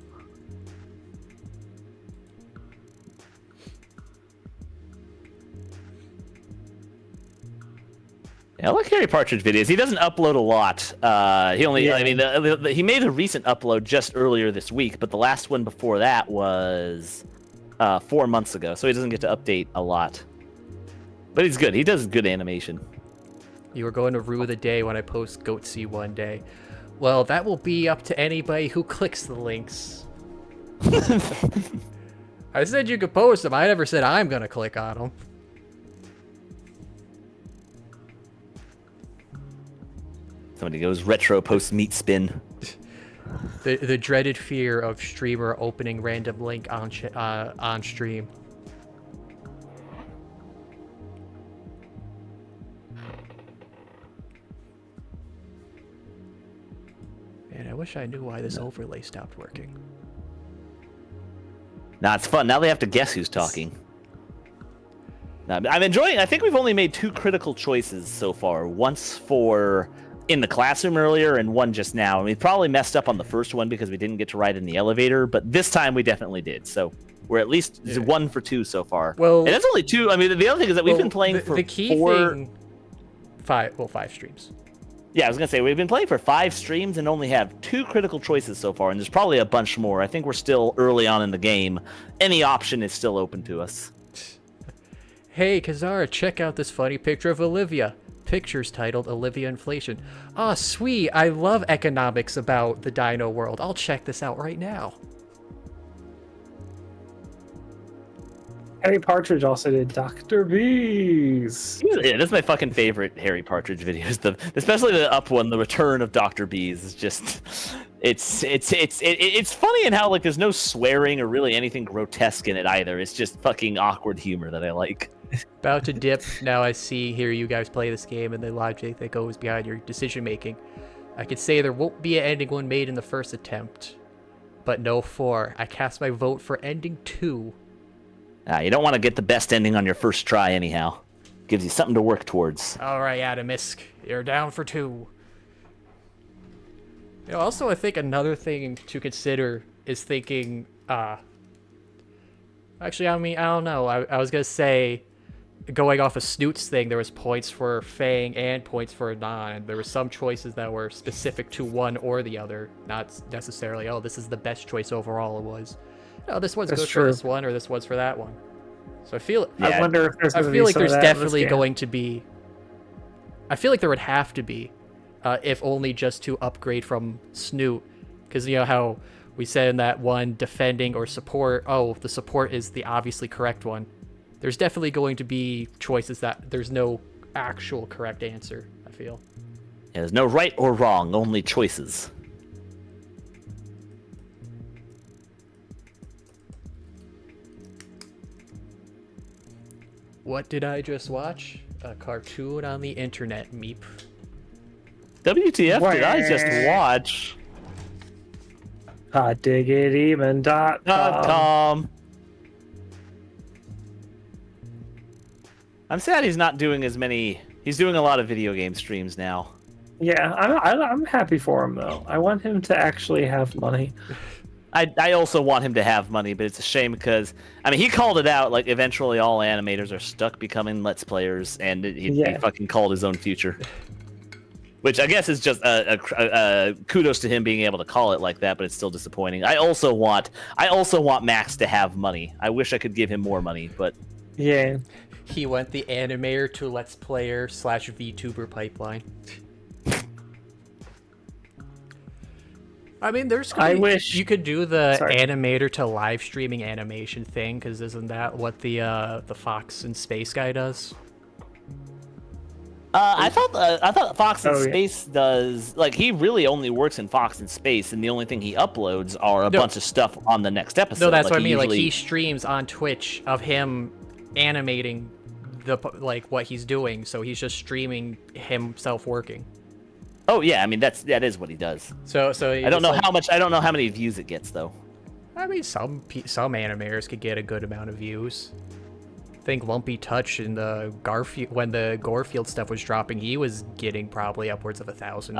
Yeah, I like Harry Partridge videos. He doesn't upload a lot. He only, Yeah. I mean, he made a recent upload just earlier this week, but the last one before that was 4 months ago, so he doesn't get to update a lot. But he's good. He does good animation. You are going to rue the day when I post Goatsy one day. Well, that will be up to anybody who clicks the links. I said you could post them. I never said I'm gonna click on them. Somebody goes retro post meat spin. The dreaded fear of streamer opening random link on stream. Man, I wish I knew why this overlay stopped working. Nah, it's fun. Now they have to guess who's talking. Nah, I'm enjoying. I think we've only made 2 critical choices so far. Once for in the classroom earlier, and one just now. And we probably messed up on the first one because we didn't get to ride in the elevator, but this time we definitely did. So we're at least 1 for 2 so far. Well, and that's only 2. I mean, the other thing is that we've been playing for the key 4. thing. 5 streams. Yeah, I was gonna say we've been playing for 5 streams and only have 2 critical choices so far, and there's probably a bunch more. I think we're still early on in the game. Any option is still open to us. Hey, Khazard, check out this funny picture of Olivia. Picture's titled Olivia Inflation. Ah, sweet. I love economics about the dino world. I'll check this out right now. Harry Partridge also did Dr. Bees. Yeah, that's my fucking favorite Harry Partridge videos. Especially the up one, the return of Dr. Bees is just, it's funny in how like there's no swearing or really anything grotesque in it either. It's just fucking awkward humor that I like. About to dip. Now I hear you guys play this game and the logic that goes behind your decision making. I could say there won't be an ending one made in the first attempt, but no 4. I cast my vote for ending 2. You don't want to get the best ending on your first try anyhow. Gives you something to work towards. All right, Adamisk, you're down for 2. Also, I think another thing to consider is thinking, actually, I mean, I don't know. I was going to say, going off of Snoot's thing, there was points for Fang and points for Non, and there were some choices that were specific to one or the other, not necessarily, oh, this is the best choice overall. It was, no, this one's good for this one, or this one's for that one. So I feel, I wonder if there's. I feel like there's definitely going to be. I feel like there would have to be, if only just to upgrade from Snoot, because you know how we said in that one defending or support. Oh, the support is the obviously correct one. There's definitely going to be choices that there's no actual correct answer. I feel. Yeah, there's no right or wrong, only choices. What did I just watch? A cartoon on the internet, meep. WTF did I just watch? HotDigitEven.com. I'm sad he's not doing as many. He's doing a lot of video game streams now. Yeah, I'm happy for him though. I want him to actually have money. I also want him to have money, but it's a shame because, I mean, he called it out, like, eventually all animators are stuck becoming Let's Players, and he fucking called his own future. Which I guess is just a kudos to him being able to call it like that, but it's still disappointing. I also want Max to have money. I wish I could give him more money, but... Yeah. He went the animator to Let's Player / VTuber pipeline. I mean, I wish you could do the animator to live streaming animation thing, because isn't that what the Fox in Space guy does? I thought Fox in Space does, like, he really only works in Fox in Space, and the only thing he uploads are a bunch of stuff on the next episode. No, that's what I mean. Like, he streams on Twitch of him animating what he's doing, so he's just streaming himself working. Oh yeah, I mean that is what he does. So I don't know how much. I don't know how many views it gets though. I mean, some animators could get a good amount of views. I think Lumpy Touch in the Garfield, when the Gorefield stuff was dropping, he was getting probably upwards of 1,000.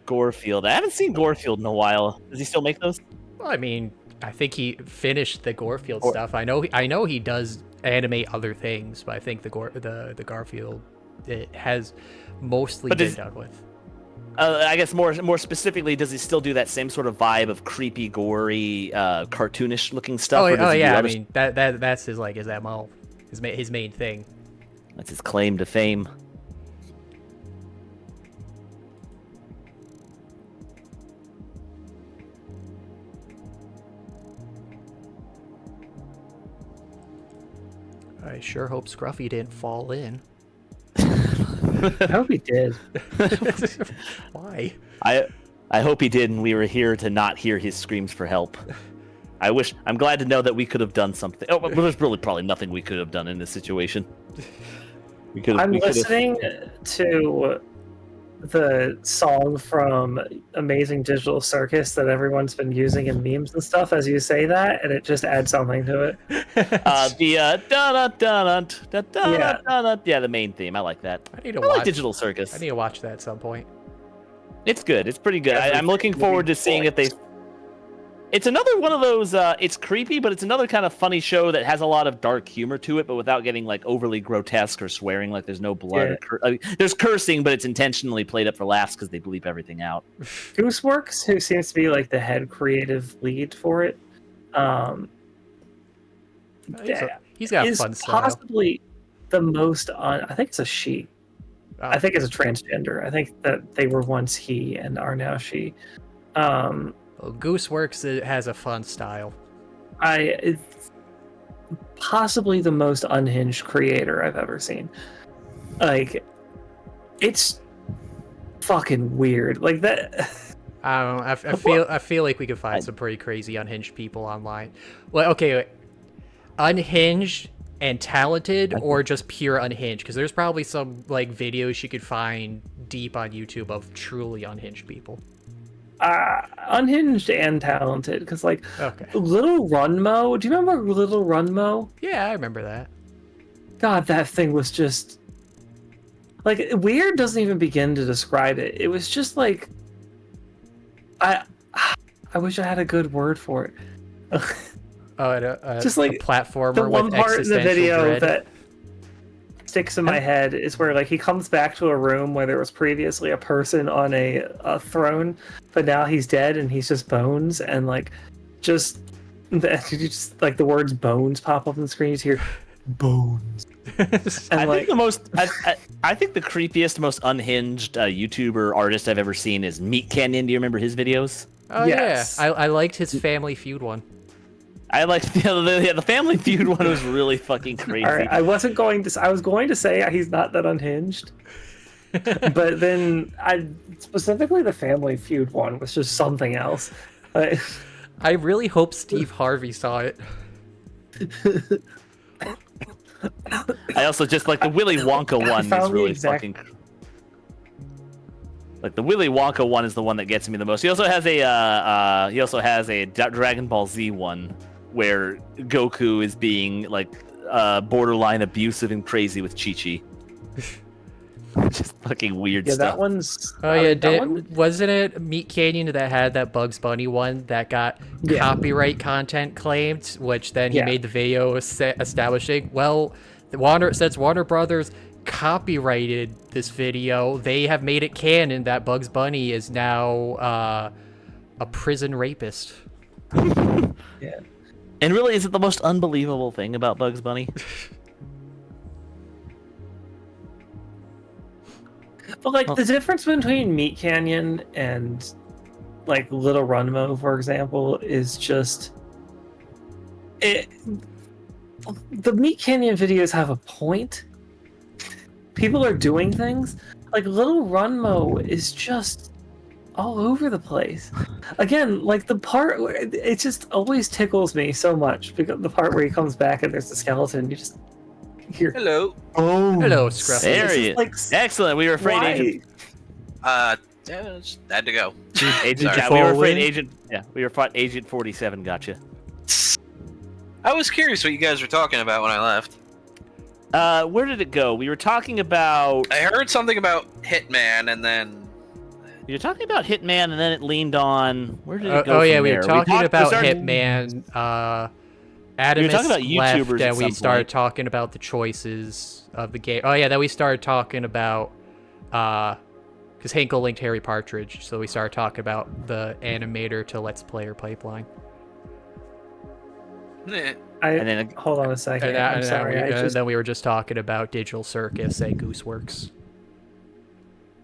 Gorefield. I haven't seen Gorefield in a while. Does he still make those? Well, I mean, I think he finished the Gorefield stuff. I know he does animate other things, but I think the Garfield, it has mostly been done with. I guess more specifically, does he still do that same sort of vibe of creepy, gory, cartoonish looking stuff? Oh yeah, I mean that's his his MO, his main thing. That's his claim to fame. I sure hope Scruffy didn't fall in. I hope he did. Why? I hope he did, and we were here to not hear his screams for help. I'm glad to know that we could have done something. Oh, there's really probably nothing we could have done in this situation. I'm listening to the song from Amazing Digital Circus that everyone's been using in memes and stuff as you say that, and it just adds something to it. The main theme. I like that. I like Digital Circus. I need to watch that at some point. It's good. It's pretty good. I'm looking forward to seeing if they. It's another one of those. It's creepy, but it's another kind of funny show that has a lot of dark humor to it, but without getting like overly grotesque or swearing. Like there's no blood. Or there's cursing, but it's intentionally played up for laughs because they bleep everything out. Gooseworks, who seems to be like the head creative lead for it, He's got is fun style. possibly the most. I think it's a she. Oh. I think it's a transgender. I think that they were once he and are now she. Well, Gooseworks has a fun style. It's possibly the most unhinged creator I've ever seen. Like, it's fucking weird. Like that. I don't know. I feel like we could find some pretty crazy unhinged people online. Well, okay, wait. Unhinged and talented, or just pure unhinged? Because there's probably some like videos you could find deep on YouTube of truly unhinged people. Unhinged and talented, because like Okay. Little Runmo. Do you remember Little Runmo? Yeah, I remember that. God, that thing was just like weird. Doesn't even begin to describe it. It was just like I wish I had a good word for it. Just like a platformer the one with part in the video dread. that sticks in my head is where like he comes back to a room where there was previously a person on a throne, but now he's dead and he's just bones, and like just like the words bones pop up on the screen. You hear bones. And I like, think the most, I think the creepiest, most unhinged YouTuber artist I've ever seen is Meat Canyon. Do you remember his videos? Oh yes. yeah, I liked his Family Feud one. I like the Family Feud one was really fucking crazy. all right, I was going to say he's not that unhinged, but then specifically the Family Feud one was just something else. I really hope Steve Harvey saw it. I also just like the Willy Wonka one is found the really exact- fucking. Like the Willy Wonka one is the one that gets me the most. He also has a Dragon Ball Z one where Goku is being like borderline abusive and crazy with Chi-Chi. Just fucking weird Yeah, stuff. that one's. Oh yeah, that one? wasn't it Meat Canyon that had that Bugs Bunny one that got copyright content claimed, which then he made the video establishing, well, since Warner Brothers copyrighted this video, they have made it canon that Bugs Bunny is now a prison rapist. Yeah. And really, is it the most unbelievable thing about Bugs Bunny? But like the difference between Meat Canyon and like Little Runmo, for example, is just the Meat Canyon videos have a point. People are doing things. Like Little Runmo is just all over the place. Again, like the part where it just always tickles me so much, because the part where he comes back and there's the skeleton, you just hear Hello. Hello, Scruffy. There he is. like, Excellent. We were afraid why? Agent. Just had to go. Agent Sorry. yeah, we were Fall afraid in? Agent. Yeah, we were afraid Agent 47 got you. I was curious what you guys were talking about when I left. Where did it go? We were talking about. I heard something about Hitman, and then You were talking about Hitman, and then it leaned on. Where did it go? Oh yeah, from we there? were talking about started- Hitman. We were talking about Adamus left, YouTubers at and we some started point. talking about the choices of the game. Oh yeah, then we started talking about because Hinkle linked Harry Partridge, so we started talking about the animator to Let's Player pipeline. And then hold on a second. I'm sorry. Then we were just talking about Digital Circus at Gooseworks.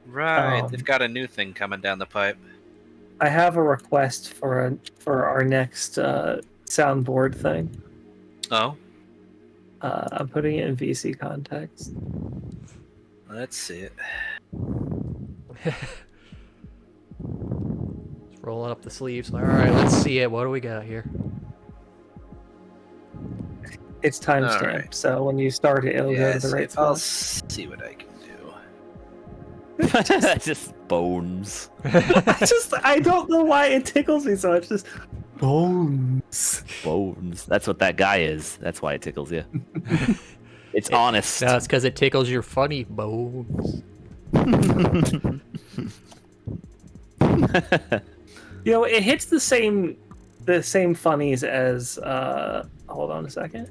right, they've got a new thing coming down the pipe. I have a request for our next soundboard thing. Oh, I'm putting it in VC context. let's see it. Just rolling up the sleeves. All right, let's see it. What do we got here? It's timestamped, Alright. so when you start it, it'll go to the right I'll spot. see what I can do. just bones. I don't know why it tickles me so much. Just bones. Bones. That's what that guy is. That's why it tickles you. It's honest. No, it's because it tickles your funny bones. You know, it hits the same the same funnies as hold on a second.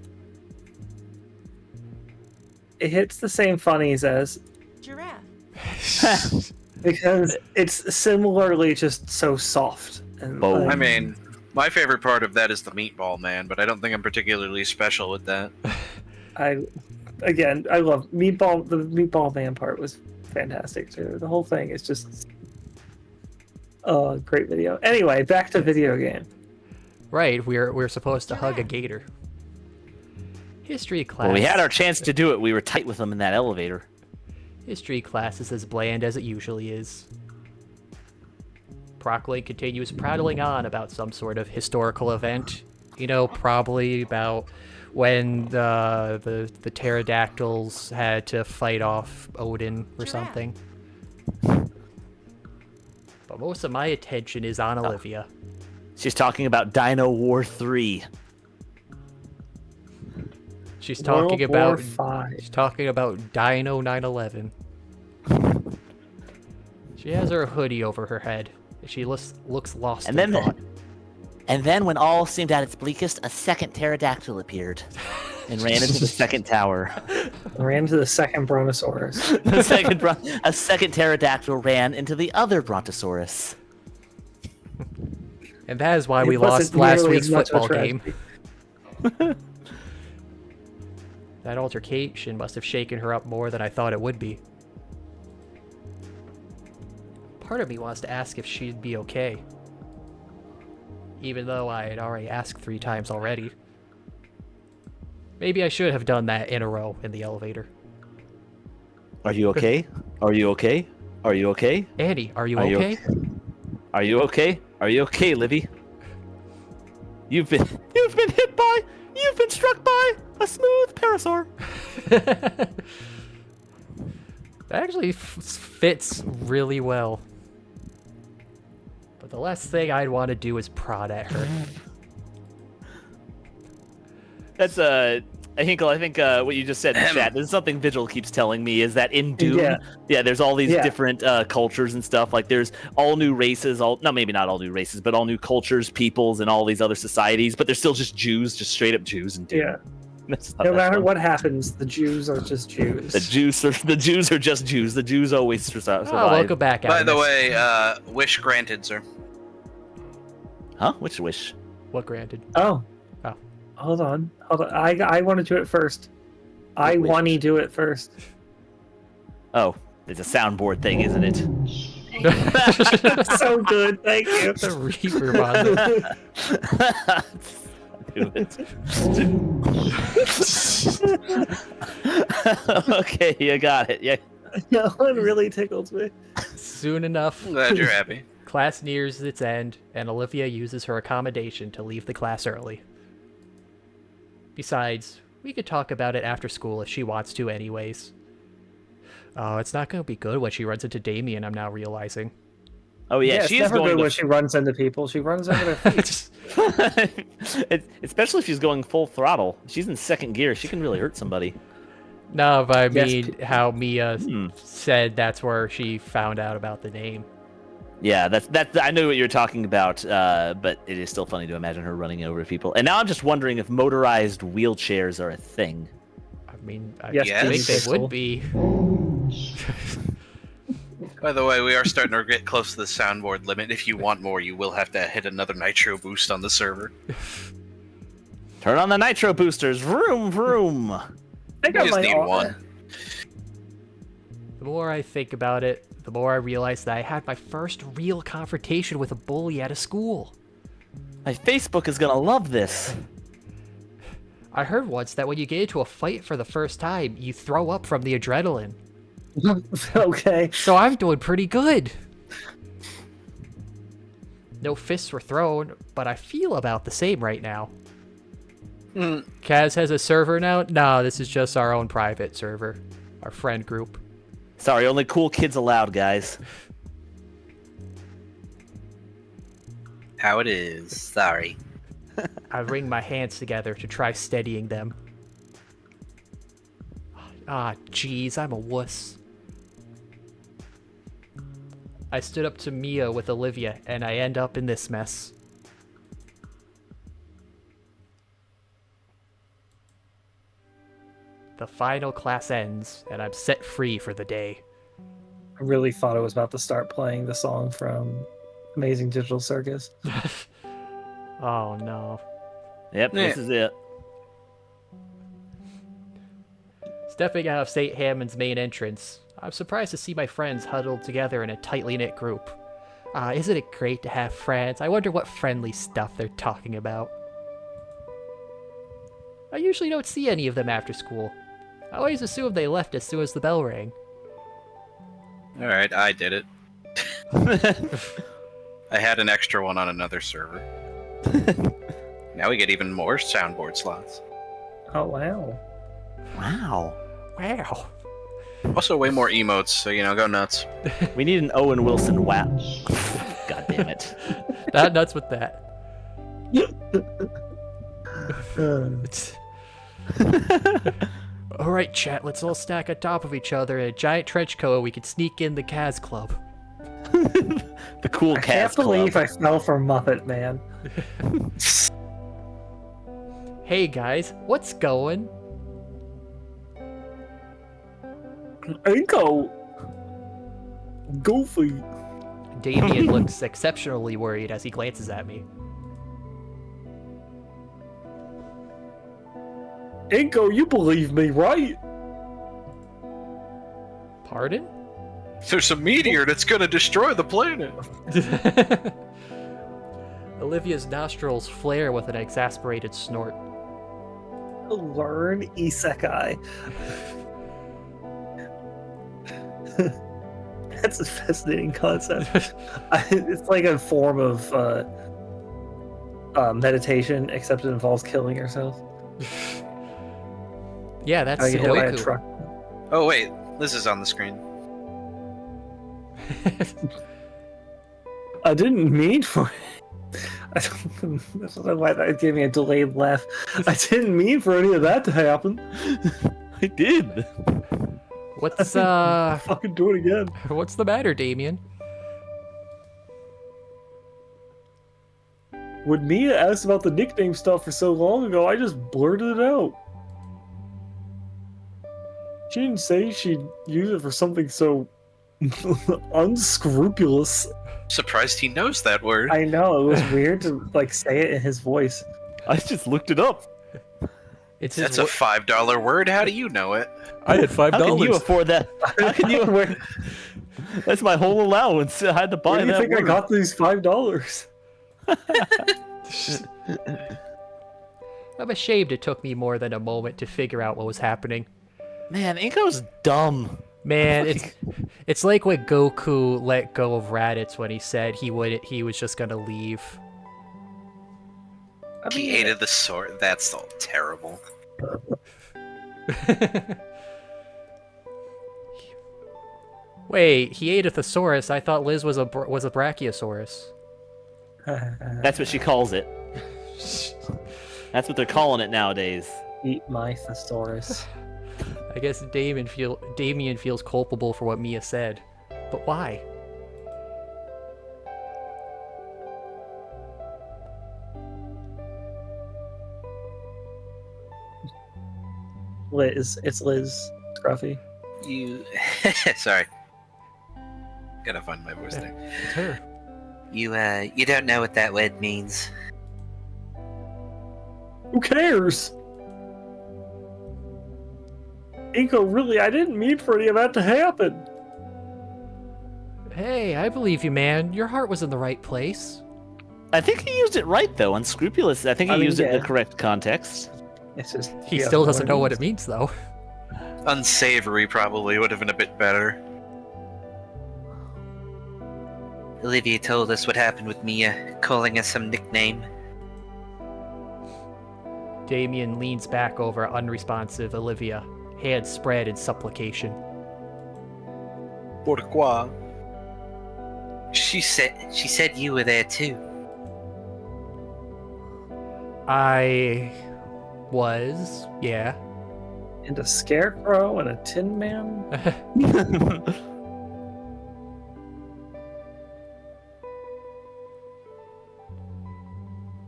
It hits the same funnies as Giraffe. because it's similarly just so soft. And Oh. I mean, my favorite part of that is the Meatball Man, but I don't think I'm particularly special with that. I love Meatball. The Meatball Man part was fantastic too. The whole thing is just great video. Anyway, back to video game. Right, we're supposed to hug a gator. History class. Well, we had our chance to do it. We were tight with them in that elevator. History class is as bland as it usually is. Proclay continues prattling on about some sort of historical event. You know, probably about when the pterodactyls had to fight off Odin or something. But most of my attention is on Olivia. She's talking about Dino War 3. She's talking about War V. she's talking about Dino 9/11. She has her hoodie over her head. She looks lost And in then, thought. and then, when all seemed at its bleakest, a second pterodactyl appeared and ran into the second tower. Ran to the second Brontosaurus. A second pterodactyl ran into the other Brontosaurus. And that is why we It wasn't lost last nearly week's as much of a football game. tragedy. That altercation must have shaken her up more than I thought it would be. Part of me wants to ask if she'd be okay. Even though I had already asked 3 times already. Maybe I should have done that in a row in the elevator. Are you okay? Are you okay? Are you okay? Andy, are you Are you okay? Are you okay? Are you okay, Livy? You've been struck by a smooth parasaur. That actually fits really well. But the last thing I'd want to do is prod at her. That's Hinkle, I think what you just said in chat, there's something Vigil keeps telling me, is that in Doom, there's all these different cultures and stuff. Like, there's all new races, maybe not all new races, but all new cultures, peoples, and all these other societies, but they're still just Jews, just straight up Jews in Doom. Yeah. That's No matter what happens, the Jews are just Jews. The Jews are just Jews. The Jews always survive. Oh, welcome back, By the Adamus. way, wish granted, sir. Huh? Which wish? What granted? Oh. Oh. Hold on. I want to do it first. I wish? want to do it first. Oh, it's a soundboard thing, isn't it? So good, thank you. The reverb on it. Do it. Okay, you got it. Yeah. No one really tickles me. Soon enough, I'm glad you're happy. class nears its end, and Olivia uses her accommodation to leave the class early. Besides, we could talk about it after school if she wants to anyways. Oh, it's not going to be good when she runs into Damien, I'm now realizing. Oh yeah, It's she is never going good to when she runs into people. She runs into their feet. Especially if she's going full throttle. She's in second gear. She can really hurt somebody. No, but I Yes, mean how Mia Hmm. said that's where she found out about the name. Yeah, that's I know what you're talking about, but it is still funny to imagine her running over people. And now I'm just wondering if motorized wheelchairs are a thing. I mean, I Yes, think please. they Pixel. would be. By the way, we are starting to get close to the soundboard limit. If you want more, you will have to hit another nitro boost on the server. Turn on the nitro boosters. Vroom vroom. I think We I just might need al- one. The more I think about it, the more I realize that I had my first real confrontation with a bully at a school. My Facebook is gonna love this. I heard once that when you get into a fight for the first time, you throw up from the adrenaline. Okay. So I'm doing pretty good. No fists were thrown, but I feel about the same right now. Kaz has a server now? No, this is just our own private server. Our friend group. Sorry, only cool kids allowed, guys. How it is. Sorry. I wring my hands together to try steadying them. Ah, jeez, I'm a wuss. I stood up to Mia with Olivia, and I end up in this mess. the final class ends, and I'm set free for the day. I really thought I was about to start playing the song from Amazing Digital Circus. Oh no. Yep, Yeah. this is it. Stepping out of St. Hammond's main entrance, I'm surprised to see my friends huddled together in a tightly knit group. Isn't it great to have friends? I wonder what friendly stuff they're talking about. I usually don't see any of them after school. I always assume they left as soon as the bell rang. Alright, I did it. I had an extra one on another server. Now we get even more soundboard slots. Oh, wow. Wow. Wow. Also, way more emotes, so go nuts. We need an Owen Wilson wow. God damn it. Not nuts with that. Alright, chat, let's all stack on top of each other in a giant trench coat and we can sneak in the Kaz Club. The cool I can't Kaz believe Club. I fell for Muppet Man. Hey guys, what's going? Hinkle! Goofy! Damien looks exceptionally worried as he glances at me. Hinkle, you believe me, right? Pardon? There's a meteor that's gonna destroy the planet. Olivia's nostrils flare with an exasperated snort. Learn Isekai. That's a fascinating concept. It's like a form of meditation, except it involves killing yourself. Yeah, that's I get hit by a Sudoku. truck. Oh wait, this is on the screen. I didn't mean for it. I don't know why that gave me a delayed laugh. I didn't mean for any of that to happen. I did. What's Fucking do it again. what's the matter, Damien? When Mia asked about the nickname stuff for so long ago, I just blurted it out. She didn't say she'd use it for something so unscrupulous. Surprised he knows that word. I know, it was weird to say it in his voice. I just looked it up. It's That's a $5 word. How do you know it? I had $5. How can you afford that? How can you? Where, That's my whole allowance. I had to buy where do you that think I word. got these $5? I'm ashamed it took me more than a moment to figure out what was happening. Man, Inko's dumb. Man, it's like when Goku let go of Raditz when he said he was just gonna leave. He hated the sword. That's all terrible. Wait, he ate a thesaurus. I thought Liz was a brachiosaurus. That's what she calls it. That's what they're calling it nowadays. Eat my thesaurus. I guess Damien feels culpable for what Mia said, but why? Liz. It's Liz. Scruffy. You. Sorry. Gotta find my voice there. It's her. You don't know what that word means. Who cares? Inko, really, I didn't mean for any of that to happen. Hey, I believe you, man. Your heart was in the right place. I think he used it right though. Unscrupulous. I think he used it in the correct context. It's just He still doesn't know what it means, though. Unsavory probably would have been a bit better. Olivia told us what happened with Mia, calling us some nickname. Damien leans back over unresponsive Olivia, hands spread in supplication. Pourquoi? She said you were there too. I was, yeah. And a scarecrow and a tin man.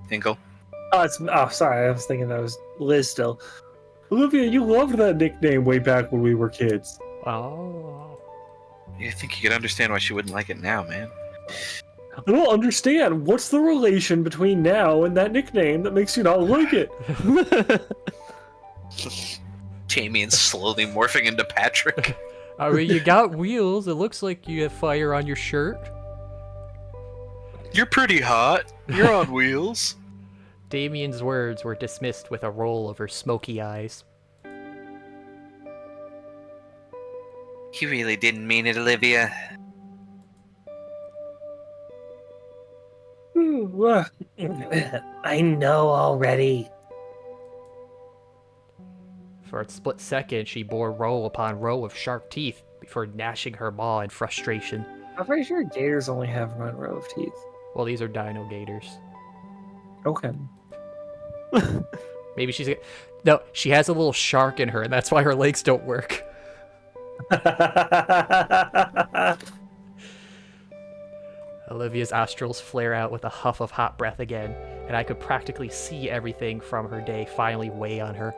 Hinkle. Oh, sorry. I was thinking that was Liz still. Olivia, you loved that nickname way back when we were kids. Oh. You think you could understand why she wouldn't like it now, man? I don't understand. What's the relation between now and that nickname that makes you not like it? Damien's slowly morphing into Patrick. I mean, you got wheels. It looks like you have fire on your shirt. You're pretty hot. You're on wheels. Damien's words were dismissed with a roll of her smoky eyes. You really didn't mean it, Olivia. I know already. For a split second, she bore row upon row of sharp teeth before gnashing her maw in frustration. I'm pretty sure gators only have one row of teeth. Well, these are dino gators. Okay. Maybe she's... No, she has a little shark in her, and that's why her legs don't work. Olivia's nostrils flare out with a huff of hot breath again, and I could practically see everything from her day finally weigh on her.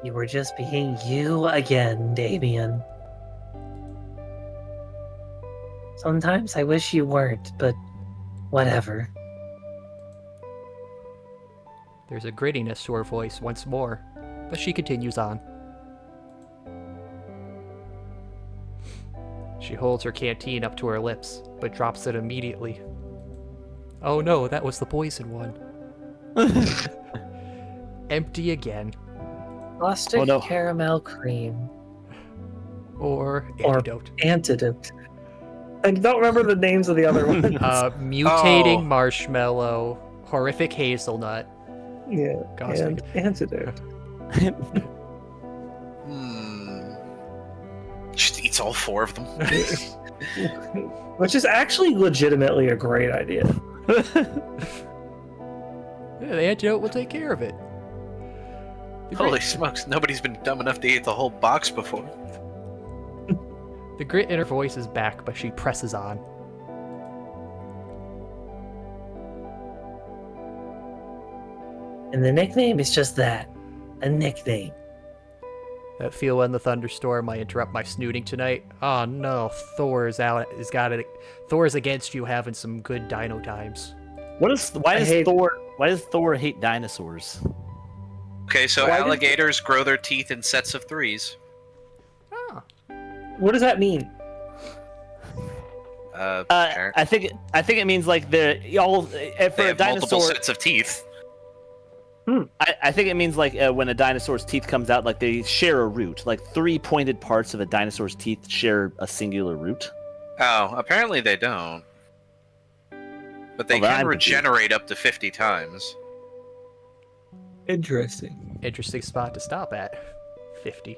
You were just being you again, Damien. Sometimes I wish you weren't, but whatever. There's a grittiness to her voice once more, but she continues on. She holds her canteen up to her lips, but drops it immediately. Oh no, that was the poison one. Empty again. Caustic caramel cream. Or antidote. Antidote. I don't remember the names of the other ones. Mutating marshmallow, horrific hazelnut. Yeah, Caustic. and antidote. Just eats all 4 of them. Which is actually legitimately a great idea. Yeah, the antidote will take care of it. Holy smokes, nobody's been dumb enough to eat the whole box before. The grit in her voice is back, but she presses on. And the nickname is just that. A nickname. That feel when the thunderstorm might interrupt my snooting tonight. Oh no, Thor's out. Has got it. Thor's against you having some good dino times. Why does Thor hate dinosaurs? Okay, so Why did- alligators grow their teeth in sets of 3s. Oh. What does that mean? I think it means like they're all They for a have multiple dinosaur. sets of teeth. I think it means like when a dinosaur's teeth comes out, like they share a root. Like 3 pointed parts of a dinosaur's teeth share a singular root. Oh, apparently they don't. But they Well, can I'm regenerate up to 50 times. Interesting. Interesting spot to stop at. 50.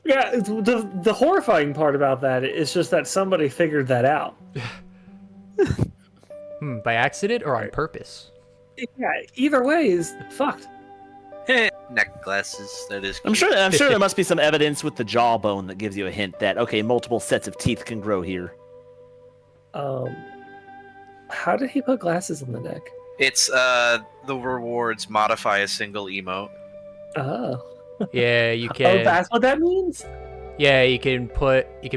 Yeah, the horrifying part about that is just that somebody figured that out. By accident or on purpose? Yeah, either way is fucked. Neck glasses, that is I'm cute. sure there must be some evidence with the jawbone that gives you a hint that okay, multiple sets of teeth can grow here. How did he put glasses on the neck? It's, the rewards modify a single emote. Oh. Yeah, you Oh, can. that's what that means? Yeah, you can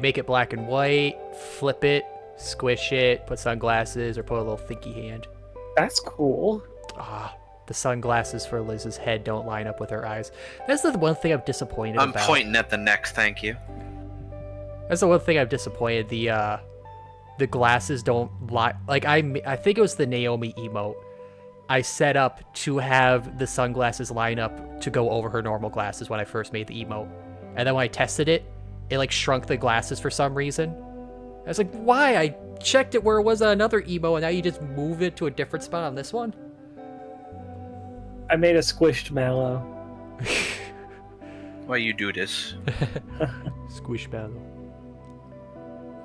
make it black and white, flip it, squish it, put sunglasses, or put a little thinky hand. That's cool. Ah, the sunglasses for Liz's head don't line up with her eyes. That's the one thing I'm disappointed I'm about. pointing at the neck, thank you. That's the one thing I'm disappointed. The glasses don't lie. Like I think it was the Naomi emote. I set up to have the sunglasses line up to go over her normal glasses when I first made the emote. And then when I tested it, it like shrunk the glasses for some reason. I was like, why? I checked it where it was on another emo and now you just move it to a different spot on this one? I made a squished mallow. Why you do this? Squishmallow.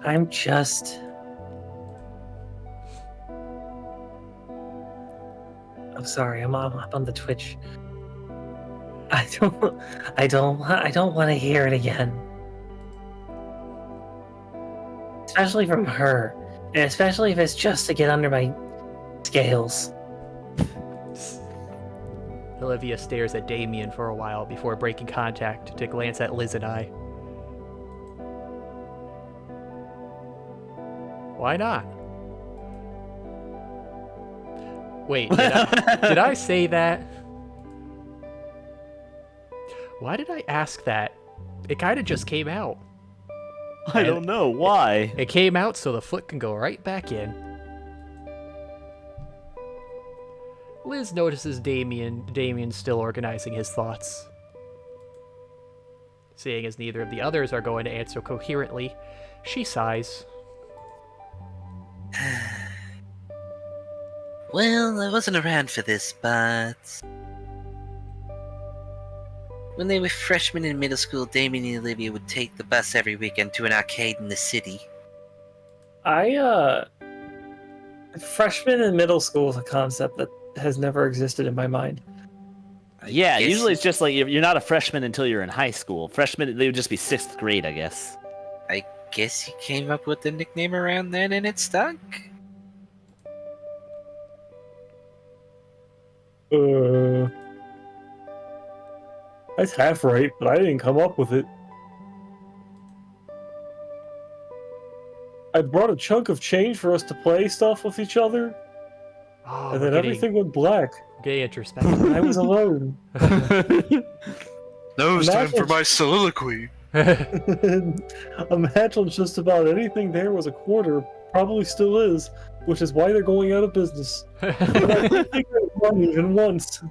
I'm just... I'm sorry, I'm up on the Twitch. I don't want to hear it again. Especially from her. And especially if it's just to get under my scales. Olivia stares at Damien for a while before breaking contact to glance at Liz and I. Why not? Wait, did I say that? Why did I ask that? It kind of just came out. I don't know why. It came out so the foot can go right back in. Liz notices Damien's still organizing his thoughts. Seeing as neither of the others are going to answer coherently, she sighs. Well, I wasn't around for this, but when they were freshmen in middle school, Damien and Olivia would take the bus every weekend to an arcade in the city. Freshman in middle school is a concept that has never existed in my mind. Yeah, guess- usually it's just like you're not a freshman until you're in high school. Freshmen, they would just be 6th grade, I guess. I guess you came up with the nickname around then and it stuck? That's half right, but I didn't come up with it. I brought a chunk of change for us to play stuff with each other, Oh, and then everything went black. Getting introspective. I was alone. No, it's time for my soliloquy. A match on just about anything there was a quarter, probably still is, which is why they're going out of business. But I don't think they won even once.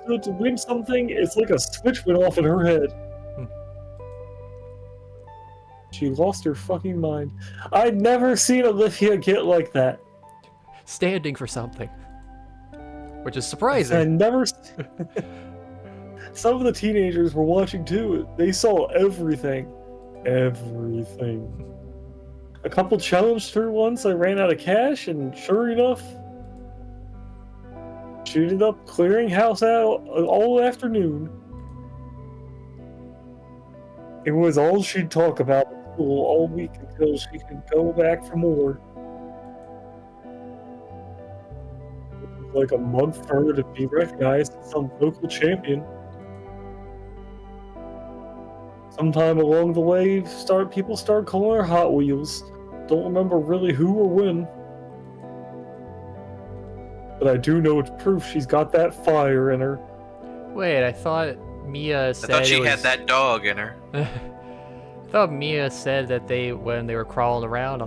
So to win something, it's like a switch went off in her head. She lost her fucking mind. I'd never seen Olivia get like that. Standing for something. Which is I surprising. never. Some of the teenagers were watching too. They saw everything. Everything. A couple challenged her once. I ran out of cash, and sure enough, she ended up clearing house out all afternoon. It was all she'd talk about at school all week until she could go back for more. It was like a month for her to be recognized as some local champion. Sometime along the way, people start calling her Hot Wheels. Don't remember really who or when. But I do know it's proof she's got that fire in her. Wait, I thought Mia said I thought she it was... had that dog in her. I thought Mia said that when they were crawling around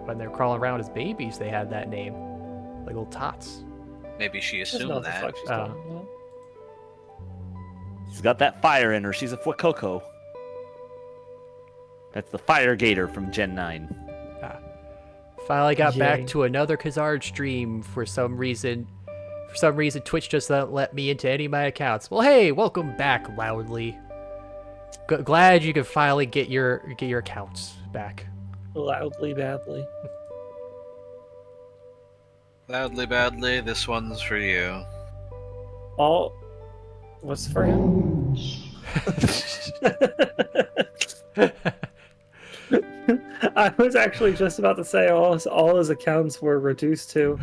when they were crawling around as babies, they had that name, like little tots. Maybe she Doesn't know assumed what the that. fuck she's talking about. She's got that fire in her. She's a Fuecoco. That's the Fire Gator from Gen 9. Finally got Yay. back to another Khazard stream for some reason. For some reason, Twitch just doesn't let me into any of my accounts. Well, hey, welcome back, Loudly. Glad you could finally get your accounts back. Loudly, badly. Loudly, badly, this one's for you. All. What's for him? I was actually just about to say all his accounts were reduced to.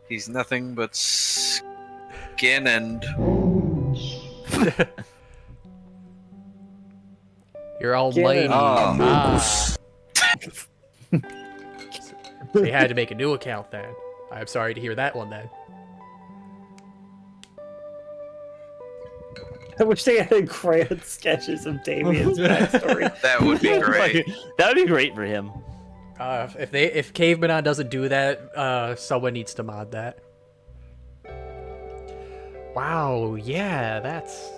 He's nothing but skin and... You're almighty. Oh. They had to make a new account then. I'm sorry to hear that one then. I wish they had grand sketches of Damien's backstory. That would be great. That would be great for him. If Caveman doesn't do that, someone needs to mod that. Wow, yeah, that's...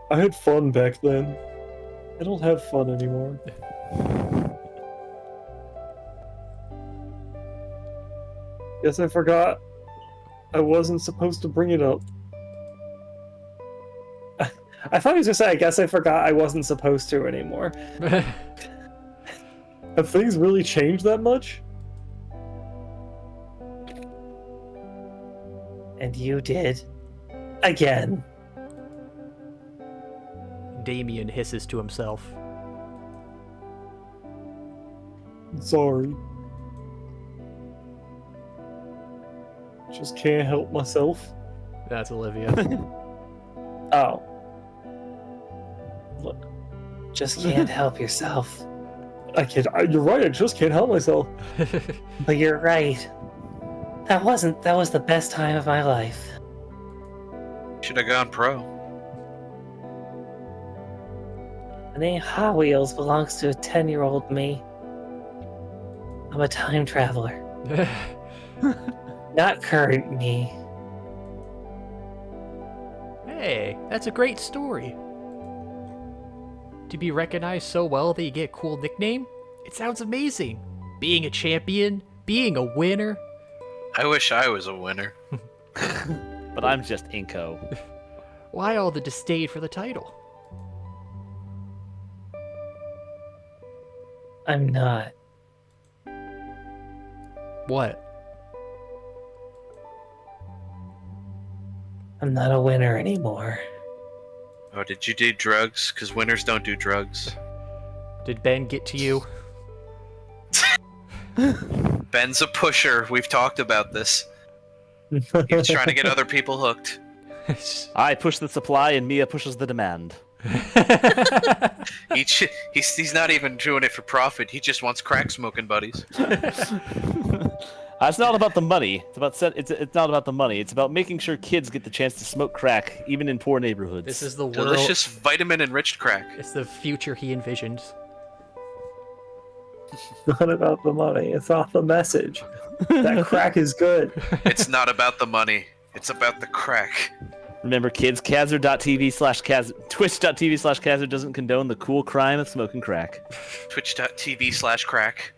I had fun back then. I don't have fun anymore. Guess I forgot. I wasn't supposed to bring it up. I thought he was gonna say, I guess I forgot I wasn't supposed to anymore. Have things really changed that much? And you did. Again. Damien hisses to himself. Sorry. Just can't help myself. That's Olivia. Oh. Look. Just can't help yourself. You're right, I just can't help myself. But you're right. That was the best time of my life. Should have gone pro. The name Hot Wheels belongs to a 10-year-old me. I'm a time traveler. Not current me. Hey, that's a great story. To be recognized so well that you get a cool nickname? It sounds amazing. Being a champion, being a winner. I wish I was a winner. But I'm just Inko. Why all the disdain for the title? I'm not. What? I'm not a winner anymore. Oh, did you do drugs? Because winners don't do drugs. Did Ben get to you? Ben's a pusher. We've talked about this. He's trying to get other people hooked. I push the supply and Mia pushes the demand. He's not even doing it for profit. He just wants crack smoking buddies. It's not about the money. It's not about the money. It's about making sure kids get the chance to smoke crack, even in poor neighborhoods. This is the world. Delicious vitamin-enriched crack. It's the future he envisioned. It's not about the money. It's not the message. That crack is good. It's not about the money. It's about the crack. Remember, kids, Khazard.tv/Khazard, Twitch.tv/Khazard doesn't condone the cool crime of smoking crack. Twitch.tv/crack.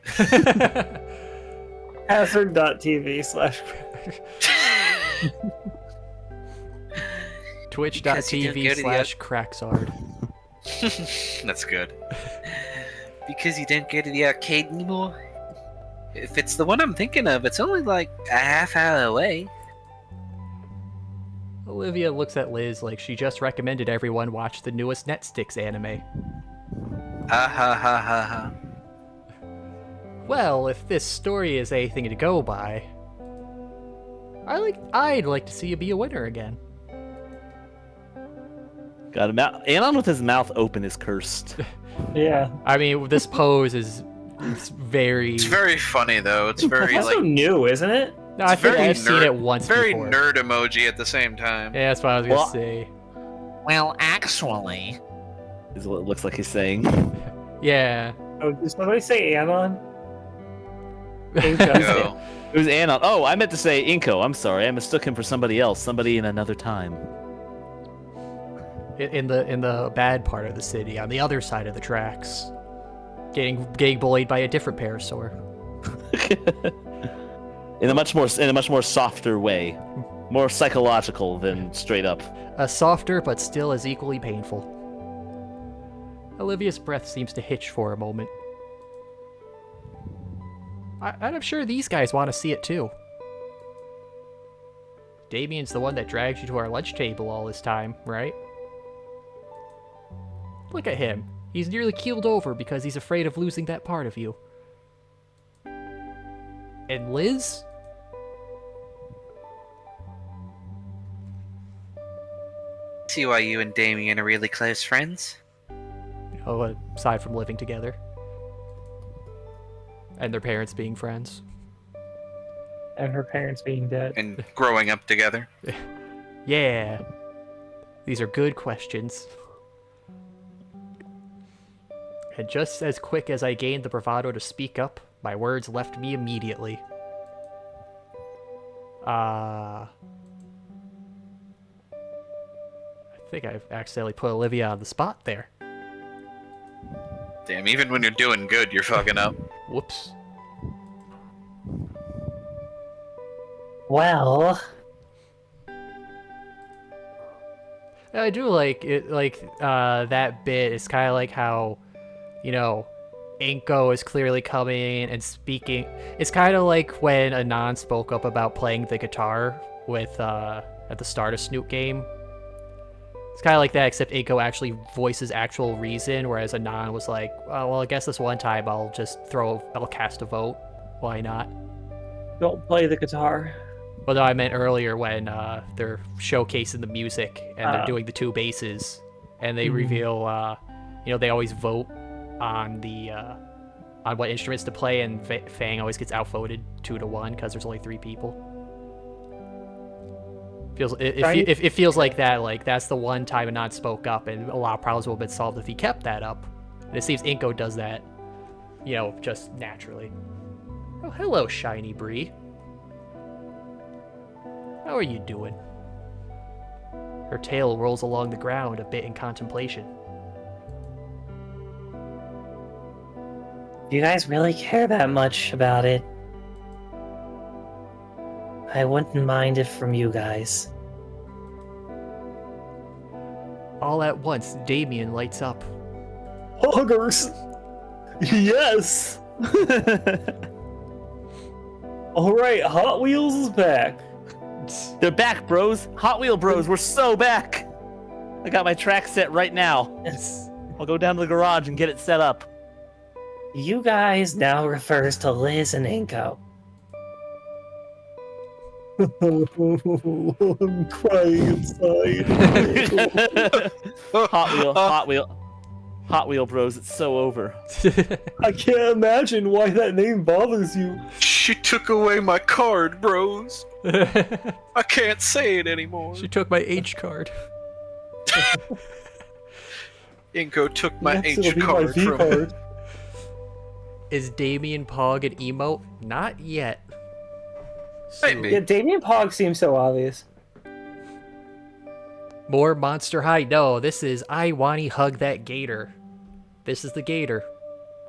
Hazard.tv/ Twitch.tv/Cracksard. That's good. Because you don't go to the arcade anymore? If it's the one I'm thinking of, it's only like a half hour away. Olivia looks at Liz like she just recommended everyone watch the newest Netsticks anime. Ha ha ha ha ha. Well, if this story is anything to go by, I'd like to see you be a winner again. Got him out. Anon with his mouth open is cursed. Yeah. I mean, this pose is very... It's very funny though. It's very It's also like new, isn't it? No, I think very I've seen it once very before. nerd emoji at the same time. Yeah, that's what I was gonna say. Well, actually, Is what it looks like he's saying. Yeah. Oh, did somebody say Anon? No. It was Anon. Oh, I meant to say Inko. I'm sorry. I mistook him for somebody else. Somebody in another time. In the bad part of the city, on the other side of the tracks, getting bullied by a different parasaur. in a much more softer way, more psychological than straight up. A softer but still as equally painful. Olivia's breath seems to hitch for a moment. I'm sure these guys want to see it too. Damien's the one that dragged you to our lunch table all this time, right? Look at him. He's nearly keeled over because he's afraid of losing that part of you. And Liz? See why you and Damien are really close friends? Oh, aside from living together. And their parents being friends. And her parents being dead. And growing up together. Yeah. These are good questions. And just as quick as I gained the bravado to speak up, my words left me immediately. I think I've accidentally put Olivia on the spot there. Damn, even when you're doing good, you're fucking up. Whoops. Well, I do like it, that bit. It's kind of like how, you know, Inko is clearly coming and speaking. It's kind of like when Anon spoke up about playing the guitar with at the start of Snoop game. It's kind of like that, except Inko actually voices actual reason, whereas Anon was like, oh, well, I guess this one time I'll cast a vote. Why not? Don't play the guitar. Well, no, I meant earlier when they're showcasing the music and they're doing the two basses, and they reveal, they always vote on the on what instruments to play, and Fang always gets outvoted 2-1 because there's only 3 people. It feels like that. Like that's the one time Anon spoke up, and a lot of problems would have been solved if he kept that up. And it seems Inko does that, just naturally. Oh, hello, Shiny Bree. How are you doing? Her tail rolls along the ground, a bit in contemplation. Do you guys really care that much about it? I wouldn't mind it from you guys. All at once, Damien lights up. Huggers! Yes! Alright, Hot Wheels is back. They're back, bros. Hot Wheel bros, we're so back. I got my track set right now. Yes. I'll go down to the garage and get it set up. You guys now refers to Liz and Inko. I'm crying inside. Hot Wheel bros, it's so over. I can't imagine why that name bothers you. She took away my card, bros. I can't say it anymore. She took my H card. Inko took my Next, H it'll be card my V from card. Is Damien Pog an emote? Not yet. Maybe. Yeah, Damien Pog seems so obvious. More Monster High. No, this is I Wani hug that Gator. This is the Gator.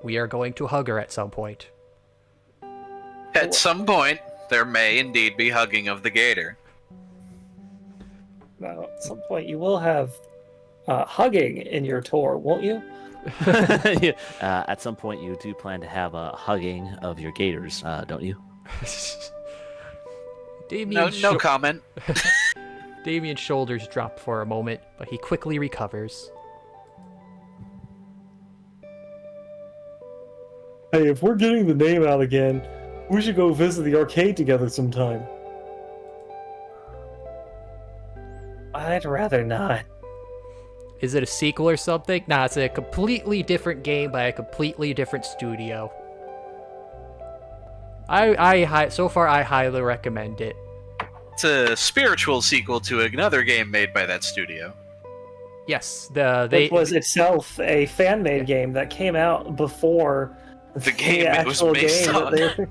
We are going to hug her at some point. At some point, there may indeed be hugging of the Gator. Now, at some point, you will have hugging in your tour, won't you? At some point, you do plan to have a hugging of your gators, don't you? No comment. Damien's shoulders drop for a moment, but he quickly recovers. Hey, if we're getting the name out again, we should go visit the arcade together sometime. I'd rather not. Is it a sequel or something? Nah, it's a completely different game by a completely different studio. So far, I highly recommend it. It's a spiritual sequel to another game made by that studio. Yes, It was itself a fan-made game that came out before The game it was actual based game on. that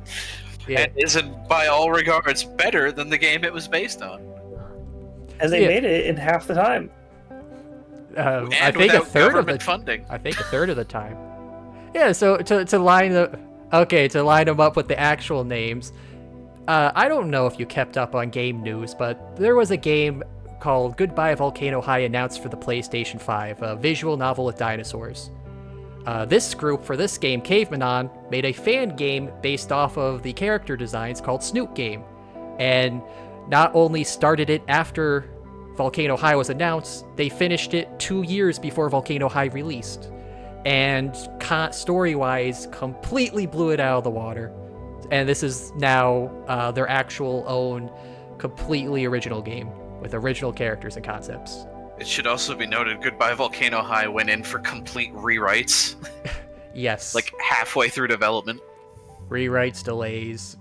Yeah. And isn't, by all regards, better than the game it was based on. and they Yeah. made it in half the time. And I think a without third of the government funding. I think a third of the time. Yeah, so to line them up with the actual names, I don't know if you kept up on game news, but there was a game called Goodbye Volcano High announced for the PlayStation 5, a visual novel with dinosaurs. This group for this game, Cavemanon, made a fan game based off of the character designs called Snoop Game, and not only started it after Volcano High was announced, they finished it 2 years before Volcano High released, and story-wise completely blew it out of the water. And this is now their actual own completely original game with original characters and concepts. It should also be noted, Goodbye Volcano High went in for complete rewrites, Yes. like halfway through development. Rewrites, delays.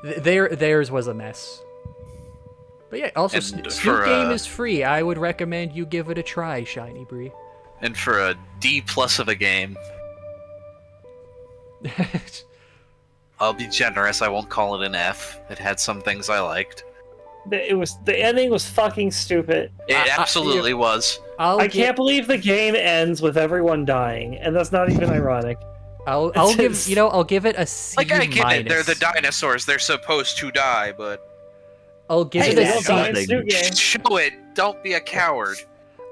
Theirs was a mess. But yeah, also, And Snoop for, Game is free. I would recommend you give it a try, Shiny Bree. And for a D+ of a game, I'll be generous, I won't call it an F. It had some things I liked. The ending was fucking stupid. It absolutely was. I can't believe the game ends with everyone dying, and that's not even ironic. I'll give it a C Like, I get minus. it, they're the dinosaurs, they're supposed to die, but I'll give Hey, it they a don't C. die in Snoop Game. show it, don't be a coward.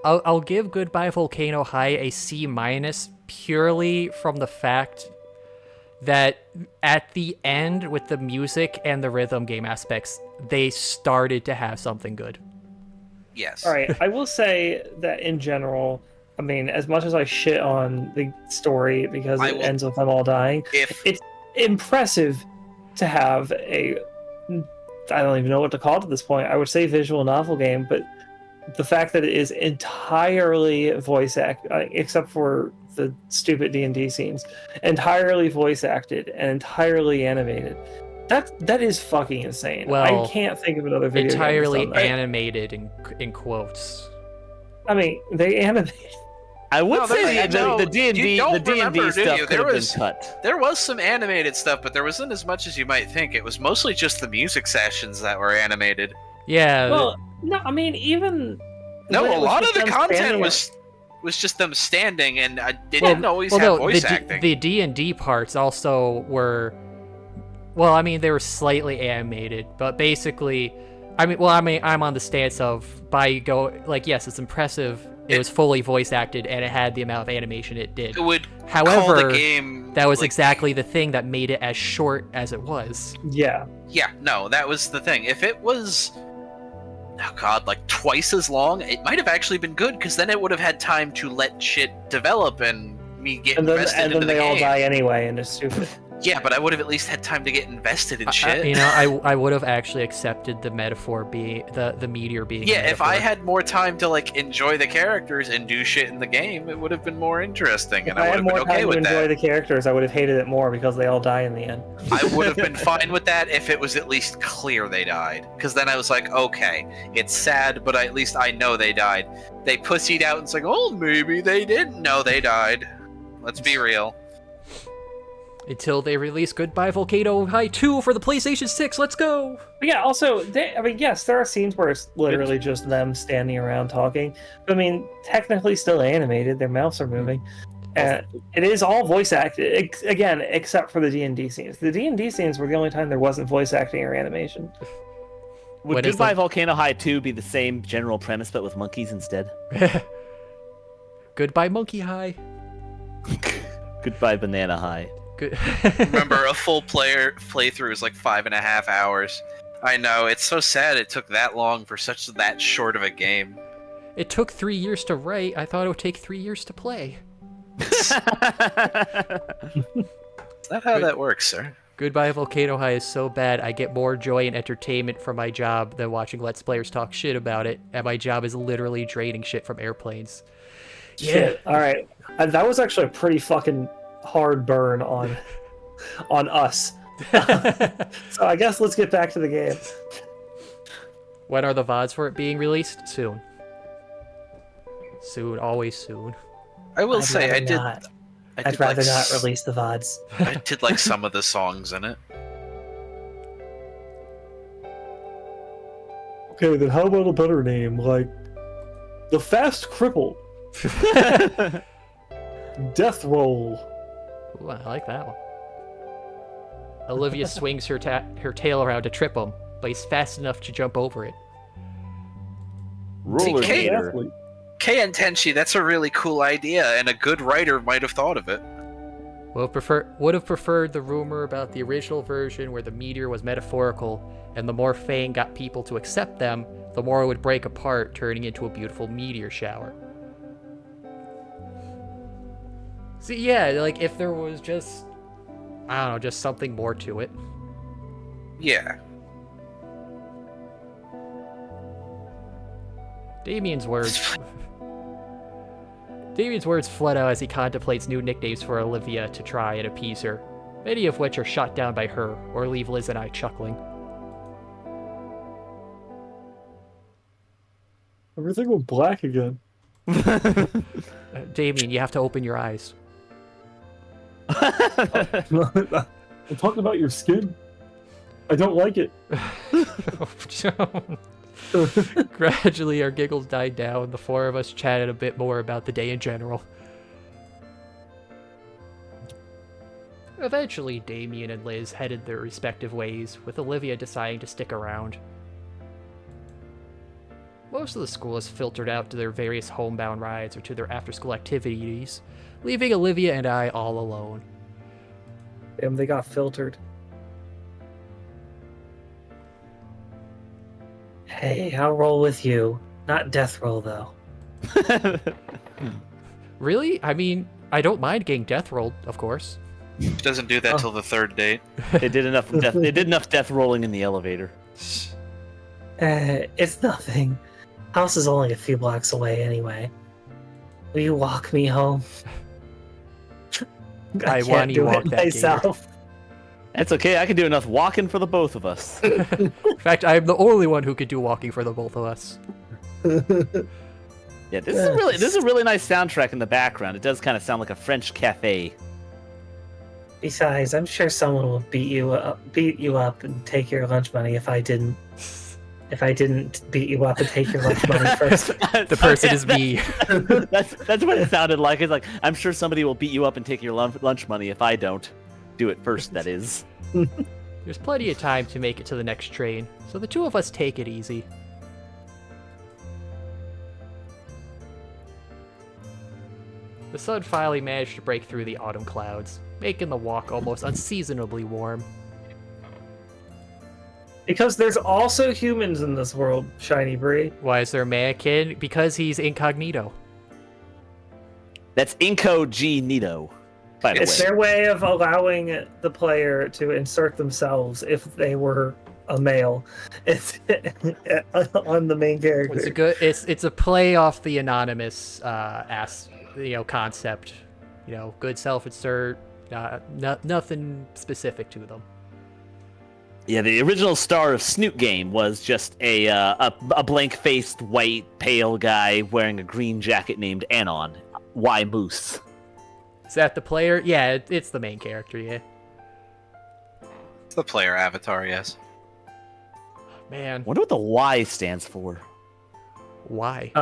I'll give Goodbye Volcano High a C minus purely from the fact that at the end with the music and the rhythm game aspects, they started to have something good. Yes. All right, I will say that in general, I mean, as much as I shit on the story because it ends with them all dying, it's impressive to have a, I don't even know what to call it at this point. I would say visual novel game, but the fact that it is entirely voice act, except for the stupid D&D scenes, entirely voice acted and entirely animated. That is fucking insane. Well, I can't think of another video entirely game that's done that. animated in quotes. I mean, they animate. I would No, say no, the D&D you don't the D&D remember, do stuff you? could have been cut. There was some animated stuff, but there wasn't as much as you might think. It was mostly just the music sessions that were animated. Yeah. Well, no, I mean, even No, when a it was lot just of the them content standing was just them standing, and they didn't always have voice acting. The D&D parts also were, well, I mean, they were slightly animated, but basically, I'm on the stance of yes, it's impressive. It was fully voice acted, and it had the amount of animation it did. It would However, call the game, that was exactly the thing that made it as short as it was. Yeah. Yeah, no, that was the thing. If it was, oh god, like twice as long, it might have actually been good, because then it would have had time to let shit develop and me get invested into the game. And then they all die anyway, and it's stupid. Yeah, but I would have at least had time to get invested in shit. I would have actually accepted the metaphor being the meteor being. Yeah, if I had more time to like enjoy the characters and do shit in the game, it would have been more interesting, and I would have been okay with that. If I had more time to enjoy the characters, I would have hated it more because they all die in the end. I would have been fine with that if it was at least clear they died, because then I was like, okay, it's sad, but at least I know they died. They pussied out and it's like, oh, maybe they didn't know they died. Let's be real. Until they release Goodbye Volcano High 2 for the PlayStation 6, let's go! But yeah, also, yes, there are scenes where it's literally just them standing around talking. But I mean, technically still animated, their mouths are moving. And it is all voice acted, again, except for the D&D scenes. The D&D scenes were the only time there wasn't voice acting or animation. Would Goodbye Volcano High 2 be the same general premise, but with monkeys instead? Goodbye Monkey High. Goodbye Banana High. Good. Remember, a full playthrough is like 5.5 hours. I know, it's so sad it took that long for that short of a game. It took 3 years to write. I thought it would take 3 years to play. Is that how that works, sir? Goodbye Volcano High is so bad, I get more joy and entertainment from my job than watching Let's Players talk shit about it, and my job is literally draining shit from airplanes. Shit. Yeah. All right. That was actually a pretty fucking hard burn on us. So I guess let's get back to the game. When are the VODs for it being released? Soon. Soon, always soon. I will say, I'd rather not release the VODs. I did like some of the songs in it. Okay, then how about a better name, like The Fast Cripple? Death Roll. Ooh, I like that one. Olivia swings her tail around to trip him, but he's fast enough to jump over it. Roller Kei and Tenchi, that's a really cool idea, and a good writer might have thought of it. Would have preferred the rumor about the original version where the meteor was metaphorical, and the more Fang got people to accept them, the more it would break apart, turning into a beautiful meteor shower. See, yeah, like, if there was just, I don't know, just something more to it. Yeah. Damien's words flood out as he contemplates new nicknames for Olivia to try and appease her, many of which are shot down by her, or leave Liz and I chuckling. Everything went black again. Damien, you have to open your eyes. I'm talking about your skin. I don't like it. Gradually, our giggles died down. The four of us chatted a bit more about the day in general. Eventually, Damien and Liz headed their respective ways, with Olivia deciding to stick around. Most of the school has filtered out to their various homebound rides or to their after-school activities, leaving Olivia and I all alone. Damn, they got filtered. Hey, I'll roll with you. Not death roll, though. Really? I mean, I don't mind getting death rolled, of course. She doesn't do that till the third date. It did enough death rolling in the elevator. It's nothing. House is only a few blocks away anyway. Will you walk me home? I can't want you do walk it that, myself. That's okay. I can do enough walking for the both of us. In fact, I'm the only one who could do walking for the both of us. Yeah, this is a really nice soundtrack in the background. It does kind of sound like a French cafe. Besides, I'm sure someone will beat you up and take your lunch money if I didn't beat you up and take your lunch money first. The person is me. That's what it sounded like. It's like, I'm sure somebody will beat you up and take your lunch money if I don't do it first, that is. There's plenty of time to make it to the next train, so the two of us take it easy. The sun finally managed to break through the autumn clouds, making the walk almost unseasonably warm. Because there's also humans in this world, Shiny Bree. Why is there a mannequin? Because he's incognito. That's incognito, by the It's way. their way of allowing the player to insert themselves if they were a male. It's on the main character. It's a play off the anonymous concept. Good self-insert. Nothing specific to them. Yeah, the original star of Snoot Game was just a blank-faced, white, pale guy wearing a green jacket named Anon. Why Moose? Is that the player? Yeah, it's the main character, yeah. It's the player avatar, yes. Man, Wonder what the Y stands for. why?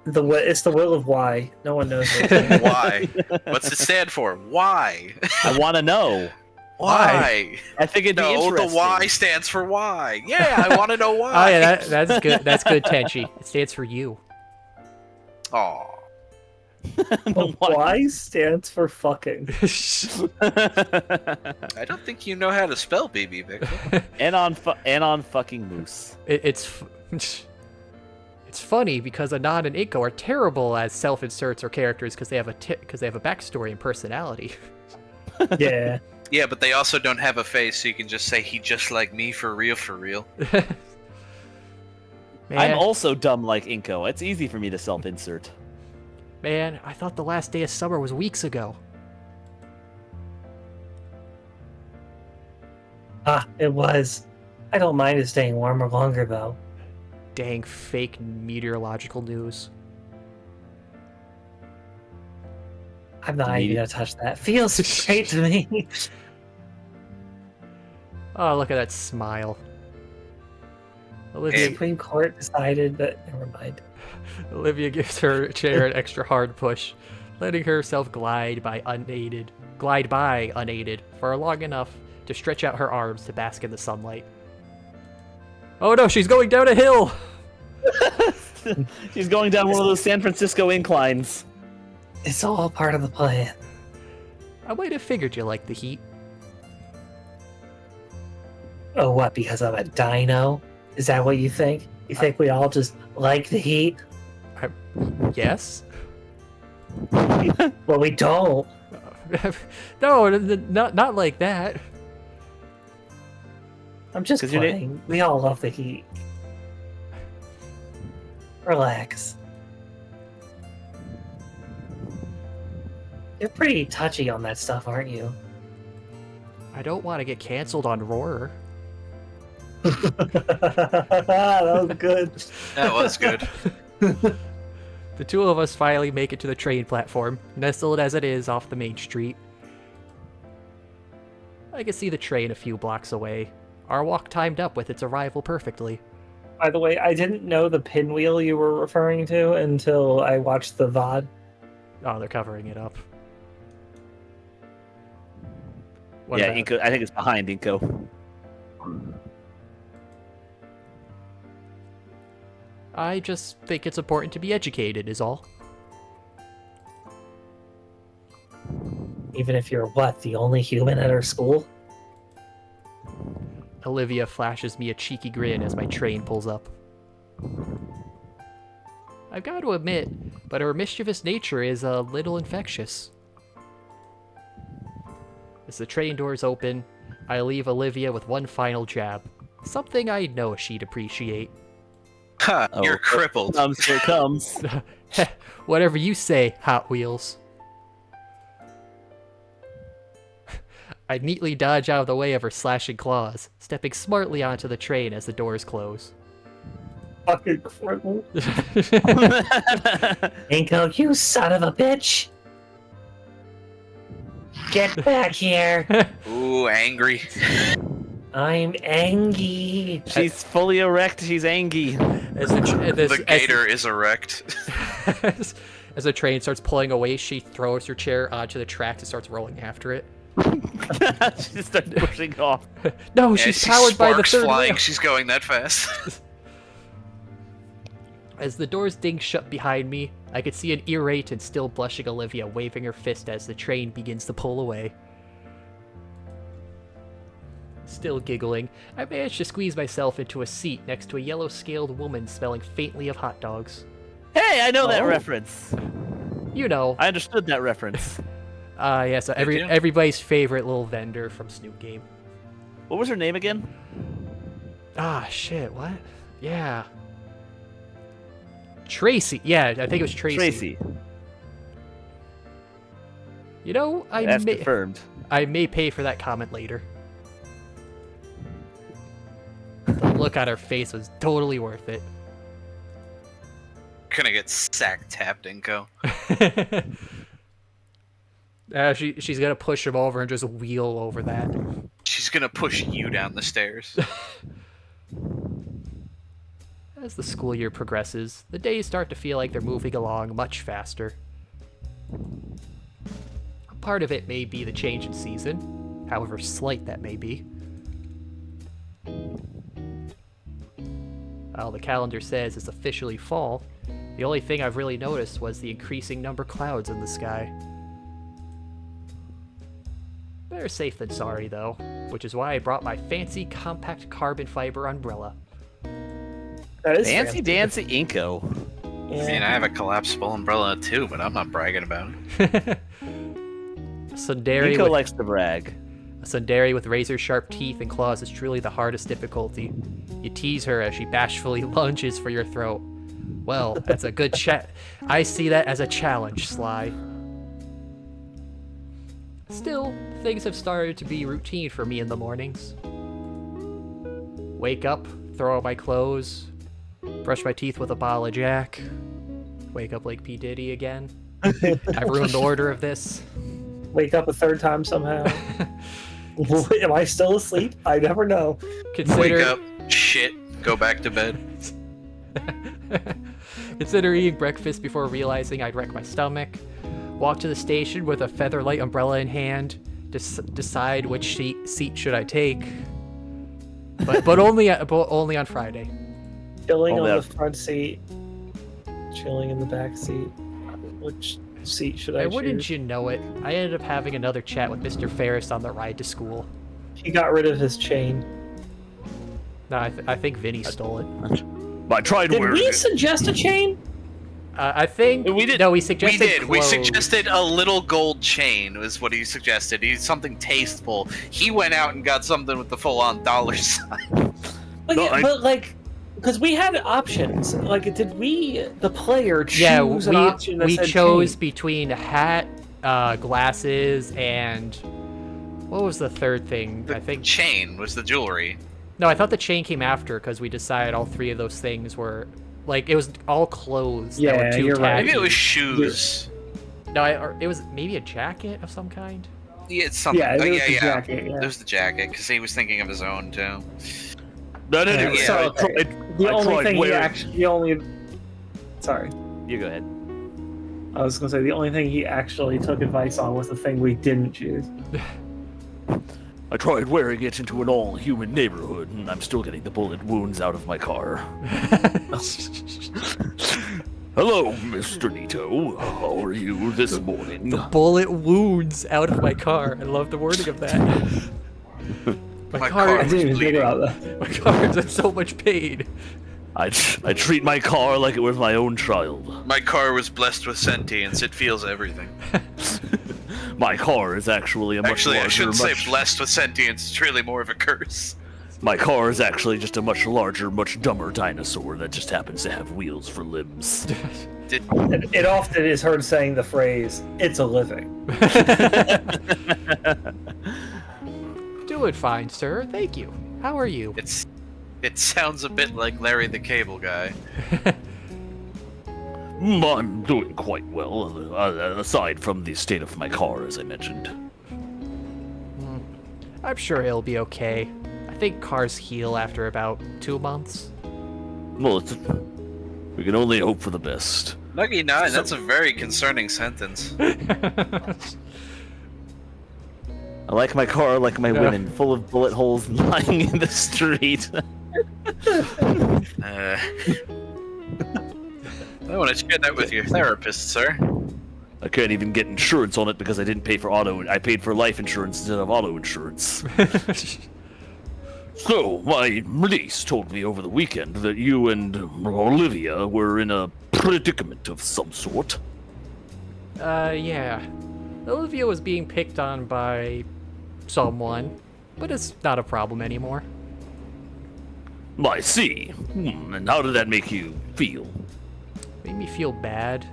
It's the will of why. No one knows it. Why? What's it stand for? Why? I want to know. Why? I think it'd be No, interesting. the Y stands for why. Yeah, I want to know why. Oh yeah, that's good. That's good, Tenchi. It stands for you. Aw. The Why stands for fucking. I don't think you know how to spell BB, Victor. Anon fucking Moose. It's funny because Anon and Inko are terrible as self-inserts or characters because they have a backstory and personality. Yeah. Yeah, but they also don't have a face, so you can just say he just like me for real, for real. Man, I'm also dumb like Inko. It's easy for me to self-insert. man, I thought the last day of summer was weeks ago. It was. I don't mind it staying warmer longer, though. Dang fake meteorological news. I'm not even gonna touch that. Feels great to me. Oh, look at that smile. Olivia, Hey. Supreme Court decided that. Never mind. Olivia gives her chair an extra hard push, letting herself glide by unaided for long enough to stretch out her arms to bask in the sunlight. Oh no, she's going down a hill! She's going down one of those San Francisco inclines. It's all part of the plan. I might have figured you liked the heat. Oh, what? Because I'm a dino? Is that what you think? You think we all just like the heat? Yes? Well, we don't. No, not like that. I'm just 'Cause you playing. We all love the heat. Relax. You're pretty touchy on that stuff, aren't you? I don't want to get canceled on Roar. That was good. That was good. The two of us finally make it to the train platform, nestled as it is off the main street. I can see the train a few blocks away. Our walk timed up with its arrival perfectly. By the way, I didn't know the pinwheel you were referring to until I watched the VOD. Oh, they're covering it up. What Yeah, about- Inko. I think it's behind Inko. I just think it's important to be educated, is all. Even if you're what, the only human at our school? Olivia flashes me a cheeky grin as my train pulls up. I've got to admit, but her mischievous nature is a little infectious. As the train doors open, I leave Olivia with one final jab. Something I know she'd appreciate. Ha, you're crippled. Here comes. Whatever you say, Hot Wheels. I neatly dodge out of the way of her slashing claws, stepping smartly onto the train as the doors close. Fucking cripple. Hinkle, you son of a bitch! Get back here! Ooh, angry. I'm angry. She's fully erect. She's angry. The gator is erect. As the train starts pulling away, she throws her chair onto the tracks and starts rolling after it. She starts pushing off. No, Yeah, she's she powered by the sparks third flying. rail. She's going that fast. As the doors ding shut behind me, I could see an irate and still blushing Olivia waving her fist as the train begins to pull away. Still giggling, I managed to squeeze myself into a seat next to a yellow-scaled woman smelling faintly of hot dogs. Hey, I know that reference. You know. I understood that reference. Yeah, so everybody's favorite little vendor from Snoop Game. What was her name again? Ah, shit, what? Yeah. Tracy. Yeah, I think it was Tracy. Tracy. You know, That's confirmed. I may pay for that comment later. The look on her face was totally worth it. Gonna get sack tapped, Inko. She's gonna push him over and just wheel over that. She's gonna push you down the stairs. As the school year progresses, the days start to feel like they're moving along much faster. Part of it may be the change in season, however slight that may be. While the calendar says it's officially fall, the only thing I've really noticed was the increasing number of clouds in the sky. Better safe than sorry, though, which is why I brought my fancy compact carbon fiber umbrella. That is Fancy Dancy Inko. I mean, I have a collapsible umbrella too, but I'm not bragging about it. Inko likes to brag. A tsundere with razor-sharp teeth and claws is truly the hardest difficulty. You tease her as she bashfully lunges for your throat. Well, that's a good chat. I see that as a challenge, Sly. Still, things have started to be routine for me in the mornings. Wake up, throw out my clothes, brush my teeth with a bottle of Jack, wake up like P. Diddy again. I've ruined the order of this. Wake up a third time somehow. Am I still asleep? I never know. Consider... Wake up, shit, go back to bed. Consider eating breakfast before realizing I'd wreck my stomach. Walk to the station with a featherlight umbrella in hand. Decide which seat should I take. But only on Friday. Chilling on the front seat. Chilling in the back seat. Which seat should I choose? Wouldn't you know it? I ended up having another chat with Mr. Ferris on the ride to school. He got rid of his chain. No, I think Vinny stole it. I tried Did wearing we it. suggest a chain? I think we did. No, we suggested. We did. We clothes. suggested a little gold chain was what he suggested. He's something tasteful. He went out and got something with the full-on dollar sign. But, No, but like, because we had options. Like, did we, the player, choose an option that we said chose chain? between a hat, glasses, and what was the third thing? The I think chain was the jewelry. No, I thought the chain came after because we decided all three of those things were like it was all clothes. Yeah, that were too you're right. Maybe it was tacky. shoes. No, or it was maybe a jacket of some kind. Yeah, it's something. Yeah, it was the yeah. jacket, yeah. It was the jacket because he was thinking of his own too. No, Yeah. So, the I only tried thing he wearing- actually, the only, sorry, You go ahead. I was gonna say the only thing he actually took advice on was the thing we didn't choose. I tried wearing it into an all-human neighborhood, and I'm still getting the bullet wounds out of my car. Hello, Mr. Nito. How are you this morning? Bullet wounds out of my car. I love the wording of that. My car car I was didn't even think bleeding. about that. My car's in so much pain. I treat my car like it was my own child. My car was blessed with sentience. It feels everything. My car is actually a much Actually, larger, I shouldn't say much- blessed with sentience. It's really more of a curse. My car is actually just a much larger, much dumber dinosaur that just happens to have wheels for limbs. It often is heard saying the phrase, "It's a living." Doing fine, sir. Thank you. How are you? It sounds a bit like Larry the Cable Guy. I'm doing quite well, aside from the state of my car, as I mentioned. I'm sure he'll be okay. I think cars heal after about 2 months. Well, we can only hope for the best. Lucky 9, that's a very concerning sentence. I like my car like my Yeah. women, full of bullet holes lying in the street. I want to share that with your therapist, sir. I can't even get insurance on it because I didn't pay for I paid for life insurance instead of auto insurance. So, my niece told me over the weekend that you and Olivia were in a predicament of some sort. Yeah. Olivia was being picked on by someone, but it's not a problem anymore. I see. And how did that make you feel? Made me feel bad.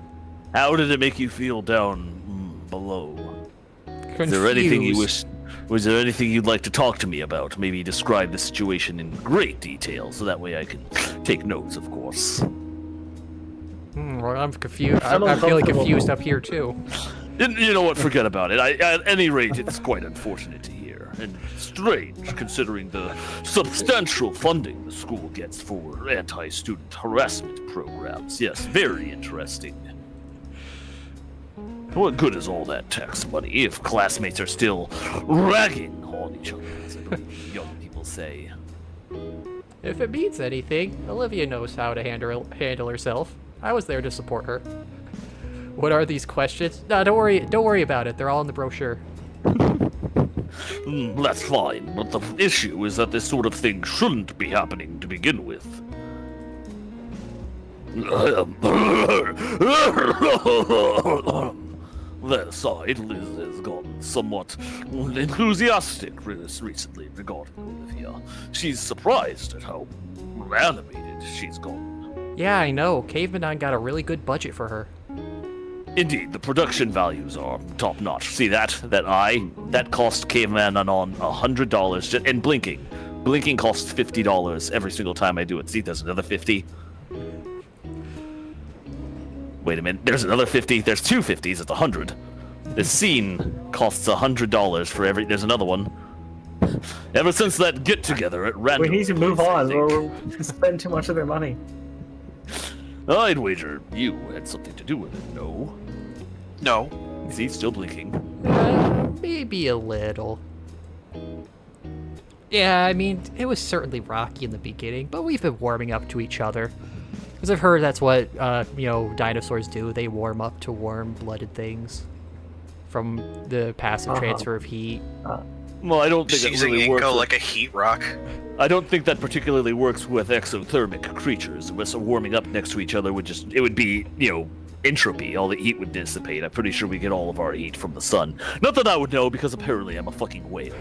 How did it make you feel down below? Confused. Is there anything you wish? Was there anything you'd like to talk to me about? Maybe describe the situation in great detail, so that way I can take notes, of course. Well, I'm confused. I'm I'm feeling uncomfortable. confused up here too. You know what? Forget about it. At any rate, it's quite unfortunate to hear, and strange considering the substantial funding the school gets for anti-student harassment programs. Yes, very interesting. What good is all that tax money if classmates are still ragging on each other, as I believe young people say? If it means anything, Olivia knows how to handle herself. I was there to support her. What are these questions? No, don't worry about it. They're all in the brochure. That's fine, but the issue is that this sort of thing shouldn't be happening to begin with. That aside, Liz has gotten somewhat enthusiastic recently regarding Olivia. She's surprised at how animated she's gotten. Yeah, I know. Caveman got a really good budget for her. Indeed, the production values are top notch. See that? That eye? That cost Caveman on $100 and blinking. Blinking costs $50 every single time I do it. See, there's another 50. Wait a minute, there's another 50. There's two 50s, it's 100. This scene costs $100 for every. There's another one. Ever since that get together at random. We need to move on, or we'll spend too much of their money. I'd wager you had something to do with it, no? No. Is he still blinking? Maybe a little. Yeah, I mean, it was certainly rocky in the beginning, but we've been warming up to each other. Because I've heard that's what, dinosaurs do. They warm up to warm-blooded things from the passive transfer of heat. Well, I don't think Just that using really works. Hinkle like a heat rock. I don't think that particularly works with exothermic creatures. With warming up next to each other it would be, entropy. All the heat would dissipate. I'm pretty sure we get all of our heat from the sun. Not that I would know, because apparently I'm a fucking whale.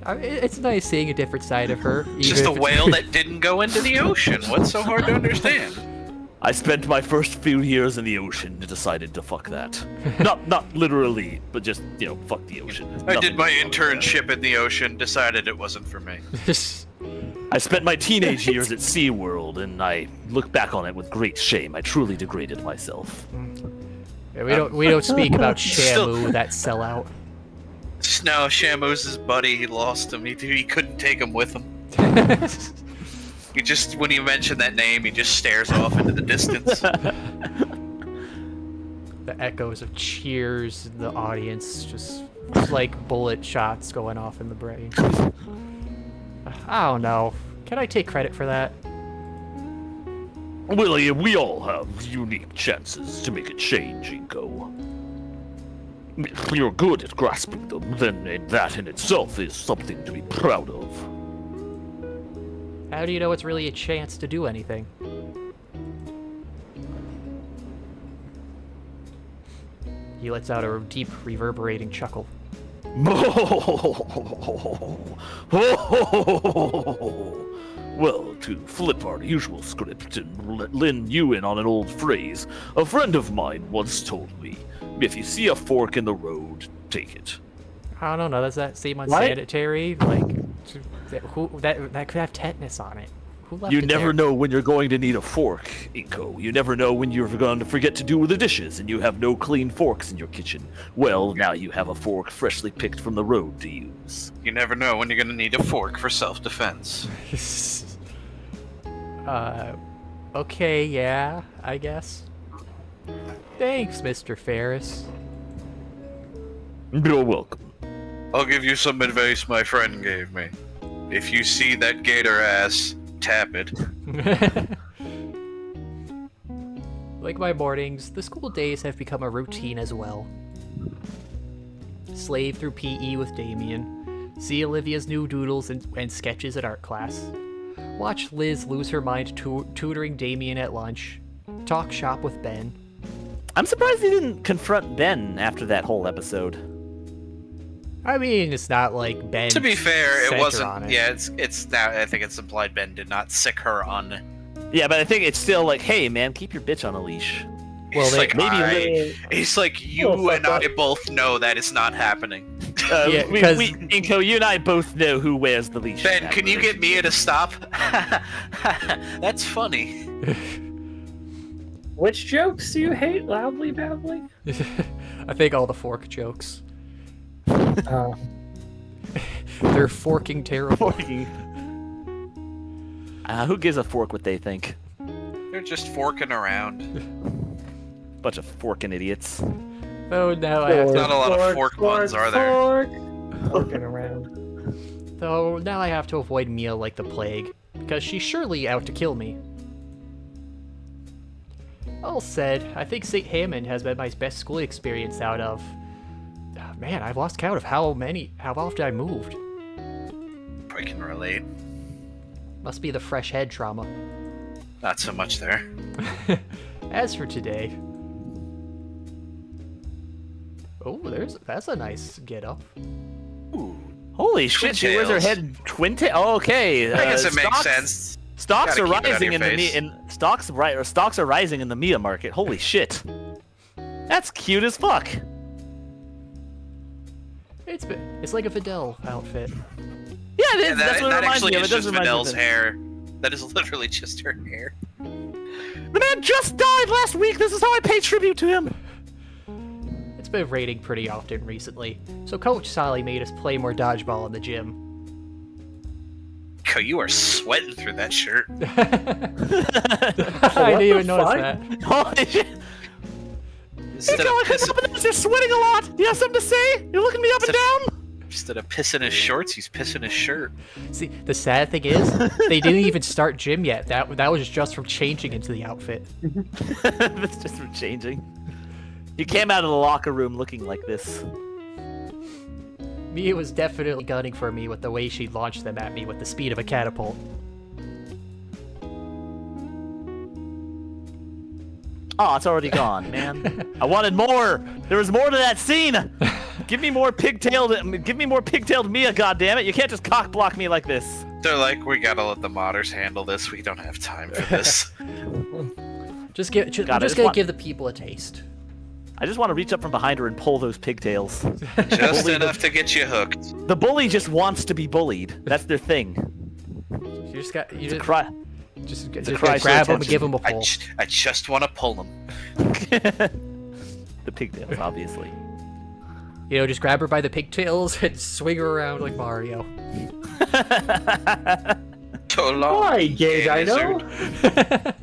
It's nice seeing a different side of her. Just even a if it's- whale that didn't go into the ocean. What's so hard to understand? I spent my first few years in the ocean and decided to fuck that. not literally, but just, fuck the ocean. I Nothing did my wrong with that. internship in the ocean, decided it wasn't for me. I spent my teenage years at SeaWorld, and I look back on it with great shame. I truly degraded myself. Yeah, we don't speak about Still- Shamu, that sellout. No, Shamu's his buddy. He lost him. He couldn't take him with him. He just, when you mention that name, he just stares off into the distance. The echoes of cheers in the audience, just like bullet shots going off in the brain. I don't know. Can I take credit for that? Willie, we all have unique chances to make a change, Inko. If you're good at grasping them, then that in itself is something to be proud of. How do you know it's really a chance to do anything? He lets out a deep, reverberating chuckle. Well, to flip our usual script and lend you in on an old phrase, a friend of mine once told me, if you see a fork in the road, take it. I don't know. Does that seem unsanitary? Like, that could have tetanus on it. Who left You it never there? know when you're going to need a fork, Inko. You never know when you're going to forget to do the dishes and you have no clean forks in your kitchen. Well, now you have a fork freshly picked from the road to use. You never know when you're gonna need a fork for self-defense. Okay, yeah, I guess. Thanks, Mr. Ferris. You're welcome. I'll give you some advice my friend gave me. If you see that gator ass, tap it. Like my mornings, the school days have become a routine as well. Slave through PE with Damien, see Olivia's new doodles and sketches at art class, watch Liz lose her mind tutoring Damien at lunch, talk shop with Ben. I'm surprised he didn't confront Ben after that whole episode. I mean, it's not like Ben. To be fair, sent it her wasn't. on it. Yeah, it's now. I think it's implied Ben did not sick her on. Yeah, but I think it's still like, hey man, keep your bitch on a leash. Well, He's like, maybe he's like, you and I both know that is not happening. Yeah, because- Inko, you and I both know who wears the leash. in Ben, that can you get relationship. Mia to stop? That's funny. Which jokes do you hate loudly, badly? I think all the fork jokes. Oh. They're forking terrible. Who gives a fork what they think? They're just forking around. Bunch of forking idiots. Oh, now I have Not to. a lot of fork puns, are there? Forking around. Though now I have to avoid Mia like the plague, because she's surely out to kill me. All said, I think St. Hammond has been my best school experience out of. Man, I've lost count of how often I moved. I can relate. Must be the fresh head trauma. Not so much there. As for today. Oh, that's a nice get up. Ooh. Holy shit, she wears her tails. head twin tail. Oh, okay. I guess it makes stocks- sense. Stocks Gotta are keep it out of rising your in the face. stocks are rising in the Mia market. Holy shit. That's cute as fuck. It's like a Videl outfit. Yeah, it is. Yeah, That's what it that reminds actually me of. is It does just remind me of Vidal's it. hair. That is literally just her hair. The man just died last week. This is how I pay tribute to him. It's been raining pretty often recently, so Coach Sally made us play more dodgeball in the gym. Ko, you are sweating through that shirt. I didn't even notice fuck? that. Holy shit. Instead of, Come piss- up and down, you're sweating a lot. You have something to say? You're looking me up and down? instead of pissing his shorts, he's pissing his shirt. See, the sad thing is, they didn't even start gym yet. That was just from changing into the outfit. That's just from changing. You came out of the locker room looking like this. Mia was definitely gunning for me with the way she launched them at me with the speed of a catapult. Oh, it's already gone, man. I wanted more. There was more to that scene. Give me more pigtailed Mia, goddammit. You can't just cock block me like this. They're like, we gotta let the modders handle this. We don't have time for this. Just gonna give the people a taste. I just want to reach up from behind her and pull those pigtails. Just enough to get you hooked. The bully just wants to be bullied. That's their thing. You just got you It's a just, cry. just a cry for grab them and attention. give them a I, pull. I just want to pull them. The pigtails, obviously. You know, just grab her by the pigtails and swing her around like Mario. So long. Why, gay dino? lizard.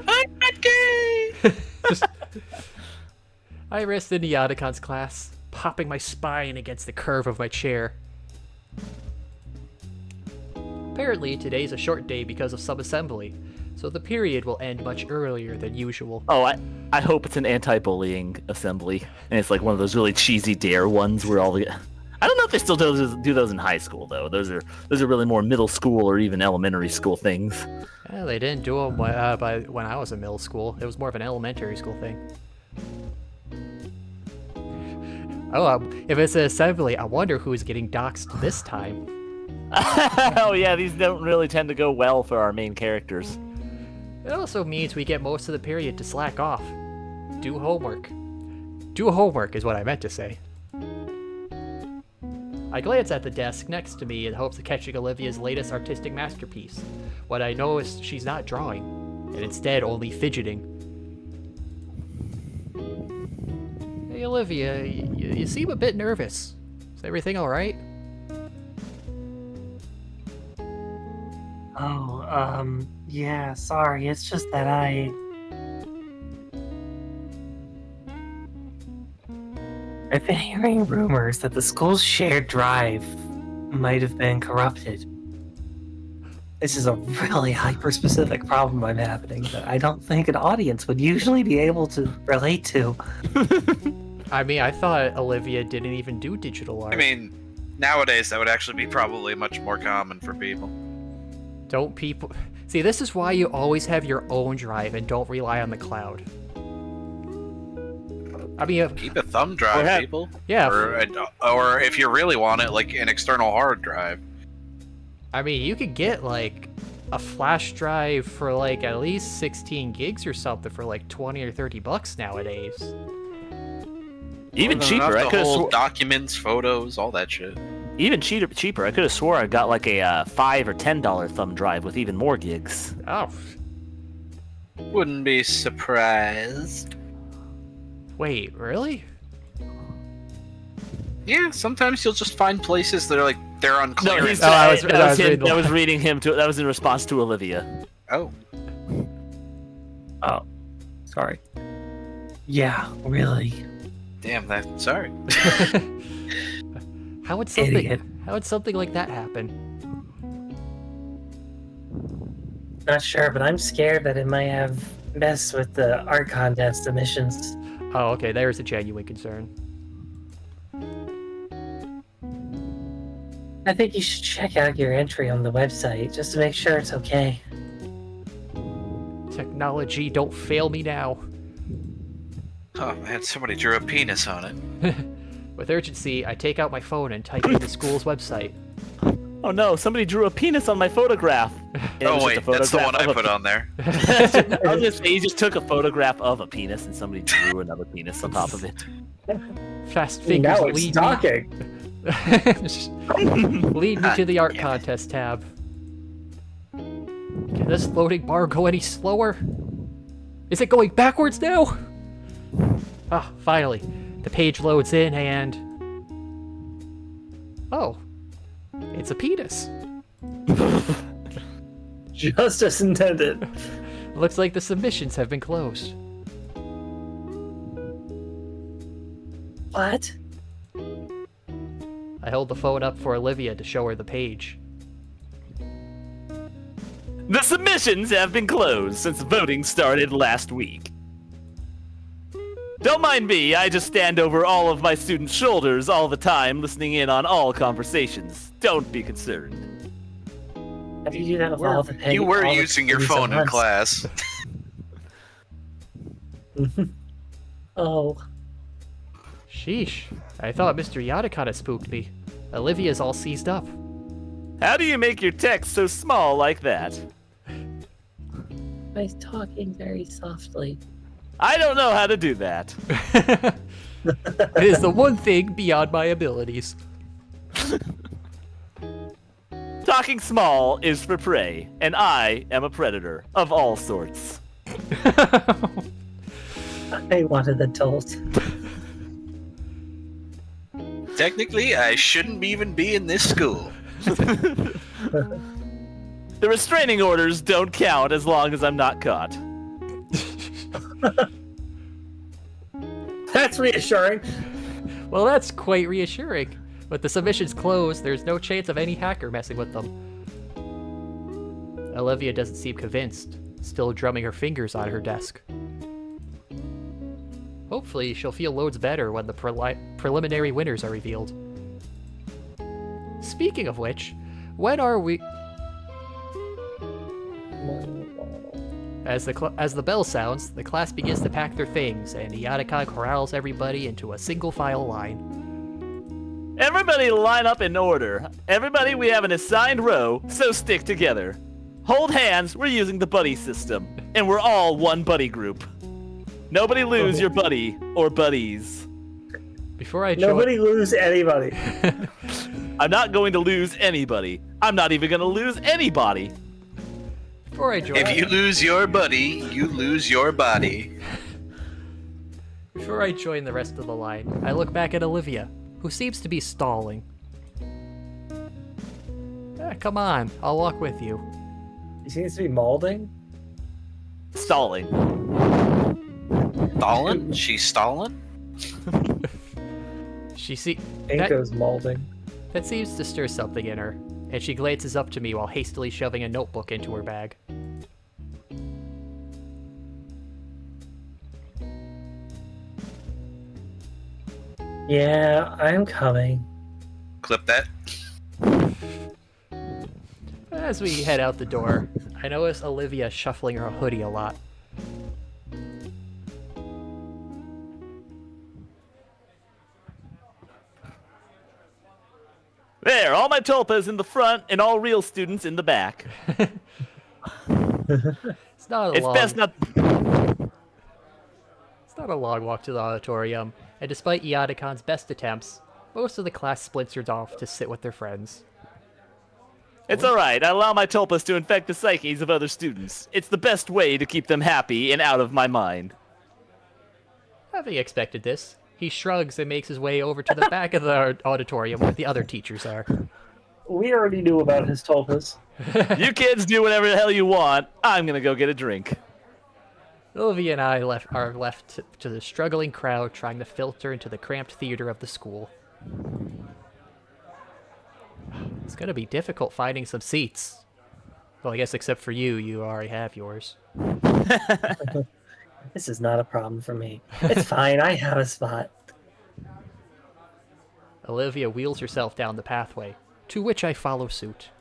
I'm not gay. I rest in Neoticon's class, popping my spine against the curve of my chair. Apparently, today's a short day because of some assembly. So the period will end much earlier than usual. Oh, I hope it's an anti-bullying assembly, and it's like one of those really cheesy dare ones where all the. I don't know if they still do those in high school though. Those are really more middle school or even elementary school things. Yeah, they didn't do them when I was in middle school. It was more of an elementary school thing. Oh, if it's an assembly, I wonder who's getting doxxed this time. Oh yeah, these don't really tend to go well for our main characters. It also means we get most of the period to slack off. Do homework. Do homework is what I meant to say. I glance at the desk next to me in hopes of catching Olivia's latest artistic masterpiece. What I know is she's not drawing, and instead only fidgeting. Hey Olivia, you seem a bit nervous. Is everything alright? Oh, yeah, sorry. It's just that I've been hearing rumors that the school's shared drive might have been corrupted. This is a really hyper-specific problem I'm having that I don't think an audience would usually be able to relate to. I mean, I thought Olivia didn't even do digital art. I mean, nowadays that would actually be probably much more common for people. Don't people... See, this is why you always have your own drive and don't rely on the cloud. I mean... Keep a thumb drive, people. Yeah. Or if you really want it, like an external hard drive. I mean, you could get, like, a flash drive for, like, at least 16 gigs or something for, like, 20 or 30 bucks nowadays. Even cheaper. I could have documents, photos, all that shit. Even cheaper. I could have swore I got like a $5 or $10 thumb drive with even more gigs. Oh. Wouldn't be surprised. Wait, really? Yeah, sometimes you'll just find places that are like they're unclear. No, I was reading him to. That was in response to Olivia. Oh. Oh, sorry. Yeah, really. Damn, sorry. How would something like that happen? Not sure, but I'm scared that it might have messed with the art contest submissions. Oh, okay, there's a genuine concern. I think you should check out your entry on the website just to make sure it's okay. Technology, don't fail me now. Oh man, somebody drew a penis on it. With urgency, I take out my phone and type in the school's website. Oh no, somebody drew a penis on my photograph. Oh wait, that's the one I put on there. I was just say, he just took a photograph of a penis and somebody drew another penis on top of it. Fast fingers Now it's stalking. Lead me to the art contest tab. Can this loading bar go any slower? Is it going backwards now? Ah, finally. The page loads in and... Oh. It's a penis. Just as intended. Looks like the submissions have been closed. What? I hold the phone up for Olivia to show her the page. The submissions have been closed since voting started last week. Don't mind me, I just stand over all of my students' shoulders all the time, listening in on all conversations. Don't be concerned. How do you do that with all the You were using your phone in class. Oh. Sheesh. I thought Mr. Yadakata spooked me. Olivia's all seized up. How do you make your text so small like that? By talking very softly. I don't know how to do that. It is the one thing beyond my abilities. Talking small is for prey, and I am a predator of all sorts. I wanted the tolt. Technically, I shouldn't even be in this school. The restraining orders don't count as long as I'm not caught. That's reassuring. Well, that's quite reassuring. With the submissions closed, there's no chance of any hacker messing with them. Olivia doesn't seem convinced, still drumming her fingers on her desk. Hopefully, she'll feel loads better when the preliminary winners are revealed. Speaking of which, when are we... As the bell sounds, the class begins to pack their things, and Iadakon corrals everybody into a single file line. Everybody line up in order. Everybody, we have an assigned row, so stick together. Hold hands, we're using the buddy system, and we're all one buddy group. Nobody lose your buddy or buddies. Before I join... Nobody lose anybody. I'm not going to lose anybody. I'm not even going to lose anybody. Before I join... If you lose your buddy, you lose your body. Before I join the rest of the line, I look back at Olivia, who seems to be stalling. Come on, I'll walk with you. He seems to be molding. Stalling. Stalin? She's Stalin? Inko's molding. That seems to stir something in her, and she glances up to me while hastily shoving a notebook into her bag. Yeah, I'm coming. Clip that. As we head out the door, I notice Olivia shuffling her hoodie a lot. There, all my tulpas in the front and all real students in the back. It's not a long walk to the auditorium, and despite Iadakon's best attempts, most of the class splintered off to sit with their friends. It's alright, I allow my tulpas to infect the psyches of other students. It's the best way to keep them happy and out of my mind. Having expected this, he shrugs and makes his way over to the back of the auditorium where the other teachers are. We already knew about his tulpas. You kids do whatever the hell you want. I'm gonna go get a drink. Olivia and I are left to the struggling crowd trying to filter into the cramped theater of the school. It's gonna be difficult finding some seats. Well, I guess except for you, you already have yours. This is not a problem for me. It's fine, I have a spot. Olivia wheels herself down the pathway, to which I follow suit.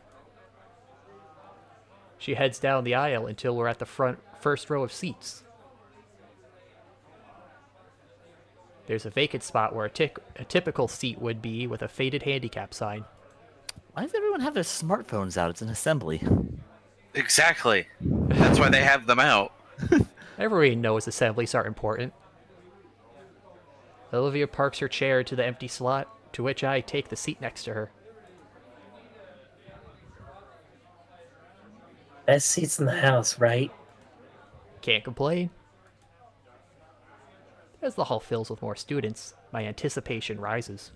She heads down the aisle until we're at the first row of seats. There's a vacant spot where a typical seat would be with a faded handicap sign. Why does everyone have their smartphones out? It's an assembly. Exactly. That's why they have them out. Everyone knows assemblies are important. Olivia parks her chair to the empty slot, to which I take the seat next to her. Best seats in the house, right? Can't complain. As the hall fills with more students, my anticipation rises.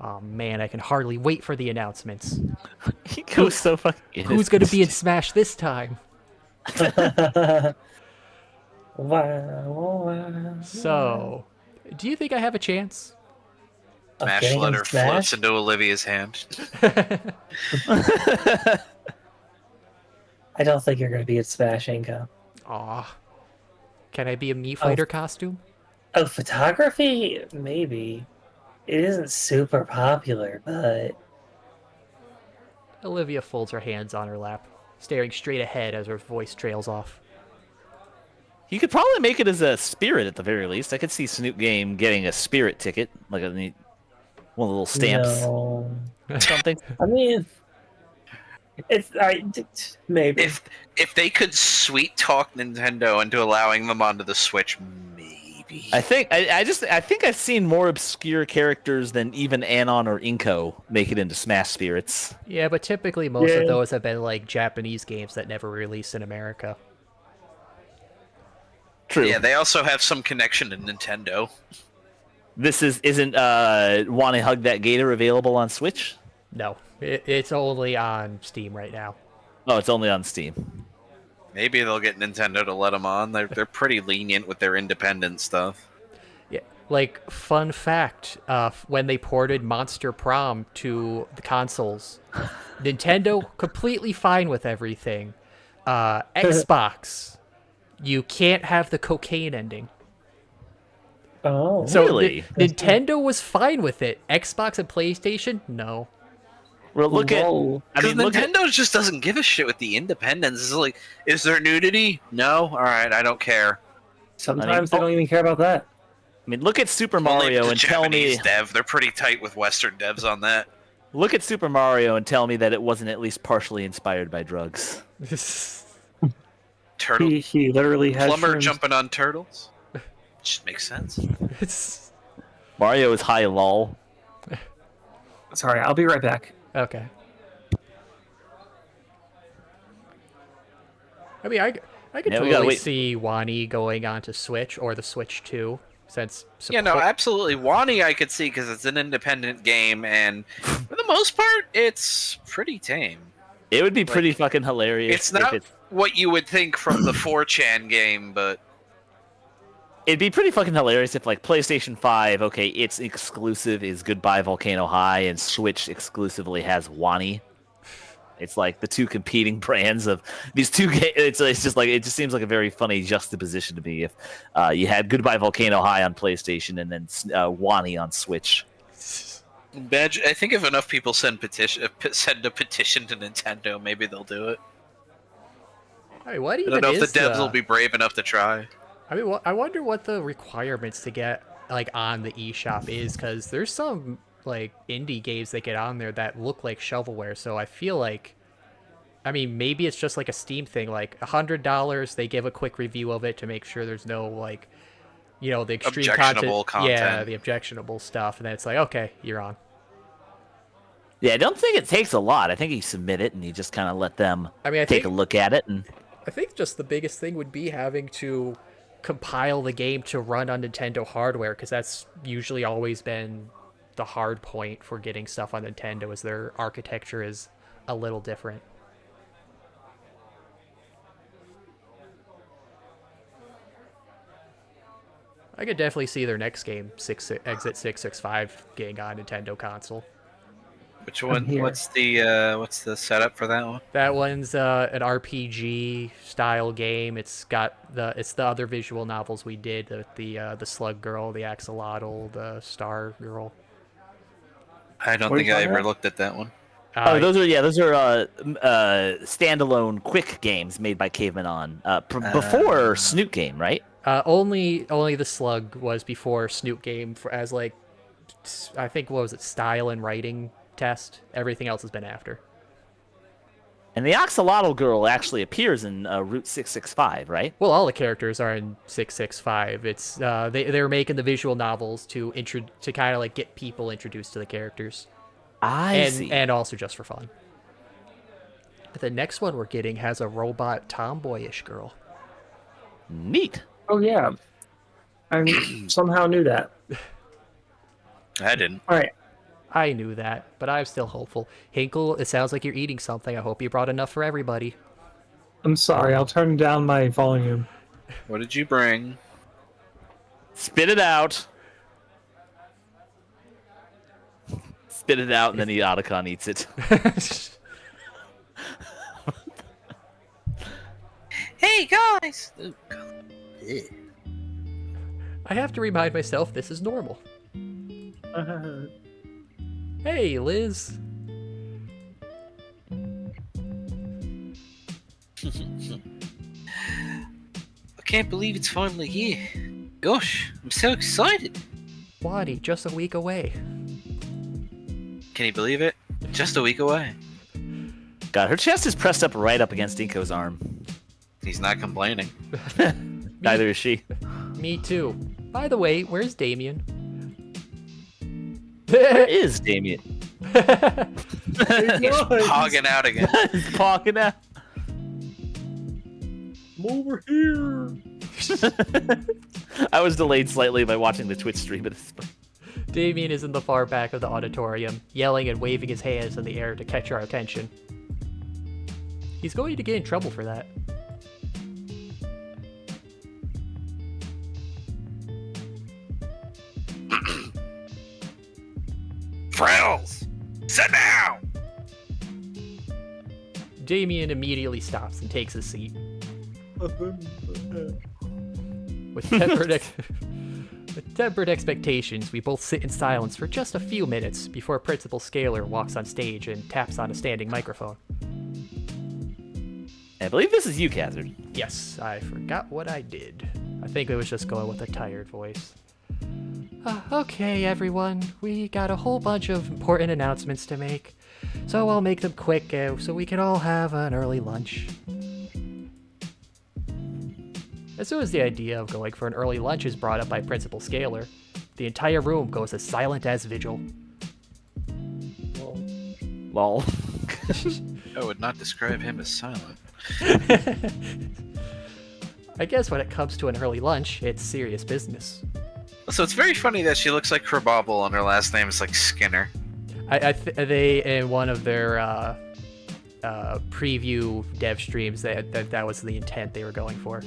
Oh man, I can hardly wait for the announcements. He goes so fucking... Who's gonna be in Smash this time? So, do you think I have a chance? Smash getting letter smashed? floats into Olivia's hand. I don't think you're going to be at Smash, Inko. Aw. Can I be a Mii Fighter costume? Oh, photography? Maybe. It isn't super popular, but... Olivia folds her hands on her lap, staring straight ahead as her voice trails off. You could probably make it as a spirit at the very least. I could see Snoop Game getting a spirit ticket, like one of the little stamps. No. Something. I mean... maybe. If they could sweet talk Nintendo into allowing them onto the Switch, maybe. I think I've seen more obscure characters than even Anon or Inko make it into Smash Spirits. Yeah, but typically most of those have been like Japanese games that never released in America. True. Yeah, they also have some connection to Nintendo. Isn't Wani Hug That Gator available on Switch? No, it's only on Steam right now. Oh, it's only on Steam. Maybe they'll get Nintendo to let them on. They're pretty lenient with their independent stuff. Yeah, like fun fact, when they ported Monster Prom to the consoles, Nintendo completely fine with everything. Xbox, you can't have the cocaine ending. Oh. So Really? Nintendo was fine with it. Xbox and PlayStation, no. Well, look at. Whoa. I mean, look at. Nintendo just doesn't give a shit with the independents. It's like, is there nudity? No. All right, I don't care. Sometimes they don't even care about that. I mean, look at Super Only Mario the and tell me. Japanese dev, they're pretty tight with Western devs on that. Look at Super Mario and tell me that it wasn't at least partially inspired by drugs. Turtle He literally has plumber shrooms. jumping on turtles. Just makes sense. Mario is high lol. Sorry, I'll be right back. Okay. I mean, I could Yeah, we gotta totally wait. see Wani going on to Switch or the Switch 2, since Yeah, no, absolutely. Wani I could see because it's an independent game, and for the most part, it's pretty tame. It would be pretty fucking hilarious. It's not what you would think from the 4chan game, but It'd be pretty fucking hilarious if, like, PlayStation 5, okay, its exclusive is Goodbye Volcano High, and Switch exclusively has Wani. It's like the two competing brands of these two games. It's just like, it just seems like a very funny juxtaposition to me if you had Goodbye Volcano High on PlayStation and then Wani on Switch. imagine, I think if enough people send a petition to Nintendo, maybe they'll do it. Hey, what I even don't know if is the devs will be brave enough to try. I mean, I wonder what the requirements to get like on the eShop is, because there's some like indie games that get on there that look like shovelware. So I feel like, I mean, maybe it's just like a Steam thing, like $100. They give a quick review of it to make sure there's no like, you know, the extreme Objectionable content. Yeah, content. the objectionable stuff, and then it's like, okay, you're on. Yeah, I don't think it takes a lot. I think you submit it and you just kind of let them I mean, take a look at it. And I think just the biggest thing would be having to compile the game to run on Nintendo hardware, because that's usually always been the hard point for getting stuff on Nintendo, is their architecture is a little different. I could definitely see their next game, Exit 665, getting on Nintendo console. Which one? here. What's the setup for that one? That one's an RPG style game. It's the other visual novels we did, the Slug Girl, the Axolotl, the Star Girl. I don't What are think you I talking ever about? looked at that one. those are standalone quick games made by Caveman On before Snoot Game, right? Only the Slug was before Snoot Game as like, I think, what was it, style and writing test. Everything else has been after. And the Axolotl girl actually appears in Route 665, right? Well, all the characters are in 665. It's they were making the visual novels to kind of like get people introduced to the characters, I see. and also just for fun. But the next one we're getting has a robot tomboyish girl. Neat. Oh yeah, I somehow knew that. I didn't. All right, I knew that, but I'm still hopeful. Hinkle, it sounds like you're eating something. I hope you brought enough for everybody. I'm sorry. I'll turn down my volume. What did you bring? Spit it out. Spit it out, and then the Otacon eats it. Hey guys! Ooh, God. Ew. I have to remind myself this is normal. Hey, Liz. I can't believe it's finally here. Gosh, I'm so excited. Wani, just a week away. Can you believe it? Just a week away. God, her chest is pressed up right up against Inko's arm. He's not complaining. Neither is she. Me too. By the way, where's Damien? Where is Damien? He's hogging out again. He's pawing out. I'm over here. I was delayed slightly by watching the Twitch stream, but it's Damien is in the far back of the auditorium, yelling and waving his hands in the air to catch our attention. He's going to get in trouble for that. Frills! Sit down! Damien immediately stops and takes a seat. With tempered expectations, we both sit in silence for just a few minutes before Principal Scalar walks on stage and taps on a standing microphone. I believe this is you, Khazard. Yes, I forgot what I did. I think I was just going with a tired voice. Okay, everyone, we got a whole bunch of important announcements to make, so I'll make them quick so we can all have an early lunch. As soon as the idea of going for an early lunch is brought up by Principal Scalar, the entire room goes as silent as vigil. Lol. I would not describe him as silent. I guess when it comes to an early lunch, it's serious business. So it's very funny that she looks like Kerbobble and her last name is like Skinner. They in one of their preview dev streams that was the intent they were going for.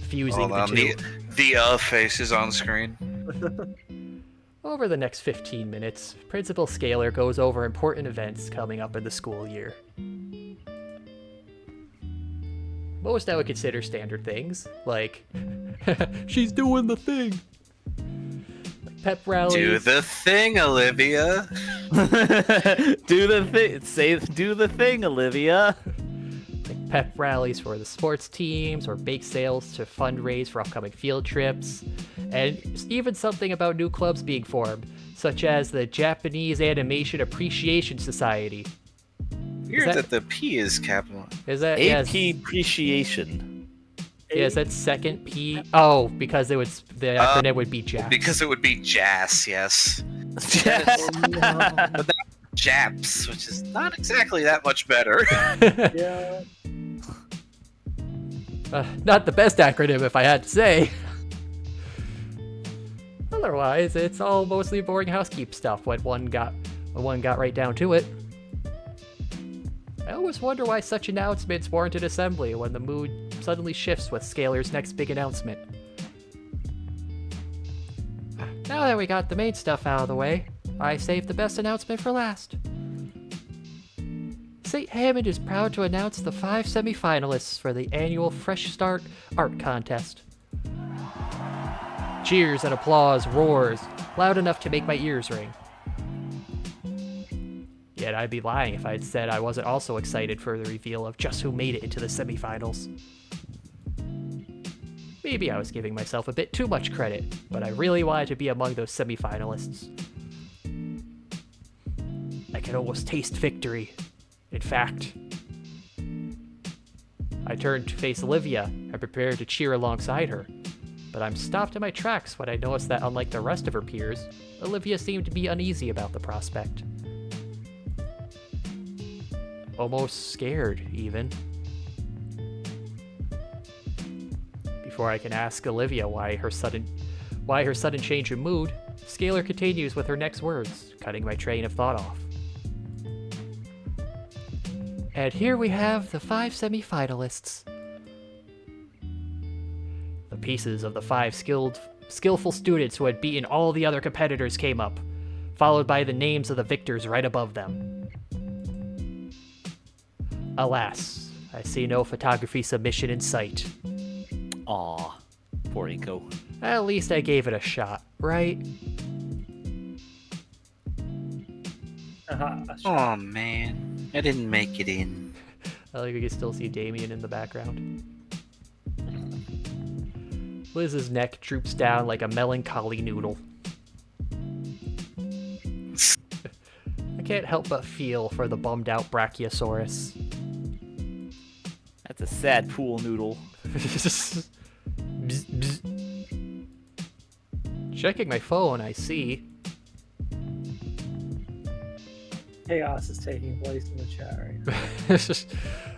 Fusing the two. The face is on screen. Over the next 15 minutes, Principal Scalar goes over important events coming up in the school year. Most I would consider standard things, like, she's doing the thing. Like pep rallies. Do the thing, Olivia. Do the thing. Do the thing, Olivia. Like pep rallies for the sports teams, or bake sales to fundraise for upcoming field trips, and even something about new clubs being formed, such as the Japanese Animation Appreciation Society. Weird that the P is capital. Is that AP appreciation? Yeah, is that second P? Oh, because the acronym would be JAPS. Because it would be JAS, yes. But that JAPS, which is not exactly that much better. Yeah. Not the best acronym, if I had to say. Otherwise, it's all mostly boring housekeep stuff when one got right down to it. I always wonder why such announcements warranted assembly when the mood suddenly shifts with Scalar's next big announcement. Now that we got the main stuff out of the way, I saved the best announcement for last. St. Hammond is proud to announce the 5 semifinalists for the annual Fresh Start Art Contest. Cheers and applause roars, loud enough to make my ears ring. Yet I'd be lying if I'd said I wasn't also excited for the reveal of just who made it into the semifinals. Maybe I was giving myself a bit too much credit, but I really wanted to be among those semifinalists. I can almost taste victory. In fact, I turned to face Olivia and prepared to cheer alongside her, but I'm stopped in my tracks when I noticed that unlike the rest of her peers, Olivia seemed to be uneasy about the prospect. Almost scared, even. Before I can ask Olivia why her sudden change in mood, Scalar continues with her next words, cutting my train of thought off. And here we have the 5 semifinalists. The pieces of the 5 skillful students who had beaten all the other competitors came up, followed by the names of the victors right above them. Alas, I see no photography submission in sight. Aw, poor Hinkle. At least I gave it a shot, right? Oh man, I didn't make it in. I think we can still see Damien in the background. Liz's neck droops down like a melancholy noodle. I can't help but feel for the bummed out Brachiosaurus. That's a sad pool noodle. Bzz, bzz. Checking my phone, I see. Chaos is taking place in the chat right now.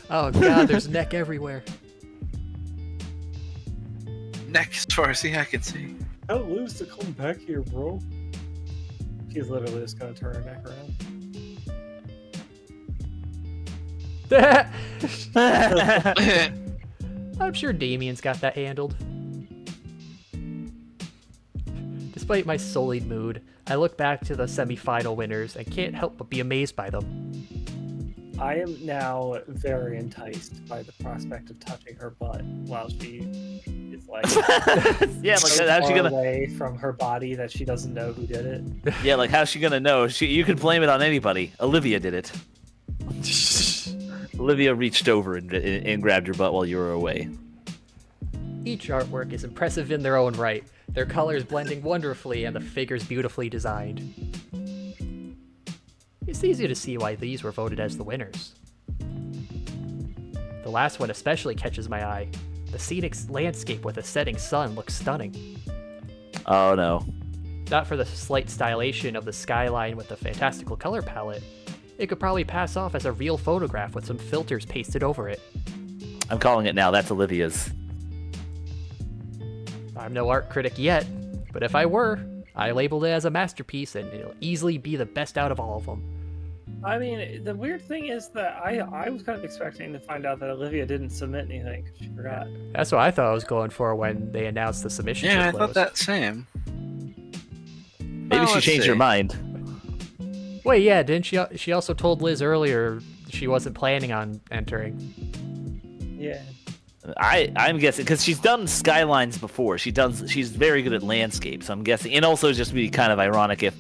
Oh god, there's neck everywhere. Neck as far as the eye can see. Tell Liz to come back here, bro. She's literally just gonna turn her neck around. I'm sure Damien's got that handled. Despite my sullied mood, I look back to the semi-final winners and can't help but be amazed by them. I am now very enticed by the prospect of touching her butt while she is like Yeah, like so how's she far gonna? away from her body that she doesn't know who did it. Yeah, like how's she gonna know? You could blame it on anybody. Olivia did it. Olivia reached over and grabbed your butt while you were away. Each artwork is impressive in their own right, their colors blending wonderfully and the figures beautifully designed. It's easy to see why these were voted as the winners. The last one especially catches my eye. The scenic landscape with a setting sun looks stunning. Oh no. Not for the slight stylization of the skyline with the fantastical color palette, it could probably pass off as a real photograph with some filters pasted over it. I'm calling it now. That's Olivia's. I'm no art critic yet, but if I were, I labeled it as a masterpiece and it'll easily be the best out of all of them. I mean, the weird thing is that I was kind of expecting to find out that Olivia didn't submit anything. She forgot. That's what I thought I was going for when they announced the submission. Yeah, I closed. thought that same. Maybe she let's changed her see. mind. Wait, yeah, didn't she? She also told Liz earlier she wasn't planning on entering. Yeah. I'm guessing because she's done skylines before. She's very good at landscapes. So I'm guessing, and also just be kind of ironic if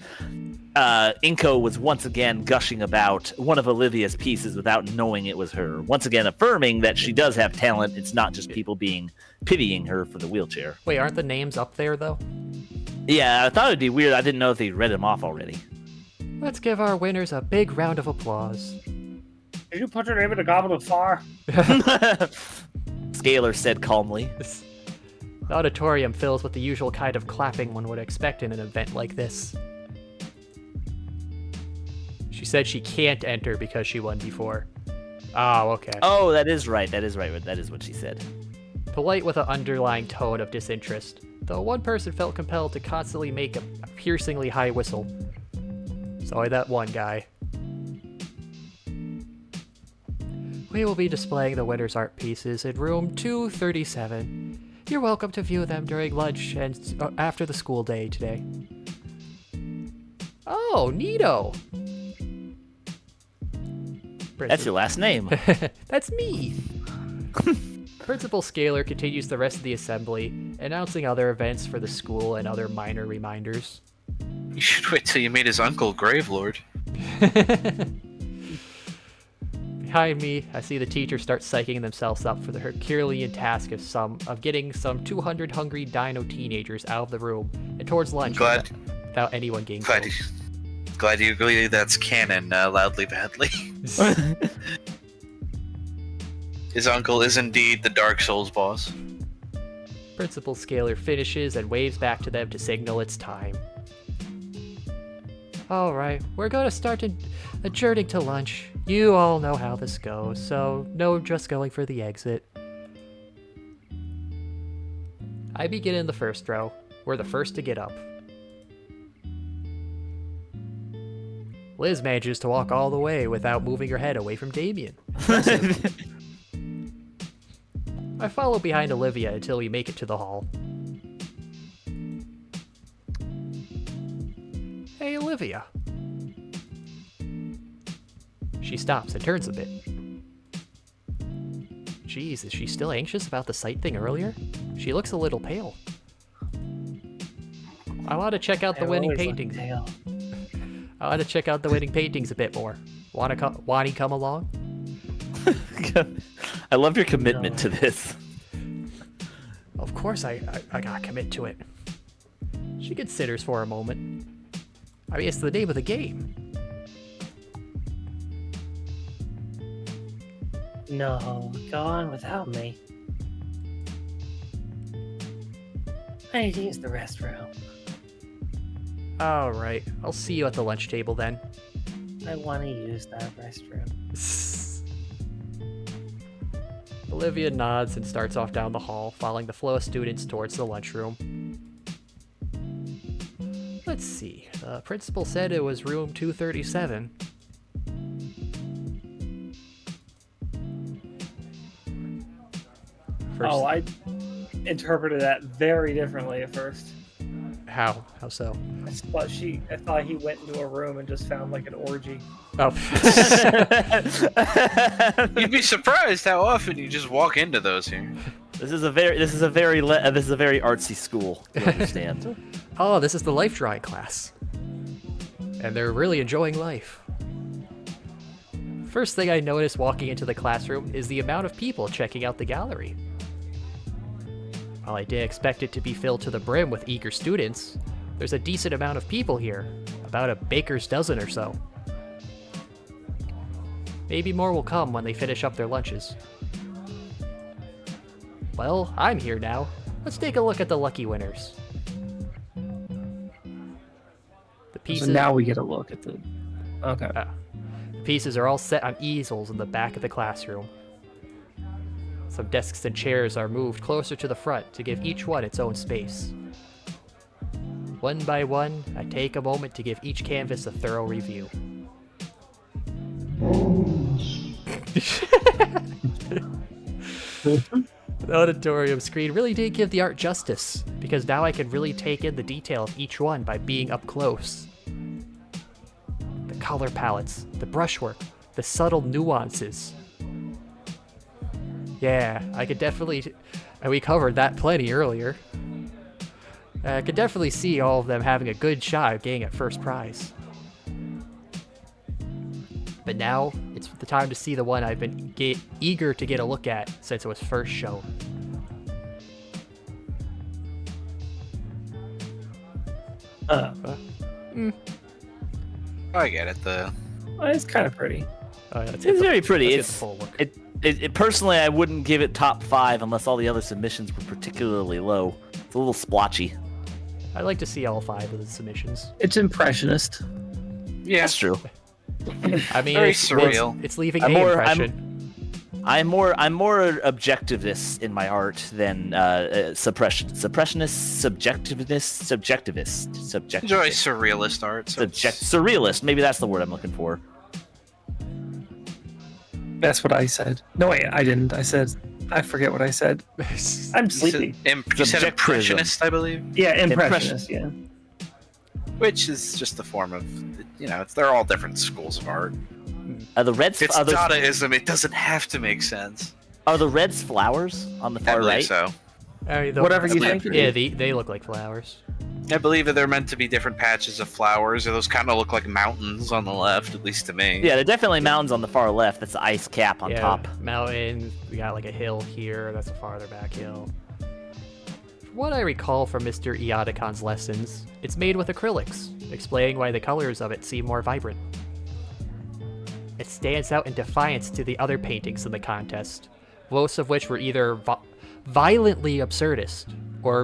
Inko was once again gushing about one of Olivia's pieces without knowing it was her. Once again, affirming that she does have talent. It's not just people pitying her for the wheelchair. Wait, aren't the names up there though? Yeah, I thought it'd be weird. I didn't know if they read them off already. Let's give our winners a big round of applause. Did you put your name in a goblet of fire? Scalar said calmly. The auditorium fills with the usual kind of clapping one would expect in an event like this. She said she can't enter because she won before. Oh, okay. Oh, that is right. That is right. That is what she said. Polite with an underlying tone of disinterest, though one person felt compelled to constantly make a piercingly high whistle. Sorry, that one guy. We will be displaying the winners' art pieces in room 237. You're welcome to view them during lunch and after the school day today. Oh, neato! That's your last name. That's me! Principal Scalar continues the rest of the assembly, announcing other events for the school and other minor reminders. You should wait till you meet his uncle, Gravelord. Behind me, I see the teachers start psyching themselves up for the Herculean task of getting some 200 hungry dino teenagers out of the room and towards lunch without anyone getting killed. Glad you agree that's canon, loudly badly. His uncle is indeed the Dark Souls boss. Principal Scalar finishes and waves back to them to signal it's time. Alright, we're going to start adjourning to lunch. You all know how this goes, so no just going for the exit. I begin in the first row. We're the first to get up. Liz manages to walk all the way without moving her head away from Damien. I follow behind Olivia until we make it to the hall. Hey, Olivia. She stops and turns a bit. Geez, is she still anxious about the sight thing earlier? She looks a little pale. I want to check out the winning paintings. I want to check out the winning paintings a bit more. Wani come along? I love your commitment to this. Of course I gotta commit to it. She considers for a moment. I mean, it's the name of the game. No, go on without me. I need to use the restroom. Alright, I'll see you at the lunch table then. I want to use that restroom. Olivia nods and starts off down the hall, following the flow of students towards the lunchroom. Let's see, the principal said it was room 237. Oh, I interpreted that very differently at first. How? How so? I thought he went into a room and just found like an orgy. Oh. You'd be surprised how often you just walk into those here. This is a very artsy school. You understand? Oh, this is the life drawing class. And they're really enjoying life. First thing I noticed walking into the classroom is the amount of people checking out the gallery. While I didn't expect it to be filled to the brim with eager students, there's a decent amount of people here, about a baker's dozen or so. Maybe more will come when they finish up their lunches. Well, I'm here now. Let's take a look at the lucky winners. The pieces. So now we get a look at the. Okay. The pieces are all set on easels in the back of the classroom. Some desks and chairs are moved closer to the front to give each one its own space. One by one, I take a moment to give each canvas a thorough review. The auditorium screen really did give the art justice, because now I can really take in the detail of each one by being up close. The color palettes, the brushwork, the subtle nuances. Yeah, I could definitely, and we covered that plenty earlier. I could definitely see all of them having a good shot at getting at first prize. But now, it's the time to see the one I've been eager to get a look at since it was first shown. I get it. It's kind of pretty. It's very pretty. Let's get the full look. It personally, I wouldn't give it top 5 unless all the other submissions were particularly low. It's a little splotchy. I'd like to see all 5 of the submissions. It's impressionist. Yeah, That's true. I mean, Very it's surreal. It's leaving I'm an more- impression. I'm more objectivist in my art than subjectivist. enjoy surrealist art. So Surrealist. Maybe that's the word I'm looking for. That's what I said. No, wait, I didn't. I said, I forget what I said. I'm sleepy. you said Subjectivism. impressionist, I believe, Yeah, impressionist. Yeah. which is just a form of, they're all different schools of art. The reds. It's Dadaism. It doesn't have to make sense. Are the reds flowers on the I far believe right? so. I mean, Whatever you think. Yeah, they look like flowers. I believe that they're meant to be different patches of flowers, or those kind of look like mountains on the left, at least to me. Yeah, they're definitely mountains on the far left. That's the ice cap on Yeah, top. mountain. We got like a hill here. That's a farther back hill. From what I recall from Mr. Ioticon's lessons, it's made with acrylics, explaining why the colors of it seem more vibrant. It stands out in defiance to the other paintings in the contest, most of which were either violently absurdist or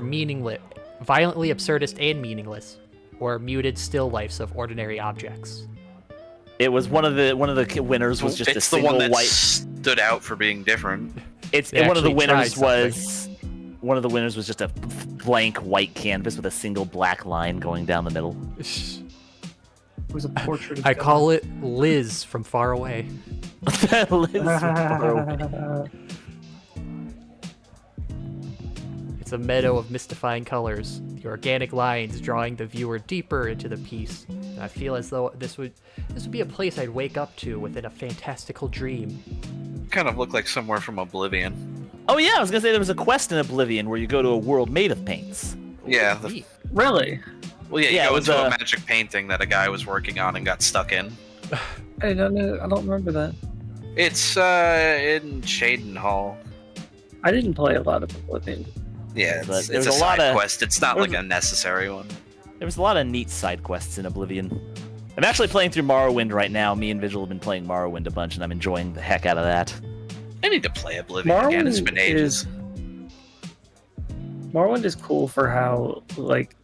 violently absurdist and meaningless, or muted still lifes of ordinary objects. It was one of the winners was just it's a the single one that white. stood out for being different. They One of the actually winners tried was just a blank white canvas with a single black line going down the middle. It was a portrait of I God. call it Liz from far away. It's a meadow of mystifying colors, the organic lines drawing the viewer deeper into the piece. And I feel as though this would be a place I'd wake up to within a fantastical dream. Kind of look like somewhere from Oblivion. Oh yeah, I was gonna say there was a quest in Oblivion where you go to a world made of paints. Yeah. Neat. Really? Well, yeah, Yeah, you it go was into a a- magic painting that a guy was working on and got stuck in. I don't know. I don't remember that. It's in Shaden Hall. I didn't play a lot of Oblivion. Yeah, But it's there was a a lot side of- quest. It's not there like was- a necessary one. There was a lot of neat side quests in Oblivion. I'm actually playing through Morrowind right now. Me and Vigil have been playing Morrowind a bunch, and I'm enjoying the heck out of that. I need to play Oblivion again. It's been ages. Morrowind is cool for how, like,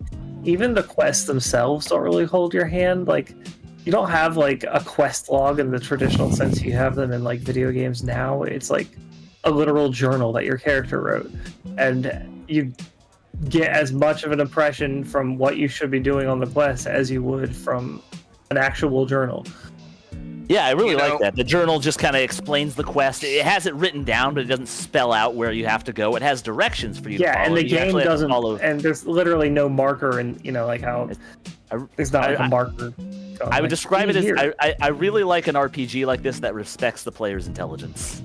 even the quests themselves don't really hold your hand. Like, you don't have, like, a quest log in the traditional sense you have them in, like, video games now. It's, like, a literal journal that your character wrote. And you get as much of an impression from what you should be doing on the quest as you would from an actual journal. Yeah, I really You know- like that. The journal just kind of explains the quest. It has it written down, but it doesn't spell out where you have to go. It has directions for you to follow. Yeah, and the You game actually have to doesn't, follow. and there's literally no marker, and like how I- there's not like I- a marker. So I would like, describe it as here. I really like an RPG like this that respects the player's intelligence.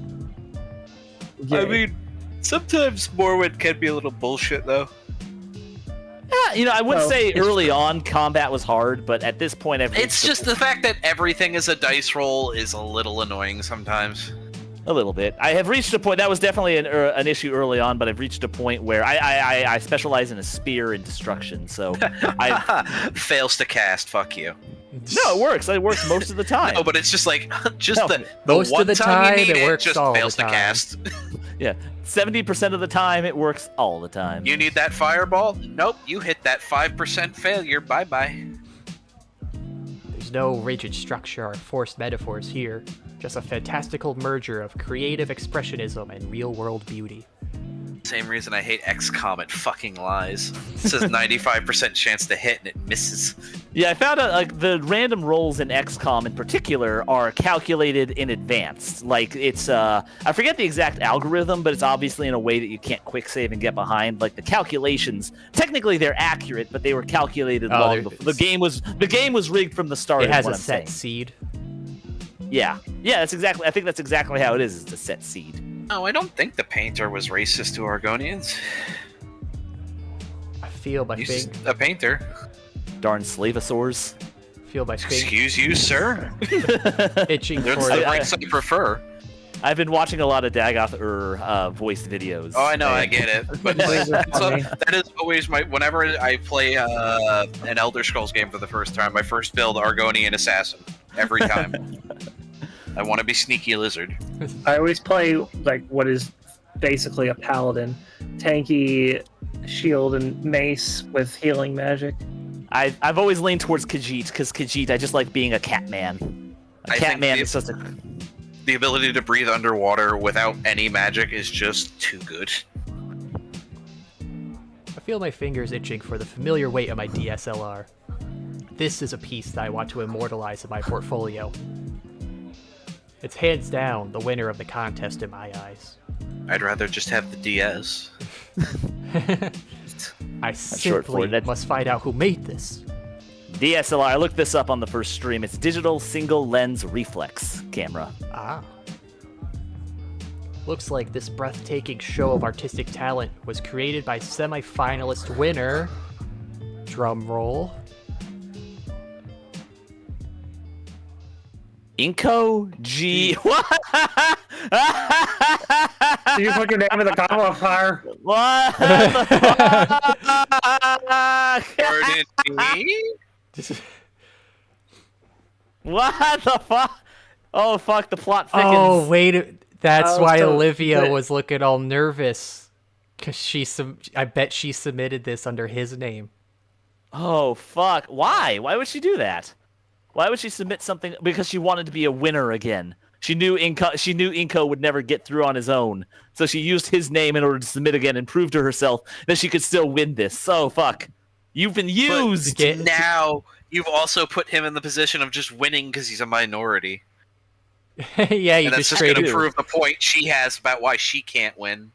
Yeah. I mean, sometimes Morrowind can be a little bullshit, though. Yeah, I would Well, say it's early on combat was hard, but at this point, It's just the fact that everything is a dice roll is a little annoying sometimes. a little bit. I have reached a point that was definitely an issue early on, but I've reached a point where I specialize in a spear and destruction, so I Fails to cast, fuck you. no, it works. It works most of the time. No, but it's just like, just No, the most one of the time, you time, need it works just all the fails to time. cast. Yeah, 70% of the time it works all the time. You need that fireball? Nope, you hit that 5% failure, bye-bye. There's no rigid structure or forced metaphors here, just a fantastical merger of creative expressionism and real-world beauty. Same reason I hate XCOM, it fucking lies. It says 95% chance to hit and it misses. Yeah, I found out like the random rolls in XCOM in particular are calculated in advance. Like it's I forget the exact algorithm, but it's obviously in a way that you can't quick save and get behind. Like the calculations, technically they're accurate, but they were calculated long before the game was rigged from the start. It has what a I'm set saying. seed. Yeah, that's exactly. I think that's exactly how it is. It's a set seed. No, I don't think the painter was racist to Argonians. I feel my He's fing- a painter. Darn slavosaurs. feel my fing- Excuse you, sir. itching That's for the it. race I prefer. I've been watching a lot of Dagoth voiced videos. Oh, I know, I get it. But Those are funny. that is always my. Whenever I play an Elder Scrolls game for the first time, my first build Argonian assassin every time. I want to be sneaky lizard. I always play like what is basically a paladin, tanky shield and mace with healing magic. I've always leaned towards Khazard because Khazard, I just like being a cat man. A I cat think man the- is just a. The ability to breathe underwater without any magic is just too good. I feel my fingers itching for the familiar weight of my DSLR. This is a piece that I want to immortalize in my portfolio. It's hands down the winner of the contest in my eyes. I'd rather just have the DS. I short for simply it. That's- must find out who made this. DSLR. I looked this up on the first stream. It's digital single lens reflex camera. Ah. Looks like this breathtaking show of artistic talent was created by semi-finalist winner. Drum roll. Inko G. Do you put your name in the qualifier? What? the fuck? Pardon me? What the fuck? Oh fuck! The plot thickens. Oh, that's Oh, why so Olivia the- was looking all nervous. Because I bet she submitted this under his name. Oh fuck! Why? Why would she do that? Why would she submit something? Because she wanted to be a winner again. She knew Inko would never get through on his own, so she used his name in order to submit again and prove to herself that she could still win this. So fuck, you've been used. Get- Now, you've also put him in the position of just winning because he's a minority. Yeah, you And that's just just going straight to up. prove the point she has about why she can't win.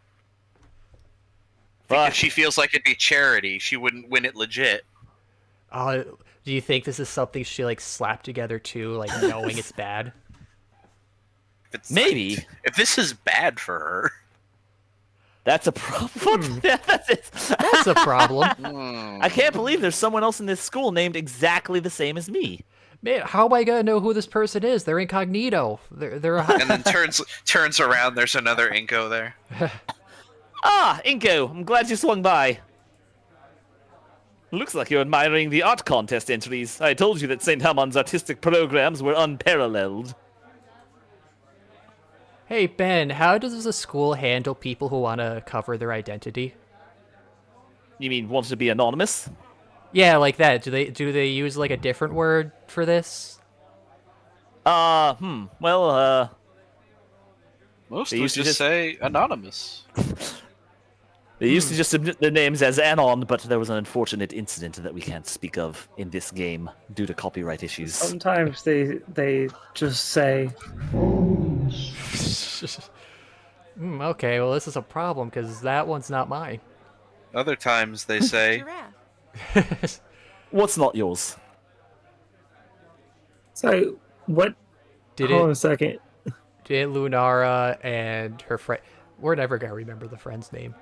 Fuck. If she feels like it'd be charity, she wouldn't win it legit. Do you think this is something she like slapped together too, like knowing it's bad? If it's Maybe. if this is bad for her. That's a problem. That's it. That's a problem. I can't believe there's someone else in this school named exactly the same as me. Man, how am I gonna know who this person is? They're incognito. They're a... And then turns around, there's another Inko there. Ah, Inko, I'm glad you swung by. Looks like you're admiring the art contest entries. I told you that St. Hamon's artistic programs were unparalleled. Hey Ben, how does the school handle people who want to cover their identity? You mean want to be anonymous? Yeah, like that. Do they use like a different word for this? Well, Most They would used to just just- say anonymous. they used to just submit their names as Anon, but there was an unfortunate incident that we can't speak of in this game due to copyright issues. Sometimes they just say, Okay, well this is a problem because that one's not mine. Other times they say, What's not yours? So what? Did Hold on it? a second. Did Lunara and her friend? We're never gonna remember the friend's name.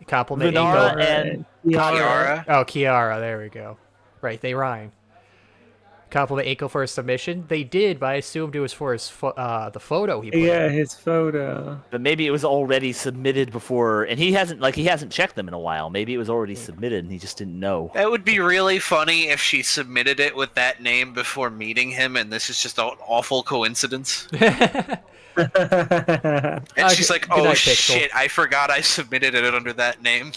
Compliment Lunara Inko. and Kiara. Oh, Kiara. There we go. Right, they rhyme. Compliment Inko for his submission. They did, but I assumed it was for his the photo he put. Yeah, in. his photo. but maybe it was already submitted before, and he hasn't checked them in a while. Maybe it was already submitted and he just didn't know. That would be really funny if she submitted it with that name before meeting him, and this is just an awful coincidence. And she's like, good "Oh night, Pixel." shit! I forgot I submitted it under that name."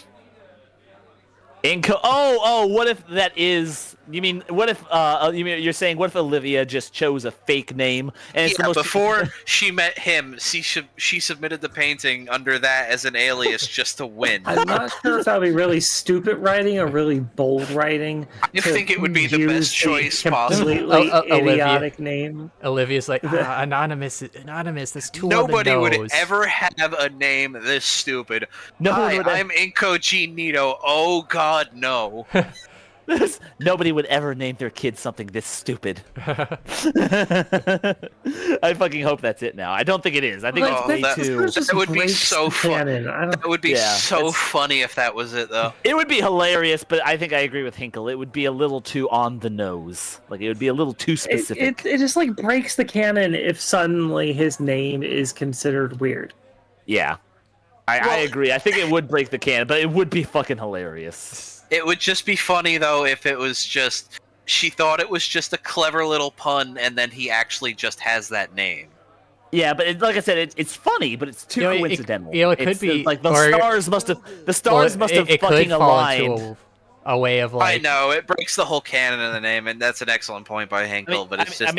What if that is? You mean what if? You're saying what if Olivia just chose a fake name and it's the Yeah, most before she met him, she submitted the painting under that as an alias just to win. I'm not sure if that would be really stupid writing or really bold writing. I think it would be the best choice possible. Completely Olivia. idiotic name. Olivia's like, anonymous. That's too Nobody on the would nose. ever have a name this stupid. No one Hi, would I'm Incognito. Oh God, no. Nobody would ever name their kid something this stupid. I fucking hope that's it now. I don't think it is. I think Oh, it's way that- too. That would be breaks so the fun. canon. I don't. That would be Yeah, so it's- funny if that was it, though. It would be hilarious, but I think I agree with Hinkle. It would be a little too on the nose. Like it would be a little too specific. It just like breaks the canon if suddenly his name is considered weird. Yeah. I agree. I think it would break the canon, but it would be fucking hilarious. It would just be funny, though, if it was just... She thought it was just a clever little pun, and then he actually just has that name. Yeah, but like I said, it's funny, but it's too coincidental. it could It's, be- like the or- stars must have it fucking could fall aligned. into a way of like. I know, it breaks the whole canon of the name, and that's an excellent point by Hinkle, but it's just...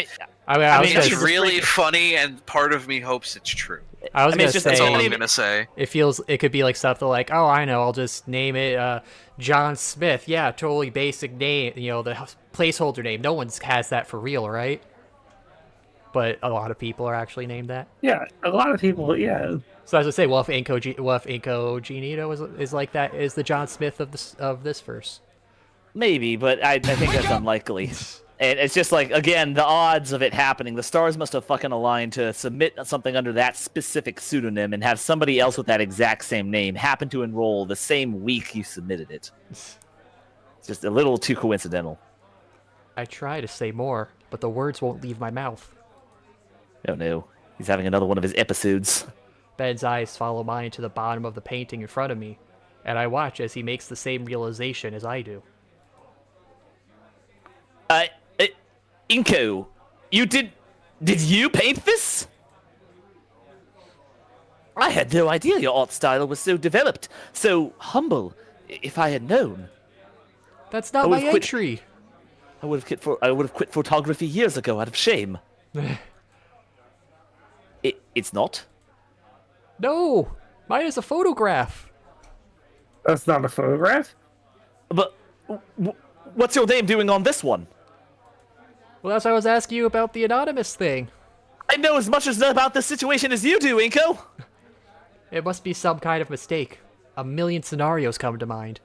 I was mean, gonna it's just really break- funny, and part of me hopes it's true. I was I mean, gonna it's just- say That's all Hey. I'm gonna say. it could be like something like, oh, I know, I'll just name it John Smith. Yeah, totally basic name. You know, the placeholder name. No one has that for real, right? But a lot of people are actually named that. Yeah, a lot of people. Yeah, So as I say, well, if Incognito is like that, is the John Smith of this verse? Maybe, but I think that's unlikely. And it's just like, again, the odds of it happening. The stars must have fucking aligned to submit something under that specific pseudonym and have somebody else with that exact same name happen to enroll the same week you submitted it. It's just a little too coincidental. I try to say more, but the words won't leave my mouth. Oh no, he's having another one of his episodes. Ben's eyes follow mine to the bottom of the painting in front of me, and I watch as he makes the same realization as I do. Inko, did you paint this? I had no idea your art style was so developed, so humble. If I had known, That's not I my would've quit- entry! I would have quit photography years ago out of shame. It's not. No! Mine is a photograph! that's not a photograph. But what's your name doing on this one? Well, that's why I was asking you about the anonymous thing. I know as much about this situation as you do, Inko. It must be some kind of mistake. A million scenarios come to mind.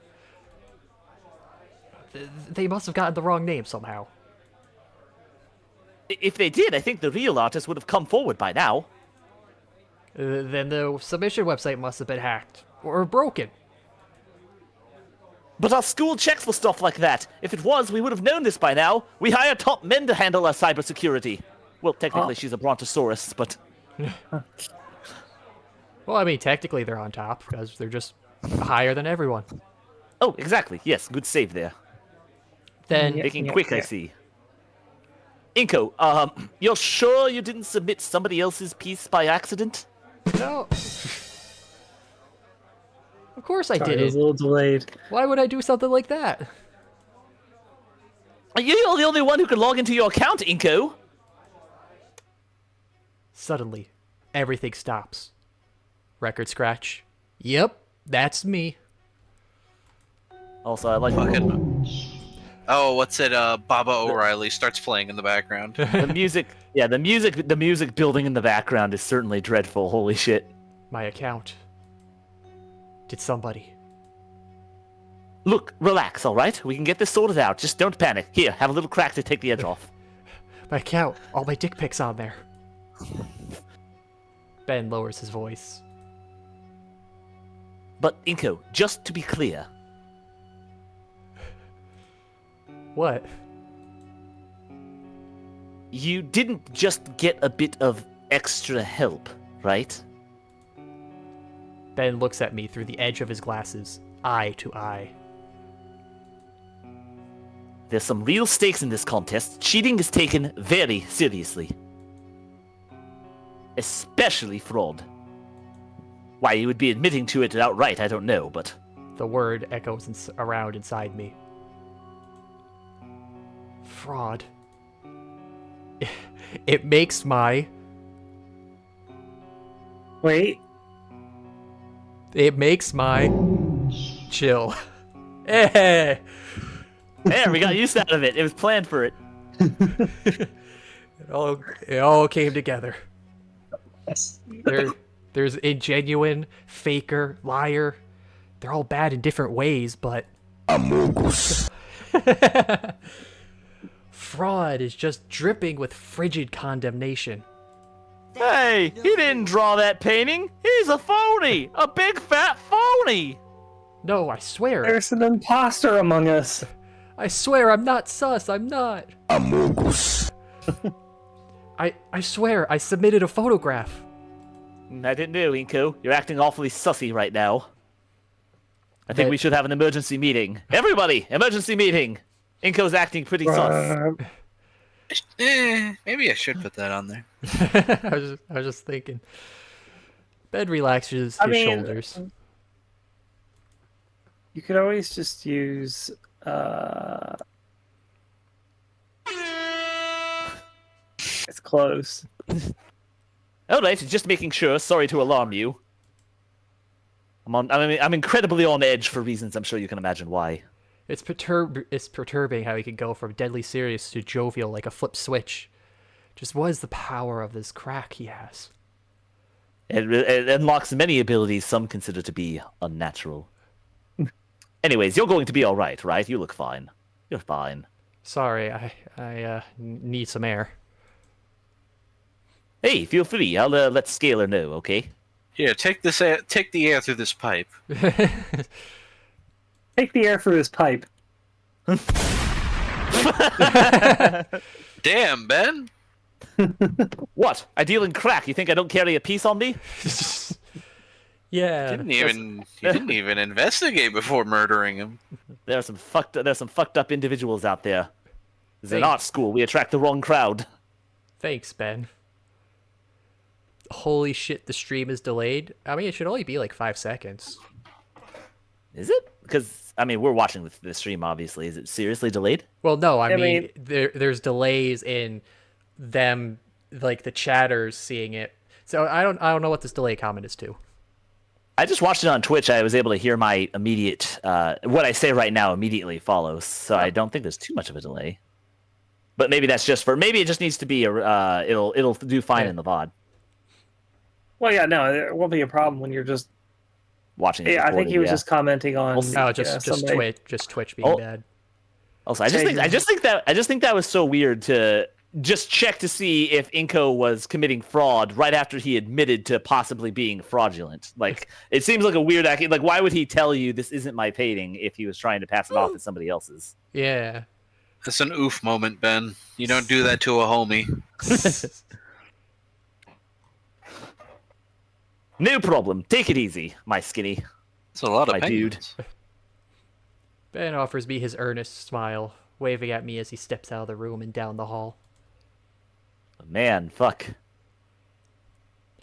They must have gotten the wrong name somehow. If they did, I think the real artist would have come forward by now. Then the submission website must have been hacked. Or broken. But our school checks for stuff like that. If it was, we would have known this by now. We hire top men to handle our cybersecurity. Well, technically, she's a brontosaurus, but... Well, I mean, technically they're on top, because they're just higher than everyone. Oh, exactly. Yes, good save there. Then, Making quick, I see. Inko, you're sure you didn't submit somebody else's piece by accident? no. Of course I Sorry, it was didn't. a little delayed. Why would I do something like that? You're the only one who can log into your account, Inko. Suddenly, everything stops. Record scratch. Yep, that's me. Also, I like Fucking... Oh, what's it? Baba O'Reilly starts playing in the background. the music. Yeah, the music building in the background is certainly dreadful. Holy shit. My account. Did somebody? Look, relax, all right? We can get this sorted out. Just don't panic. Here, have a little crack to take the edge off. My account, all my dick pics on there. Ben lowers his voice. But Inko, just to be clear, What? you didn't just get a bit of extra help, right? Ben looks at me through the edge of his glasses, eye to eye. There's some real stakes in this contest. Cheating is taken very seriously. Especially fraud. Why you would be admitting to it outright, I don't know, but... The word echoes around inside me. Fraud. It makes my... Wait. It makes my... Chill. Hey! There, we got use out of it. It was planned for it. It all came together. Yes. There's ingenuine, faker, liar. They're all bad in different ways, but... Amogus. Fraud is just dripping with frigid condemnation. Hey, he didn't draw that painting. He's a phony. A big fat phony. No, I swear. There's an imposter among us. I swear I'm not sus. I'm not. Amogus. I swear I submitted a photograph. I didn't know, Inko. You're acting awfully sussy right now. I think we should have an emergency meeting. Everybody, emergency meeting. Inko's acting pretty sus. Maybe I should put that on there. I was just thinking. Ben relaxes his shoulders. You could always just use it's close. Alright, just making sure. Sorry to alarm you. I'm incredibly on edge for reasons I'm sure you can imagine why. It's perturbing how he can go from deadly serious to jovial like a flip switch. Just what is the power of this crack he has? It unlocks many abilities some consider to be unnatural. Anyways, you're going to be alright, right? You look fine. You're fine. Sorry, I need some air. Hey, feel free. I'll let Scalar know, okay? Yeah, take the air through this pipe. Take the air through this pipe. Damn, Ben. What? I deal in crack. You think I don't carry a piece on me? Yeah. You didn't even investigate before murdering him. There's some fucked up individuals out there. This is an art school. We attract the wrong crowd. Thanks, Ben. Holy shit, the stream is delayed. I mean, it should only be like 5 seconds. Is it? Because, I mean, we're watching the stream, obviously. Is it seriously delayed? Well, no, I mean there's delays in them, like the chatters seeing it. So I don't know what this delay comment is to. I just watched it on Twitch. I was able to hear my immediate, what I say right now immediately follows. So I don't think there's too much of a delay. But maybe that's just maybe it just needs to be it'll do fine in the VOD. Well, yeah, no, it won't be a problem when you're just Watching it. Yeah, I think he was just commenting on. Just Twitch being bad. Also, I just think that was so weird to just check to see if Inko was committing fraud right after he admitted to possibly being fraudulent. Like, it seems like a weird act. Like, why would he tell you this isn't my painting if he was trying to pass it off as somebody else's? Yeah. That's an oof moment, Ben. You don't do that to a homie. No problem. Take it easy, my skinny. It's a lot of my dude. Ben offers me his earnest smile, waving at me as he steps out of the room and down the hall. Man, fuck.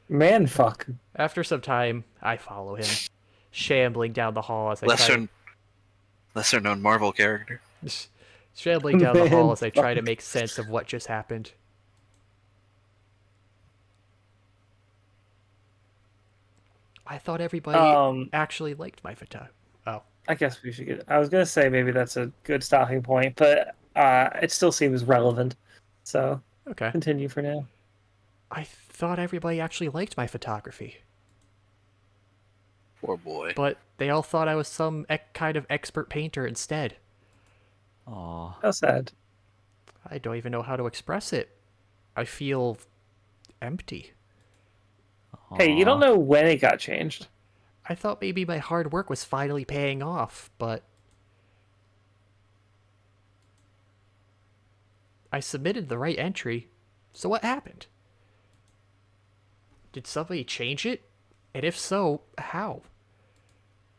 Man, fuck. After some time, I follow him, shambling down the hall as I lesser known Marvel character. Shambling down the hall as I try to make sense of what just happened. I thought everybody actually liked my photography. Oh. I guess we should get. I was gonna say maybe that's a good stopping point, but it still seems relevant. So okay, continue for now. I thought everybody actually liked my photography. Poor boy. But they all thought I was some kind of expert painter instead. Aw. How sad. I don't even know how to express it. I feel empty. Hey, you don't know when it got changed. I thought maybe my hard work was finally paying off, but I submitted the right entry. So what happened? Did somebody change it? And if so, how?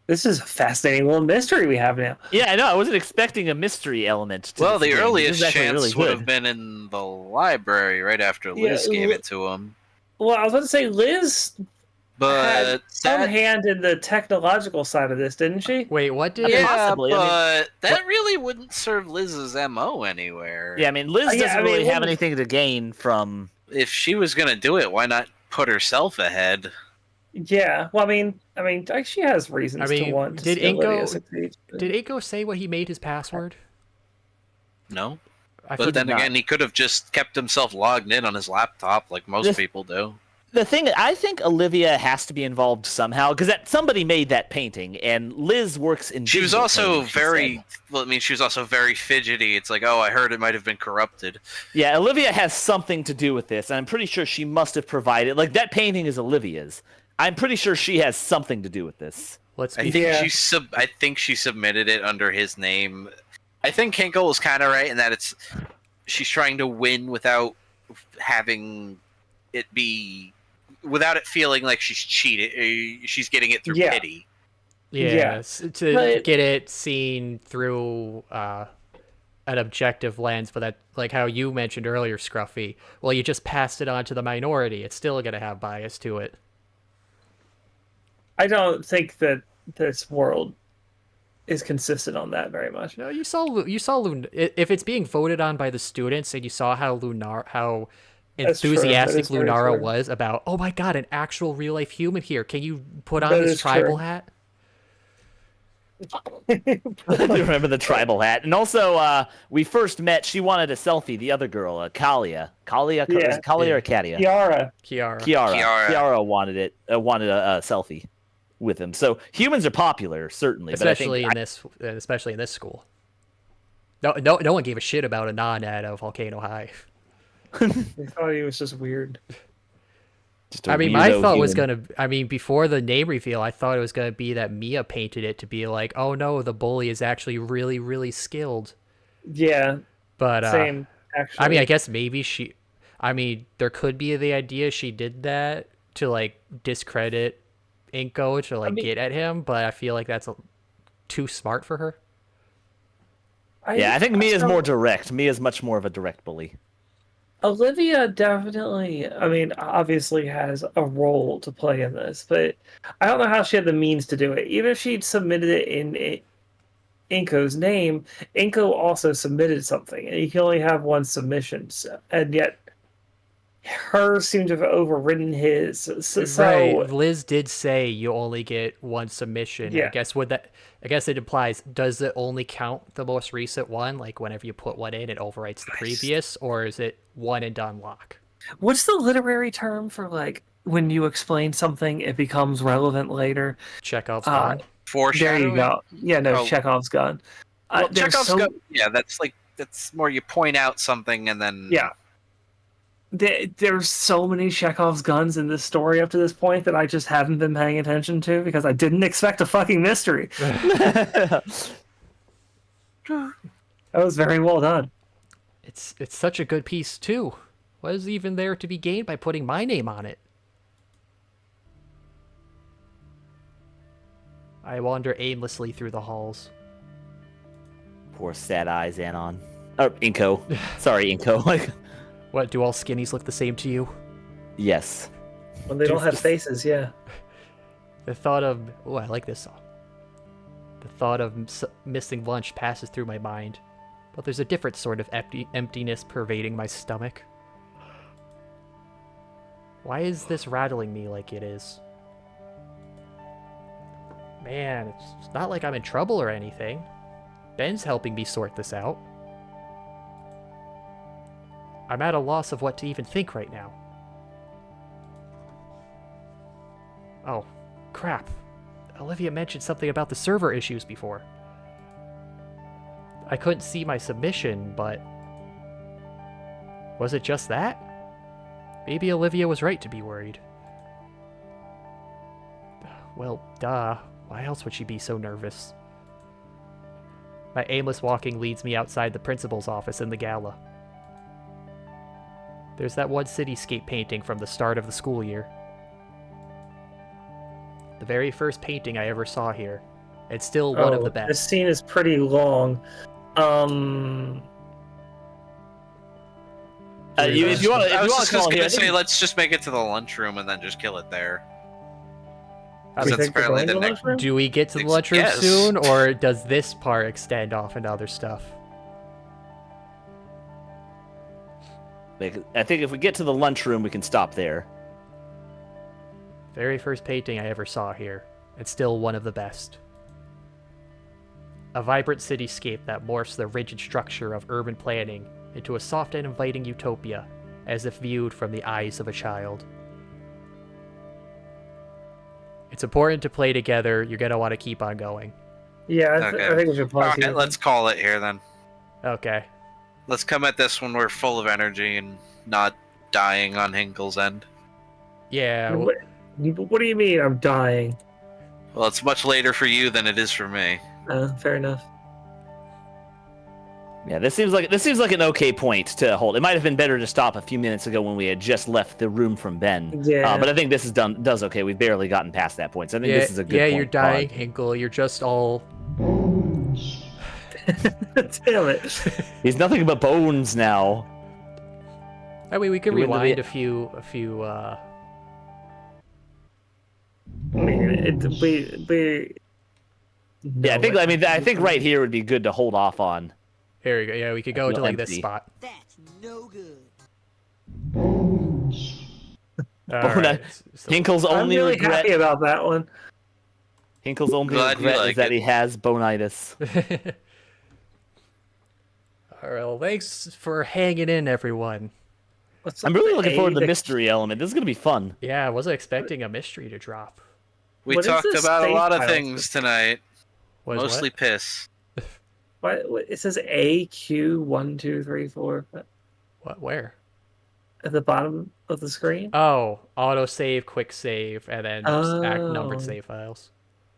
This is a fascinating little mystery we have now. Yeah, I know. I wasn't expecting a mystery element. To Well, this the game. earliest This is actually chance really would good. have been in the library right after Yeah, Liz gave it to him. Well, I was about to say Liz had But some that, hand in the technological side of this, didn't she? Wait, what did... yeah, Possibly, I mean, but that really wouldn't serve Liz's MO anywhere. Yeah, I mean, Liz Yeah, doesn't I mean, really have wouldn't- anything to gain from. If she was gonna do it, why not put herself ahead? Yeah. Well, I mean, like, she has reasons to want to did see Olivia Inko succeed. did Inko say what he made his password? No. I But forget- then not. again, he could have just kept himself logged in on his laptop like most This- people do. The thing, I think Olivia has to be involved somehow because somebody made that painting, and Liz works in. She was digital also painting, she very. said. Well, I mean, she was also very fidgety. It's like, oh, I heard it might have been corrupted. Yeah, Olivia has something to do with this, and I'm pretty sure she must have provided. Like that painting is Olivia's. I'm pretty sure she has something to do with this. Let's I be think Yeah. I think she submitted it under his name. I think Hinkle was kind of right in that she's trying to win without having it be without it feeling like she's cheated. She's getting it through Yeah. pity. Yes, to But- get it seen through an objective lens, but that, like how you mentioned earlier, Scruffy, well, you just passed it on to the minority. It's still going to have bias to it. I don't think that this world is consistent on that very much. No, you saw if it's being voted on by the students, and you saw how That's true. enthusiastic That is very Lunara true. was about, oh my god, an actual real life human here. Can you put on That this is tribal true. hat? I do remember the tribal hat, and also we first met. She wanted a selfie. The other girl, Kalia, Yeah. is it Kalia or Katia? Kiara. Kiara. Kiara wanted it. Wanted a selfie with him. So humans are popular, certainly, Especially but especially in this school. No one gave a shit about a non-ad of Volcano High. I thought he was just weird. I mean, my thought was before the name reveal, I thought it was gonna be that Mia painted it to be like, oh no, the bully is actually really, really skilled. Yeah. But Same. Actually. I mean, I guess maybe there could be the idea she did that to like discredit Inko to like get at him, but I feel like that's too smart for her. I think Mia's more direct. Mia's much more of a direct bully. Olivia definitely, I mean, obviously has a role to play in this, but I don't know how she had the means to do it. Even if she'd submitted it in Inko's name, Inko also submitted something, and you can only have one submission, and yet hers seemed to have overridden his. So, Right, Liz did say you only get one submission. Yeah. I guess it implies, does it only count the most recent one? Like whenever you put one in, it overwrites the previous, or is it one and done lock? What's the literary term for like when you explain something, it becomes relevant later? Chekhov's Uh, gun. There Foreshadowing. you go. Yeah, no, Oh. Chekhov's gun. Well, There's Chekhov's so- gun. Yeah, that's more you point out something and then. Yeah. There's so many Chekhov's guns in this story up to this point that I just haven't been paying attention to because I didn't expect a fucking mystery. That was very well done. It's such a good piece too. What is even there to be gained by putting my name on it? I wander aimlessly through the halls. Poor sad eyes, Anon. Or Inko. Sorry, Inko. Like, What, do all skinnies look the same to you? yes. When they don't have faces, yeah. The thought of... Oh, I like this song. The thought of missing lunch passes through my mind, but there's a different sort of emptiness pervading my stomach. Why is this rattling me like it is? Man, it's not like I'm in trouble or anything. Ben's helping me sort this out. I'm at a loss of what to even think right now. Oh, crap. Olivia mentioned something about the server issues before. I couldn't see my submission, but Was it just that? Maybe Olivia was right to be worried. Well, duh. Why else would she be so nervous? My aimless walking leads me outside the principal's office in the gala. There's that one cityscape painting from the start of the school year. The very first painting I ever saw here. It's still one of the best. This scene is pretty long. If you want I was to just call gonna here, say, let's just make it to the lunchroom and then just kill it there. I Because mean, that's apparently the next. lunchroom? do we get to the lunchroom Yes. soon, or does this part extend off into other stuff? I think if we get to the lunchroom, we can stop there. Very first painting I ever saw here. It's still one of the best. A vibrant cityscape that morphs the rigid structure of urban planning into a soft and inviting utopia, as if viewed from the eyes of a child. It's important to play together. You're going to want to keep on going. Yeah, Okay. I think we should pause Alright, here. let's call it here then. Okay. Let's come at this when we're full of energy and not dying on Hinkle's end. Yeah. What do you mean I'm dying? Well, it's much later for you than it is for me. Fair enough. Yeah, this seems like an okay point to hold. It might have been better to stop a few minutes ago when we had just left the room from Ben. Yeah. But I think this does okay. We've barely gotten past that point, so I think this is a good point. you're dying, Hinkle. You're just all... Damn it. He's nothing but bones now. I mean, we could You wouldn't rewind have a few, I mean, we Yeah, I think right here would be good to hold off on. Here we go. Yeah, we could go feel to like this empty. spot. That's no good. Alright, so- Hinkle's I'm only really regret. happy about that one. Hinkle's only Glad you regret like is that it. he has bonitis. Alright, well, thanks for hanging in, everyone. What's I'm up really with looking forward to the A? mystery element. This is gonna be fun. Yeah, I wasn't expecting a mystery to drop. We What is talked this about a save lot of file things tonight, Was mostly what? piss. What it says AQ1234 What? Where? at the bottom of the screen. Oh, auto save, quick save, and then just act numbered Oh. save files.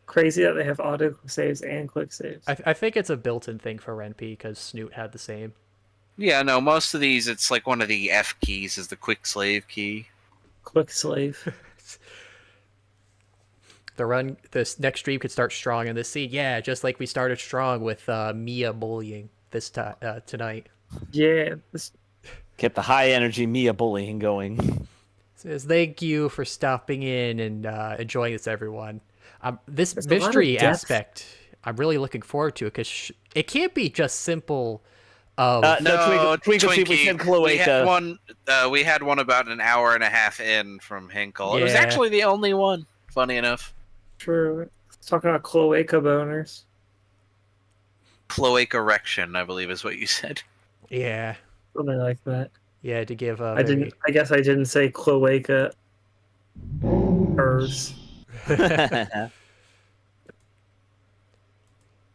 Crazy that they have auto saves and quick saves. I think it's a built-in thing for RenP because Snoot had the same. Yeah, no, most of these, it's like one of the F keys is the quick slave key. Quick slave. This next stream could start strong in this scene. Yeah, just like we started strong with Mia bullying this tonight. Yeah. This, Kept the high energy Mia bullying going. Says thank you for stopping in and enjoying this, everyone. This There's a lot of mystery depth. aspect, I'm really looking forward to it because it can't be just simple. Of No, Twinkle, we Twinkie, said Cloaca. we had one about an hour and a half in from Hinkle. It was Yeah. actually the only one, funny enough. true. Talking about cloaca boners. Cloaca erection, I believe is what you said. yeah, Something like that. yeah, to give a I didn't. I guess I didn't say cloaca. Hers.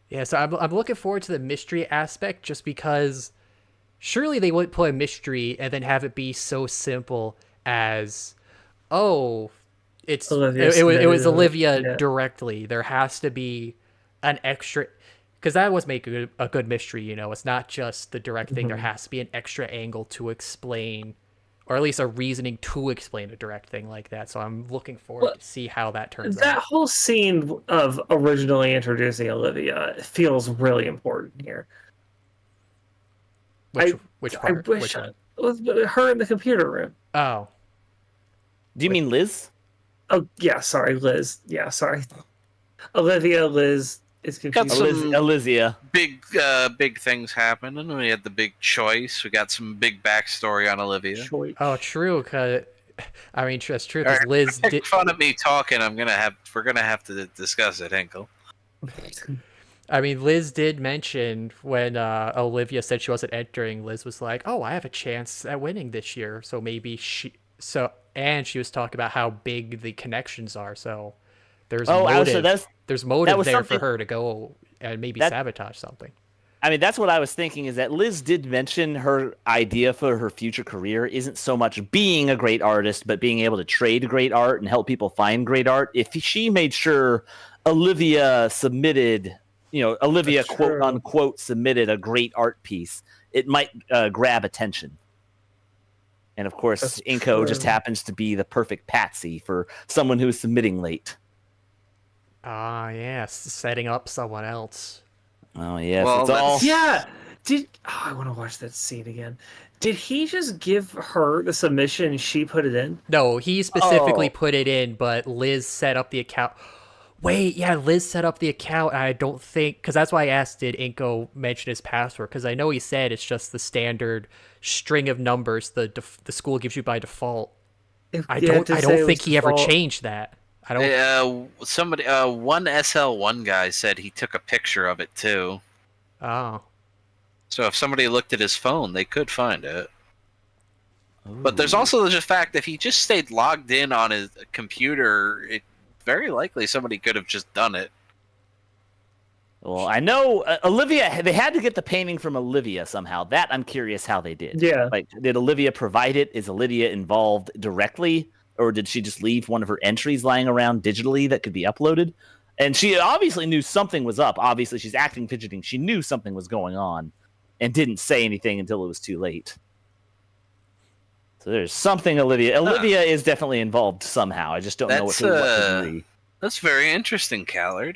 Yeah, so I'm looking forward to the mystery aspect just because surely they wouldn't put a mystery and then have it be so simple as, oh, it was submitted Olivia it, yeah. directly. There has to be an extra, because that was make a good mystery. You know, it's not just the direct thing. There has to be an extra angle to explain, or at least a reasoning to explain a direct thing like that. So I'm looking forward to see how that turns That out. whole scene of originally introducing Olivia feels really important here. Which I part? wish Which one? it was her in the computer room. Oh, Do you mean Liz? Oh yeah, sorry, Liz. Yeah, sorry. Olivia, Liz is Got confused. some- Elysia. Big things happened, and we had the big choice. We got some big backstory on Olivia. Choice. oh, true. Cause I mean, that's true. All Because right, Liz Make did. fun of me talking. We're gonna have to discuss it, Hinkle. I mean, Liz did mention when Olivia said she wasn't entering. Liz was like, "Oh, I have a chance at winning this year, so maybe she." And she was talking about how big the connections are. So there's Oh, motive. actually, There's motive was there for something- her to go and maybe That- sabotage something. I mean, that's what I was thinking, is that Liz did mention her idea for her future career isn't so much being a great artist, but being able to trade great art and help people find great art. If she made sure Olivia submitted, Olivia That's quote true. unquote submitted a great art piece, it might grab attention. And of course, That's Inko just true. happens to be the perfect patsy for someone who's submitting late. Ah, yes, setting up someone else. Oh, yes, Well, it's all... Yeah. I want to watch that scene again. Did he just give her the submission and she put it in? No, he specifically Oh. put it in, but Liz set up the account. Wait, yeah, Liz set up the account, and I don't think... Because that's why I asked, did Inko mention his password? Because I know he said it's just the standard string of numbers the school gives you by default. I don't think he ever changed that. I don't... Somebody, one SL1 guy said he took a picture of it too. Oh. So if somebody looked at his phone, they could find it. But there's also the fact that if he just stayed logged in on his computer, it very likely somebody could have just done it. Well, I know Olivia, they had to get the painting from Olivia somehow. That I'm curious how they did. Yeah. Like, did Olivia provide it? Is Olivia involved directly? Or did she just leave one of her entries lying around digitally that could be uploaded? And she obviously knew something was up. Obviously, she's acting fidgeting. She knew something was going on and didn't say anything until it was too late. So there's something Olivia is definitely involved somehow. I just don't know to what degree. That's very interesting, Khazard.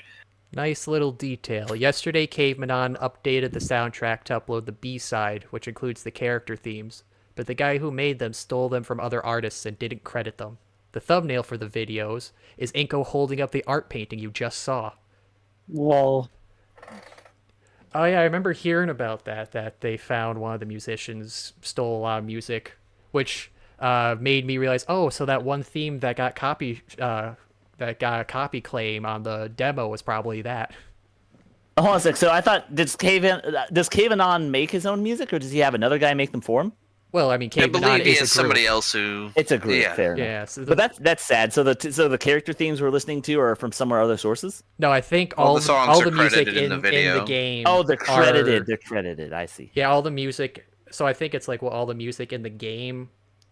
Nice little detail. Yesterday, Cavemanon updated the soundtrack to upload the B-side, which includes the character themes, but the guy who made them stole them from other artists and didn't credit them. The thumbnail for the videos is Inko holding up the art painting you just saw. Well, oh yeah, I remember hearing about that they found one of the musicians stole a lot of music, which made me realize, oh, so that one theme that got a copy claim on the demo was probably that. Hold on a sec. So I thought, does Cavemanon make his own music, or does he have another guy make them for him? Well, I mean, I Cavemanon believe he is has a group. somebody else who... It's a group, Yeah. fair enough. Yeah, so But that's sad. So the character themes we're listening to are from somewhere other sources? no, I think All all the songs all are the music credited in the video. game. Oh, they're credited. are- They're credited. I see. Yeah, all the music. So I think it's like, well, all the music in the game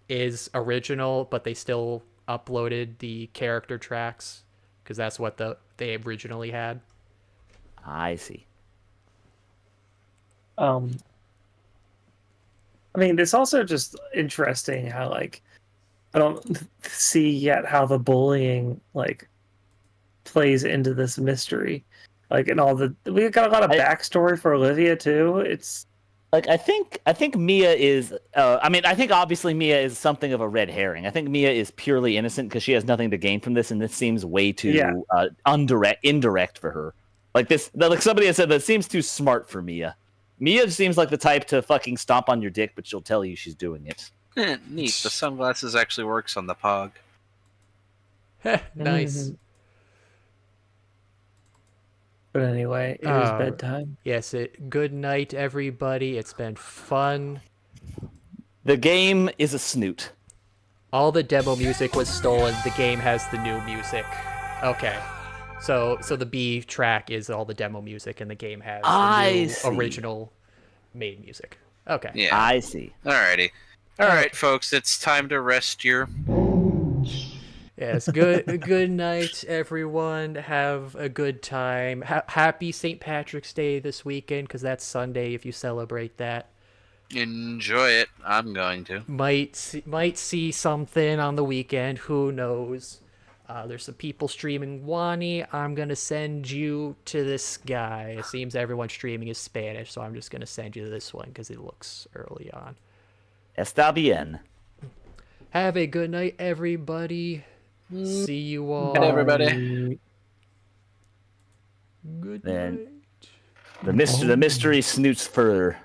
is original, but they still uploaded the character tracks because that's what they originally had. I see. I mean, it's also just interesting how, like, I don't see yet how the bullying, like, plays into this mystery. Like, and we got a lot of backstory for Olivia, too. It's... Like, I think Mia is, I think obviously Mia is something of a red herring. I think Mia is purely innocent because she has nothing to gain from this, and this seems way too indirect for her. Like somebody has said, that seems too smart for Mia. Mia seems like the type to fucking stomp on your dick, but she'll tell you she's doing it. Neat. The sunglasses actually works on the Pog. Nice. But anyway, it is bedtime. Yes, good night, everybody. It's been fun. The game is a snoot. All the demo music was stolen. The game has the new music. Okay. So the B track is all the demo music, and the game has the new original made music. Okay. Yeah. I see. Alrighty. Alright, folks, it's time to rest your... Yes, good night, everyone. Have a good time. Happy St. Patrick's Day this weekend, because that's Sunday if you celebrate that. Enjoy it. I'm going to. Might see something on the weekend. Who knows? There's some people streaming Wani. I'm going to send you to this guy. It seems everyone streaming is Spanish, so I'm just going to send you to this one because it looks early on. Está bien. Have a good night, everybody. See you all. Good, everybody. Good Then night. the mystery snoots further.